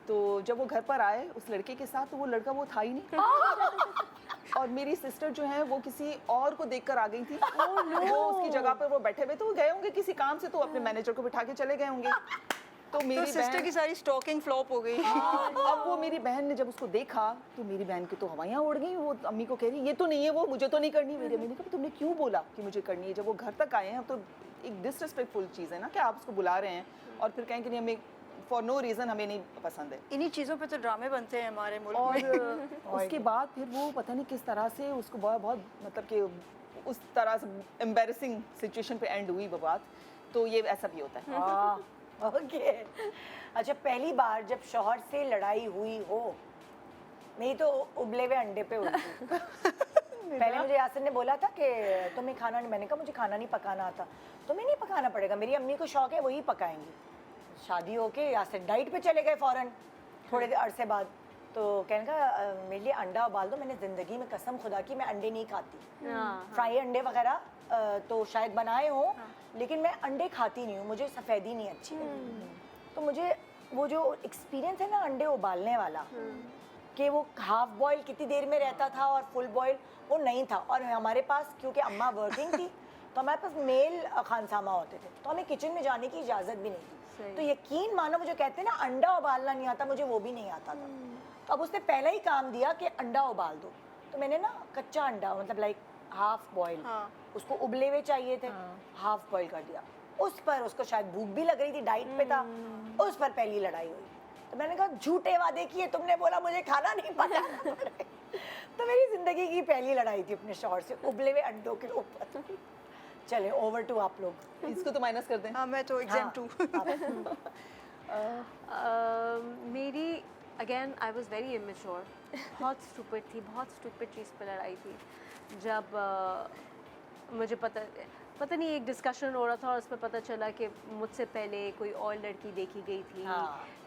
तो जब वो घर पर आए उस लड़के के साथ, तो वो लड़का वो था ही नहीं. और मेरी सिस्टर जो है वो किसी और को देखकर आ गई थी. वो उसकी जगह पर वो बैठे हुए, तो वो गए होंगे किसी काम से, तो अपने मैनेजर को बिठा के चले गए होंगे. तो तो मेरी सिस्टर बहन की सारी स्टॉकिंग फ्लॉप हो गई. अब वो मेरी बहन ने जब उसको देखा तो मेरी बहन की तो हवाइयाँ उड़ गई. वो अम्मी को कह रही ये तो नहीं है, वो मुझे तो नहीं करनी. मेरी अम्मी ने कहा तुमने क्यों बोला कि मुझे करनी है? जब वो घर तक आए हैं तो एक डिसरिस्पेक्टफुल चीज़ है ना कि आप उसको बुला रहे हैं और फिर कहें कि नहीं हमें फॉर नो रीज़न हमें नहीं पसंद है. इन्हीं चीज़ों पे तो ड्रामे बनते हैं हमारे मुल्क और में. उसके बाद फिर वो पता नहीं किस तरह से उसको बहुत बहुत मतलब कि उस तरह से एम्बेरसिंग सिचुएशन पे एंड हुई वो बात. तो ये ऐसा भी होता है. ओके. अच्छा, पहली बार जब शौहर से लड़ाई हुई हो, मेरी तो उबले हुए अंडे पे हुई थी. पहले मुझे यासिर ने बोला था कि तुम्हें खाना नहीं, मैंने कहा मुझे खाना नहीं पकाना आता. तुम्हें नहीं पकाना पड़ेगा, मेरी अम्मी को शौक है वही पकाएंगी. शादी होके यासिर डाइट पे चले गए फ़ौरन थोड़े अरसे बाद. तो कहने का मेरे लिए अंडा उबाल दो. मैंने ज़िंदगी में कसम खुदा की मैं अंडे नहीं खाती. फ्राई अंडे वगैरह तो शायद बनाए हो, लेकिन मैं अंडे खाती नहीं हूँ, मुझे सफ़ेदी नहीं अच्छी. तो मुझे वो जो एक्सपीरियंस है ना अंडे उबालने वाला, कि वो हाफ बॉयल कितनी देर में रहता था और फुल बॉयल वो नहीं था. और हमारे पास क्योंकि अम्मा वर्किंग थी तो हमारे पास मेल खानसामा होते थे, तो हमें किचन में जाने की इजाज़त भी नहीं थी. तो यकीन मानो मुझे कहते हैं ना अंडा उबालना नहीं आता, मुझे वो भी नहीं आता था. तो अब उसने पहला ही काम दिया कि अंडा उबाल दो. तो मैंने ना कच्चा अंडा मतलब लाइक हाफ बॉयल, उसको उबले हुए चाहिए थे, हाफ बॉयल कर दिया. उस पर उसको शायद भूख भी लग रही थी, डाइट पे था. उस पर पहली लड़ाई हुई. तो मैंने कहा झूठे वादे किए तुमने, बोला मुझे खाना नहीं पकाना. तो मेरी ज़िंदगी की पहली लड़ाई थी अपने शौहर से उबले हुए अंडों के ऊपर. चले ओवर टू आप लोग. इसको तो माइनस कर दें. हाँ मैं तो एग्जाम टू. मेरी again I was very immature. बहुत स्टूपिड थी, बहुत स्टूपिड चीज़ पर लड़ाई थी. जब मुझे पता नहीं एक डिस्कशन हो रहा था और उस पर पता चला कि मुझसे पहले कोई और लड़की देखी गई थी.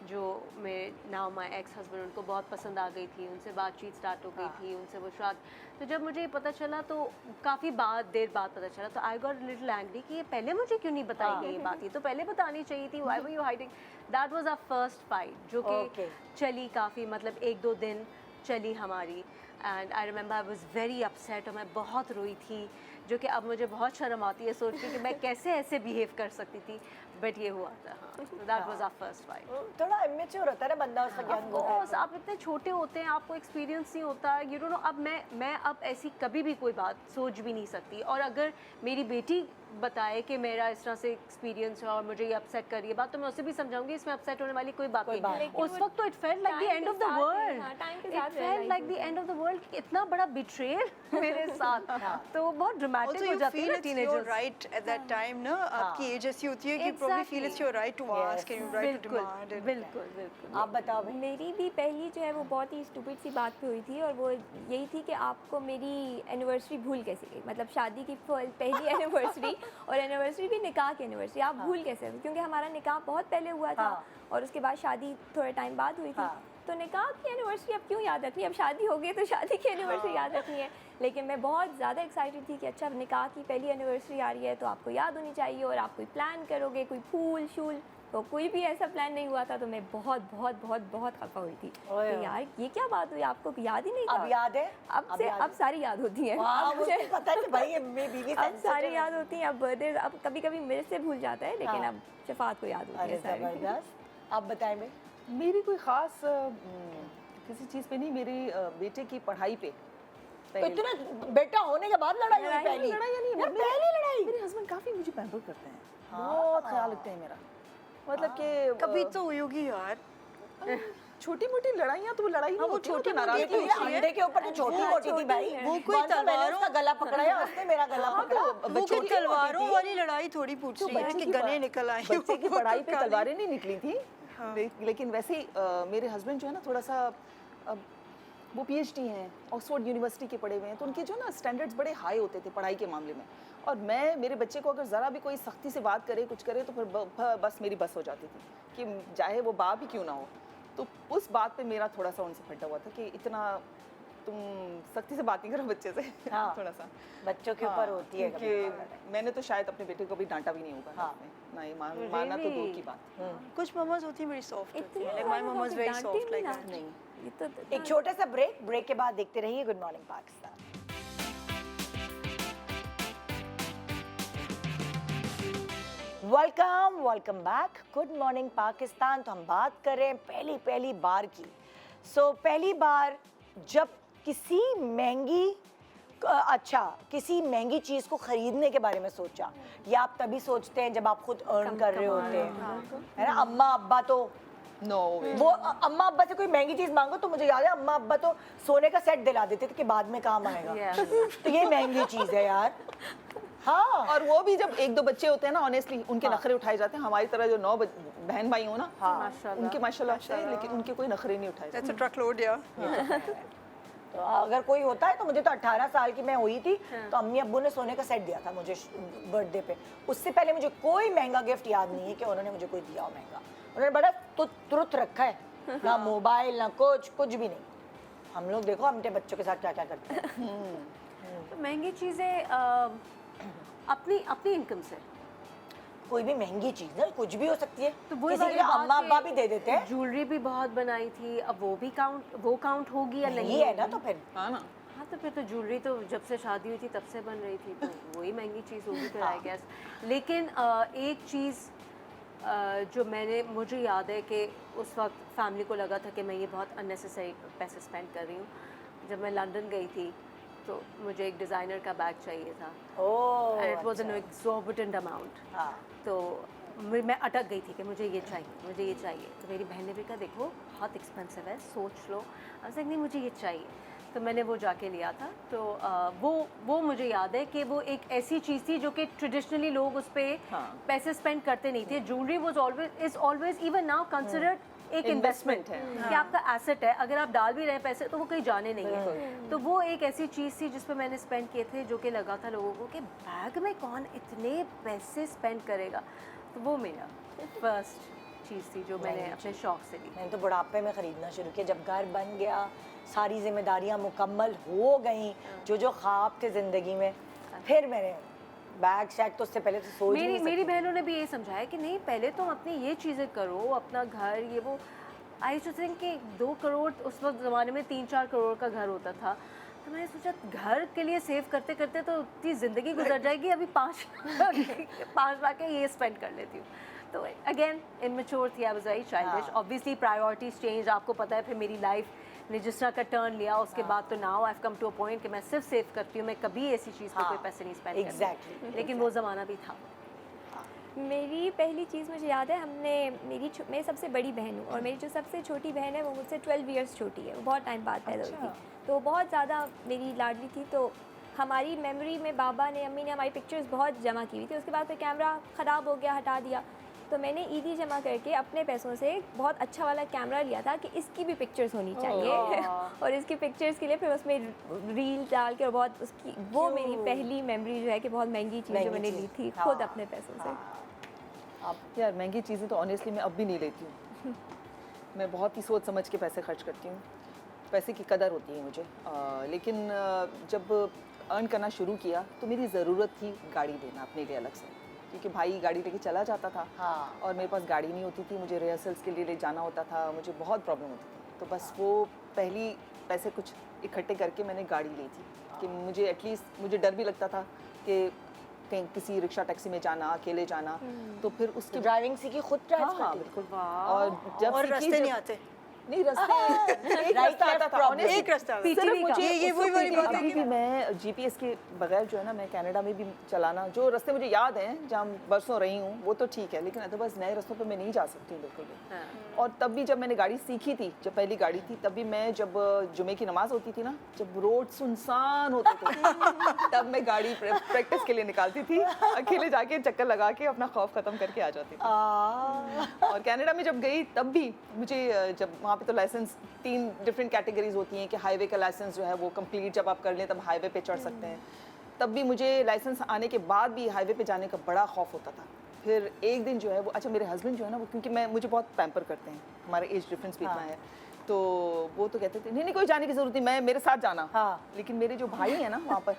जो मेरे नाउ माई एक्स हस्बैंड, उनको बहुत पसंद आ गई थी, उनसे बातचीत स्टार्ट हो गई थी, उनसे वो शायद. तो जब मुझे ये पता चला तो काफ़ी देर बाद पता चला, तो आई गॉट लिटिल एंग्री कि ये पहले मुझे क्यों नहीं बताई गई ये बात. ये तो पहले बतानी चाहिए थी. Why were you hiding? That was our first fight, जो कि चली काफ़ी, मतलब 1-2 दिन चली हमारी. And I remember I was very upset और मैं बहुत रोई थी, जो कि अब मुझे बहुत शर्म आती है सोच के कि मैं कैसे ऐसे बिहेव कर सकती थी, बट ये हुआ था। हाँ, that was our first fight. थोड़ा इमेच्योर होता है ना बंदा, उसका ज्ञान होता है। कोर्स आप इतने छोटे होते हैं, आपको एक्सपीरियंस नहीं होता, यू डोंट नो। अब मैं अब ऐसी कभी भी कोई बात सोच भी नहीं सकती, और अगर मेरी बेटी बताए कि मेरा इस तरह से एक्सपीरियंस है और मुझे ये अपसेट कर रही है बात, तो मैं उसे भी समझाऊंगी इसमें अपसेट होने वाली कोई बात कोई नहीं। बात नहीं। उस वक्त तो it felt like the time and के ऑफ द साथ ही, वर्ल्ड, हाँ, time के इट साथ felt realize like the end of the world, इतना बड़ा बिट्रेयल मेरे साथ। तो बहुत ड्रामेटिक Also, हो you जाती है feel ना it's your teenagers. right at that time, ना आपकी एज ऐसी होती है कि probably feel it's your right to ask and your right to demand. and- बिल्कुल बिल्कुल। आप बताओ भाई। मेरी भी पहली जो है वो बहुत ही स्टूपिड सी बात पे हुई थी, और वो यही थी कि आपको मेरी एनिवर्सरी भूल कैसे गई, मतलब शादी की पहली एनिवर्सरी और एनिवर्सरी भी निकाह की एनिवर्सरी आप भूल कैसे गए, क्योंकि हमारा निकाह बहुत पहले हुआ था हाँ। और उसके बाद शादी थोड़े टाइम बाद हुई थी। हाँ। तो निकाह की एनिवर्सरी अब क्यों याद रखनी है, अब शादी हो गई तो शादी की एनिवर्सरी याद रखनी है। लेकिन मैं बहुत ज़्यादा एक्साइटेड थी कि अच्छा अब निकाह की पहली एनिवर्सरी आ रही है तो आपको याद होनी चाहिए, और आप कोई प्लान करोगे, कोई फूल शूल, तो कोई भी ऐसा प्लान नहीं हुआ था। तो मैं बहुत बहुत बहुत बहुत खफा हुई थी ओए कि यार ये क्या बात हुई, आपको याद ही नहीं था। अब याद है? अब से याद अब सारी याद होती हैं। वाह, अब मुझे पता है कि भाई ये मेरी बीवी अब sensitive सारी है। याद होती हैं। अब बर्थडे अब कभी कभी मेरे से भूल जाता है, लेकिन हाँ। अब शफात को याद होती अरे है सारी। जबरदस्त। आप बताएं भाई। मेरी कोई ख़ास किसी चीज़ पे नहीं, मेरी बेटे की पढ़ाई पे। तो इतना बेटा होने के बाद लड़ाई हुई लड़ाई- पहली? लड़ाई नहीं, यार, पहली लड़ाई। मेरे हस्बैंड काफ़ी मुझे पैम्पर करते हैं, हाँ। बहुत ख्याल रखते हैं मेरा। मतलब कि कभी तो हुई होगी यार। छोटी मोटी लड़ाइयाँ तो वो लड़ाई नहीं वो होती, वो तो छोटी-मोटी नाराज़गी ये होती है। अंडे के ऊपर तो छोटी मोटी थी भाई। वो कोई कौन सा मैंने तलवारों- उसका गला पकड़ा है, उसने मेरा गला पकड़ा। वो बच्चों कोई की तलवारों मोटी थी। वाली लड़ाई थोड़ी पूछ रही है कि गने निकल आए। बच्चे की वो तो पढ़ाई पे खाली- तलवारें नहीं निकली थी। लेकिन वैसे ही मेरे हस्बैंड जो है ना थोड़ा सा वो पीएचडी हैं, ऑक्सफोर्ड यूनिवर्सिटी के पढ़े हुए हैं, तो उनके जो ना स्टैंडर्ड्स बड़े हाई होते थे पढ़ाई के मामले में। और मैं मेरे बच्चे को अगर ज़रा भी कोई सख्ती से बात करे, कुछ करे, तो फिर बस मेरी बस हो जाती थी कि चाहे वो बाप ही क्यों ना हो। तो उस बात पे मेरा थोड़ा सा उनसे फटा हुआ था कि इतना तुम सख्ती से बात नहीं करो बच्चे से। हाँ। थोड़ा सा बच्चों के ऊपर होती है कि मैंने तो शायद अपने बेटे को भी डांटा भी नहीं होगा हाँ। ना, ये मारना तो दूर की बात। कुछ मम्माज होती है बड़ी सॉफ्ट होती इतनी है, लाइक माय ज़्यादा मम्मा इज वेरी डांटी सॉफ्ट लाइक नहीं दैट। नहीं, ये तो एक छोटा सा ब्रेक के बाद देखते रहिए good morning Pakistan. Welcome back good morning Pakistan. तो हम बात कर रहे हैं पहली बार की। पहली बार जब किसी किसी महंगी चीज़ को ख़रीदने के बारे में सोचा, या आप तभी सोचते हैं जब आप खुद अर्न कर रहे होते हैं, है ना। अम्मा अब्बा तो नो वे। वो अम्मा अब्बा से कोई महंगी चीज मांगो तो मुझे याद है अम्मा अब्बा तो सोने का सेट दिला देते थे कि बाद में काम आएगा। तो ये महंगी चीज है यार। हाँ। और वो भी जब एक दो बच्चे होते हैं ना, ऑनेस्टली उनके नखरे उठाए जाते हैं। हमारी तरह जो 9 बहन भाई हो ना, उनके माशाल्लाह होते हैं, लेकिन उनके कोई नखरे नहीं उठाए दैट्स अ ट्रक लोड या। तो अगर कोई होता है तो मुझे तो 18 साल की मैं हुई थी तो अम्मी अब्बू ने सोने का सेट दिया था मुझे बर्थडे पे। उससे पहले मुझे कोई महंगा गिफ्ट याद नहीं है कि उन्होंने मुझे कोई दिया हो महंगा। उन्होंने बड़ा तुरंत रखा है, ना मोबाइल ना कुछ भी नहीं। हम लोग देखो अपने बच्चों के साथ क्या क्या करते हैं। तो महंगी चीज़ें अपनी इनकम से, कोई भी महंगी चीज है, कुछ भी हो सकती है। तो वही किसी वाली के बात अम्मा कि अब्बा भी दे देते हैं। ज्वेलरी भी बहुत बनाई थी, अब वो काउंट होगी या नहीं नहीं है ना, तो फिर हाँ ना। हाँ, तो फिर तो ज्वेलरी तो जब से शादी हुई थी तब से बन रही थी, तो वही महंगी चीज़ होगी फिर आई गेस। लेकिन एक चीज़ जो मुझे याद है कि उस वक्त फैमिली को लगा था कि मैं ये बहुत अननेसेसरी पैसे स्पेंड कर रही हूँ। जब मैं लंदन गई थी तो मुझे एक डिज़ाइनर का बैग चाहिए था, oh and it was an exorbitant amount. हाँ। तो मैं अटक गई थी कि मुझे ये चाहिए। तो मेरी बहन ने भी कहा देखो बहुत एक्सपेंसिव है, सोच लो। नहीं, मुझे ये चाहिए। तो मैंने वो जाके लिया था। तो वो मुझे याद है कि वो एक ऐसी चीज़ थी जो कि ट्रेडिशनली लोग उस पर पैसे स्पेंड करते नहीं थे। Jewellery is always even now considered एक इन्वेस्टमेंट है। कि आपका एसेट है, अगर आप डाल भी रहे पैसे तो वो कहीं जाने नहीं है। तो वो एक ऐसी चीज़ थी जिस पे मैंने स्पेंड किए थे, जो कि लगा था लोगों को कि बैग में कौन इतने पैसे स्पेंड करेगा। तो वो मेरा फर्स्ट चीज़ थी जो मैंने अपने शौक से ली। मैंने तो बुढ़ापे में ख़रीदना शुरू किया जब घर बन गया, सारी जिम्मेदारियां मुकम्मल हो गई, जो ख्वाब थे ज़िंदगी में, फिर मैंने बैग शैग तो उससे पहले तो सोच नहीं मेरी सकती। बहनों ने भी ये समझाया कि नहीं, पहले तुम अपनी ये चीज़ें करो, अपना घर ये वो। आई टू थिंक कि 2 करोड़ उस वक्त ज़माने में 3-4 करोड़ का घर होता था, तो मैंने सोचा घर के लिए सेव करते करते तो इतनी ज़िंदगी गुजर जाएगी, अभी 5 लाख के ये स्पेंड कर लेती हूँ। तो अगेन इमेच्योर थी, आई was very childish. Obviously priorities change, आपको पता है फिर मेरी लाइफ ने जिस तरह का टर्न लिया उसके बाद तो now I have come to a point कि मैं सिर्फ सेव करती हूँ, मैं कभी ऐसी चीज़ पे कोई पैसे नहीं स्पेंड करती। Exactly. लेकिन वो ज़माना भी था। मेरी पहली चीज़ मुझे याद है, मैं सबसे बड़ी बहन हूँ और मेरी जो सबसे छोटी बहन है वो मुझसे 12 इयर्स छोटी है, वो बहुत टाइम बाद पैदा हुई थी, तो बहुत ज़्यादा मेरी लाडली थी। तो हमारी मेमोरी में बाबा ने अम्मी ने हमारी पिक्चर्स बहुत जमा की हुई थी। उसके बाद फिर कैमरा ख़राब हो गया, हटा दिया, तो मैंने ईदी जमा करके अपने पैसों से बहुत अच्छा वाला कैमरा लिया था कि इसकी भी पिक्चर्स होनी चाहिए और इसकी पिक्चर्स के लिए फिर उसमें रील डाल के और बहुत उसकी वो मेरी पहली मेमोरी जो है कि बहुत महंगी चीज़ जो मैंने ली थी खुद अपने पैसों से। यार महंगी चीज़ें तो ऑनेस्टली मैं अब भी नहीं लेती हूँ। मैं बहुत ही सोच समझ के पैसे खर्च करती हूँ, पैसे की कदर होती है मुझे। लेकिन जब अर्न करना शुरू किया तो मेरी ज़रूरत थी गाड़ी लेना अपने लिए अलग से, क्योंकि भाई गाड़ी लेके चला जाता था और मेरे पास गाड़ी नहीं होती थी, मुझे रिहर्सल्स के लिए ले जाना होता था, मुझे बहुत प्रॉब्लम होती थी। तो बस वो पहली पैसे कुछ इकट्ठे करके मैंने गाड़ी ली थी कि मुझे एटलीस्ट, मुझे डर भी लगता था कि कहीं किसी रिक्शा टैक्सी में जाना, अकेले जाना, तो फिर उसकी ड्राइविंग सीखी, खुद ड्राइव हाँ करती? बिल्कुल। और जब और सीखी, रास्ते नहीं जब- आते। नहीं रास्ते एक रास्ता आता था honestly। एक रास्ता आता था। सिर्फ मुझे ये वही वाली बात है अभी कि भी मैं जीपीएस के बगैर जो है ना, मैं कनाडा में भी चलाना, जो रास्ते मुझे याद हैं जहाँ बरसों रही हूँ वो तो ठीक है, लेकिन अदरवाइज नए रास्तों पे मैं नहीं जा सकती बिल्कुल भी। और तब भी जब मैंने गाड़ी सीखी थी, जब पहली गाड़ी थी, तब भी मैं जब जुमे की नमाज होती थी ना, जब रोड सुनसान होते थे तब मैं गाड़ी प्रैक्टिस के लिए निकालती थी, अकेले जाके चक्कर लगा के अपना खौफ खत्म करके आ जाती थी। और कनाडा में जब गई तब भी मुझे, जब वहाँ पे तो लाइसेंस 3 डिफरेंट कैटेगरीज होती हैं कि हाईवे का लाइसेंस जो है वो कंप्लीट जब आप कर लें तब हाईवे पे चढ़ सकते हैं, तब भी मुझे लाइसेंस आने के बाद भी हाईवे पे जाने का बड़ा खौफ होता था। फिर एक दिन जो है वो, अच्छा मेरे हस्बैंड जो है ना वो, क्योंकि मुझे बहुत पैम्पर करते हैं, हमारा एज डिफरेंस भी इतना है, तो वो तो कहते थे नहीं नहीं कोई जाने की ज़रूरत नहीं, मैं मेरे साथ जाना। लेकिन मेरे जो भाई हैं ना वहाँ पर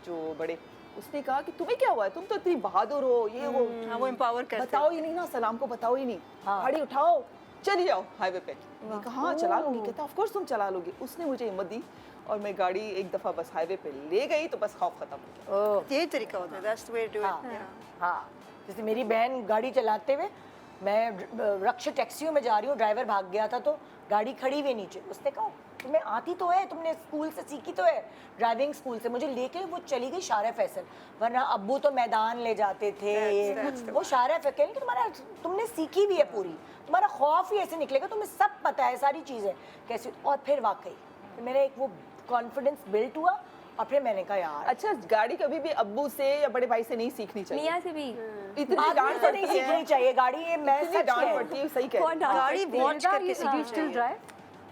जो बड़े, उसने कहा कि तुम्हें क्या हुआ है, तुम तो इतनी बहादुर हो, ये वो। हाँ, वो एम्पावर करते हैं। बताओ ही नहीं ना, सलाम को बताओ ही नहीं, गाड़ी उठाओ चली जाओ हाईवे पे। मैंने कहा हाँ चला लूँगी। कहता ऑफ कोर्स तुम चला लोगी। उसने मुझे हिम्मत दी और मैं गाड़ी एक दफ़ा बस हाईवे पे ले गई तो बस खौफ खत्म हो गया। यही तरीका होता है, that's the way to it. हाँ, जैसे मेरी बहन गाड़ी चलाते हुए, मैं रक्ष टैक्सियों में जा रही हूँ, ड्राइवर भाग गया था तो गाड़ी खड़ी हुई नीचे, उसने कहा तुम्हें आती तो है, तुमने स्कूल से सीखी तो है, ड्राइविंग स्कूल से, मुझे लेके वो चली गई शारा फैसल, वरना अब्बू तो मैदान ले जाते थे, वो शारा फैसल कि तुमने सीखी भी है पूरी, तुम्हारा खौफ ही ऐसे निकलेगा, तुम्हें सब पता है सारी चीज़ें कैसे। और फिर वाकई मेरा एक वो कॉन्फिडेंस बिल्ट हुआ और फिर मैंने कहा यार अच्छा, गाड़ी कभी भी अब्बू से या बड़े भाई से नहीं सीखनी चाहिए, मियाँ से भी इतनी आदमी डांट से नहीं पड़ती सीखनी है, चाहिए गाड़ी, ये मैं इतनी सच डांट कह पड़ती है, सही कह रही हैं। गाड़ी वॉच करके सीखनी स्टिल चाहिए। ड्राइव?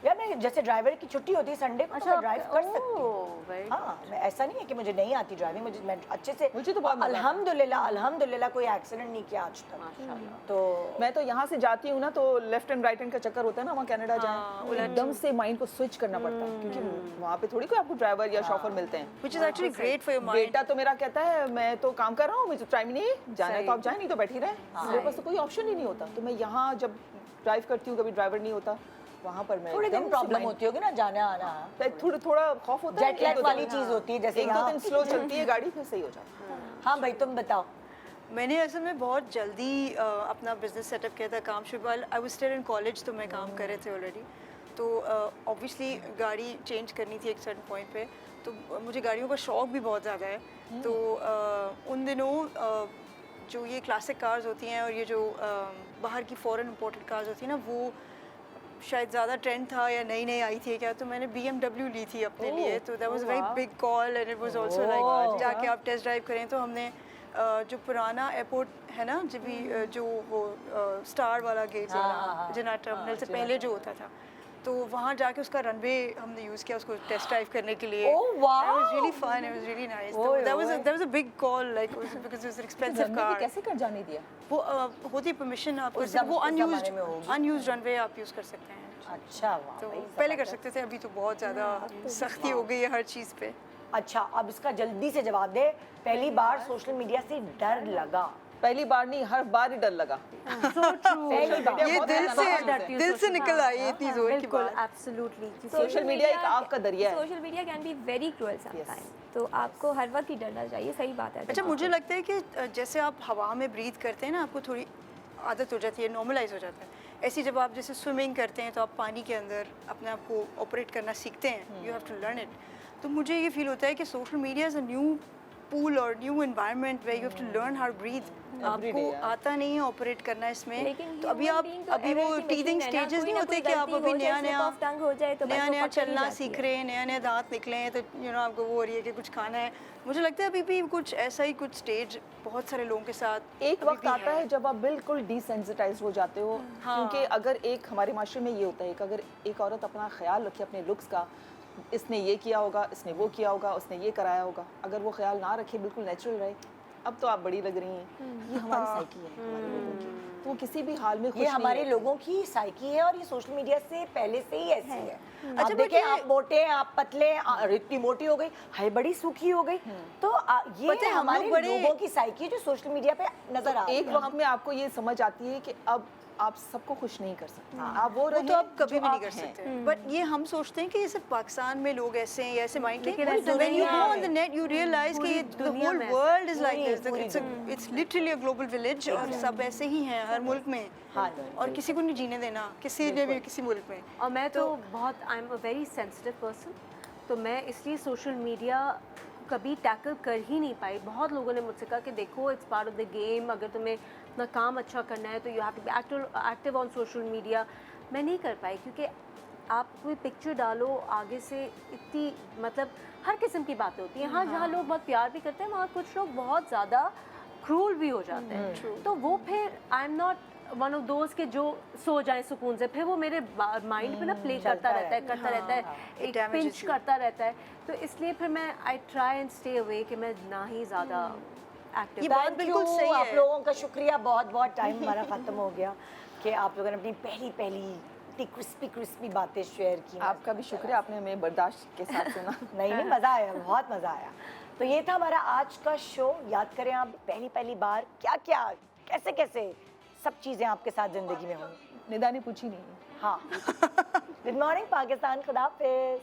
यार मैं जैसे ड्राइवर की छुट्टी होती है संडे को, तो मैं ड्राइव कर सकती हूँ। हाँ, मैं ऐसा नहीं है कि मुझे नहीं आती ड्राइविंग, मैं अच्छे से, मुझे तो बहुत मजा आता है। अल्हम्दुलिल्लाह कोई एक्सीडेंट नहीं किया आज तक। तो मैं तो यहाँ से जाती हूँ ना तो लेफ्ट एंड राइट हैंड का चक्कर होता है ना, वहाँ कनाडा जाए एकदम से माइंड को स्विच करना पड़ता है, क्योंकि वहाँ पे थोड़ी कोई आपको ड्राइवर या शॉफर मिलते हैं। Which is actually great for your mind. बेटा तो मेरा कहता है मैं तो काम कर रहा हूँ, मुझे टाइम नहीं है, जाना है तो आप जाए, नहीं तो बैठी रहे, मेरे पास तो कोई ऑप्शन ही नहीं होता। तो मैं यहाँ जब ड्राइव करती हूँ, कभी ड्राइवर नहीं होता, वहाँ पर मैं थोड़े दिन एकदम से प्रॉब्लम mind- होती होगी ना जाना आना, थोड़ा खौफ होता है, जेट लैग एक दो वाली दिन- चीज़ होती है जैसे एक दो यहाँ। दिन स्लो चलती है गाड़ी, फिर सही हो जाता है। हाँ भाई तुम बताओ। मैंने असल में बहुत जल्दी अपना बिजनेस सेटअप किया था, काम शुरू, I was still in college, तो मैं काम कर रहे थे ऑलरेडी, तो ऑब्वियसली गाड़ी चेंज करनी थी एक सर्टेन पॉइंट पे, तो मुझे गाड़ियों का शौक भी बहुत ज़्यादा है। तो उन दिनों जो ये क्लासिक कार्स होती हैं और ये जो बाहर की फॉरेन इंपोर्टेड कार्स होती हैं ना, वो शायद ज़्यादा ट्रेंड था या नई नई आई थी क्या, तो मैंने BMW ली थी अपने लिए, तो that was very big call and it was also like जाके आप टेस्ट ड्राइव करें। तो हमने जो पुराना एयरपोर्ट है ना, जब भी जो वो स्टार वाला गेट वाला जिना टर्मिनल से पहले जो होता था, तो वहाँ जाके उसका रनवे हमने यूज़ किया उसको टेस्ट ड्राइव करने के लिए। Oh, wow! It was really fun, it was really nice. That was a big call, like because it was an expensive runway car. पे कैसे कर जाने दिया? वो होती परमिशन आप कर उस सकते, वो उस ज़माने अनयूज्ड में होगी। अनयूज्ड रनवे आप यूज़ कर सकते हैं। अच्छा वाह तो भाई, पहले कर जबरदस्त। सकते थे, अभी तो बहुत ज़्यादा सख्ती हो गई है हर चीज़ पे। अच्छा अब इसका जल्दी से जवाब दे, पहली बार सोशल मीडिया से डर लगा पहली बार नहीं, हर बार ही डर लगा। So true. पहली बार। मीडिया ये बहुत दिल खतरनाक से चीज़ है। दिल से निकल आई है इतनी जोर की बिल्कुल, बात। absolutely. सोशल मीडिया एक आग का दरिया है। Social media can be very cruel sometime, तो आपको हर वक्त ही डरना चाहिए, सही बात है। अच्छा, मुझे लगता है कि जैसे आप हवा में ब्रीथ करते हैं ना, आपको थोड़ी आदत हो जाती है, नॉर्मलाइज हो जाता है। ऐसी जब आप जैसे स्विमिंग करते हैं तो आप पानी के अंदर अपने आप को ऑपरेट करना सीखते हैं, you have to learn it. तो मुझे ये फील होता है कि social media is a new pool और new environment way you have to learn how to breathe. आपको yeah. आता नहीं है ऑपरेट करना इसमें, लेकिन तो अभी human आप being तो अभी वो error की टीथिंग machine है ना, स्टेजेस कोई नहीं ना होते कोई कि आप गलती अभी हो जाए, नया slip नया of tongue हो जाए तो बस नया वो नया पकड़ ही चलना जाती सीख है। रहे हैं, नया नया दांत निकले हैं, तो आपको वो हो रही है कि कुछ खाना है। मुझे लगता है अभी भी कुछ ऐसा ही कुछ स्टेज बहुत सारे लोगों के साथ एक अभी वक्त भी आता है जब आप बिल्कुल डिसेंसिटाइज हो जाते हो, क्योंकि अगर एक हमारे माशरे में ये होता है कि अगर एक औरत अपना ख्याल रखे अपने लुक्स का, इसने ये किया होगा, इसने वो किया होगा, उसने ये कराया होगा, अगर वो ख्याल ना रखे, बिल्कुल नेचुरल रहे, अब तो आप बड़ी लग रही हैं। ये हमारी साइकी है, हमारे लोगों की, तो वो किसी भी हाल में खुश ये नहीं हमारे होते। लोगों की साइकी है और ये सोशल मीडिया से पहले से ही ऐसी है। अच्छा, आप but देखें, ये- आप मोटे हैं, आप पतले हैं, अरे इतनी मोटी हो गई, हाय बड़ी सूखी हो गई, तो ये पता है, हम हमारे लोग बड़े- लोगों की साइकी जो सोशल मीडिया पे नजर आ रही एक है। वक्त में आपको ये समझ आती है कि अब आप सबको खुश नहीं कर सकते, आप वो वो रहे तो आप कभी जो भी नहीं आप कर हैं। सकते। बट ये हम सोचते हैं कि ये सिर्फ पाकिस्तान में लोग ऐसे हैं या ऐसे माइंड के, लेकिन व्हेन ऐसा यू नहीं गो है। On the net you realise कि पूरी द दुनिया होल में ऐसा वर्ल्ड इज लाइक पूरी- दिस, पूरी it's literally a global village और सब ऐसे ही हैं हर मुल्क में। हाँ, और किसी को नहीं जीने देना, किसी ने भी किसी मुल्क में। और मैं तो बहुत I am a very sensitive person, तो मैं इसलिए सोशल मीडिया कभी टैकल कर ही नहीं पाई। बहुत लोगों ने मुझसे कहा कि देखो it's part of the game, अगर तुम्हें अपना काम अच्छा करना है तो you have to be active on social media. मैं नहीं कर पाई क्योंकि आप कोई पिक्चर डालो आगे से, इतनी मतलब हर किस्म की बातें होती हैं। हाँ, जहाँ लोग बहुत प्यार भी करते हैं वहाँ कुछ लोग बहुत ज़्यादा क्रूल भी हो जाते हैं, तो वो फिर I am not one of दोस्त के जो सो जाए सुकून से, फिर वो मेरे माइंड पे ना प्ले करता रहता है, करता रहता है, एक damages पिंच you. करता रहता है। तो इसलिए फिर मैं I try and stay away कि मैं ना ही ज़्यादा ये एक्टिव। बात Thank बिल्कुल you, सही आप है। लोगों का शुक्रिया, बहुत बहुत टाइम हमारा खत्म हो गया कि आप लोगों ने अपनी पहली इतनी क्रिस्पी बातें शेयर की। आपका भी शुक्रिया, आपने हमें बर्दाश्त के साथ सुना। नहीं, मज़ा आया, बहुत मज़ा आया। तो ये था हमारा आज का शो। याद करें आप पहली बार क्या क्या कैसे कैसे सब चीज़ें आपके साथ ज़िंदगी में होंगी। निदानी पूछी नहीं। हाँ। गुड मॉर्निंग पाकिस्तान, खुदा हाफिज़।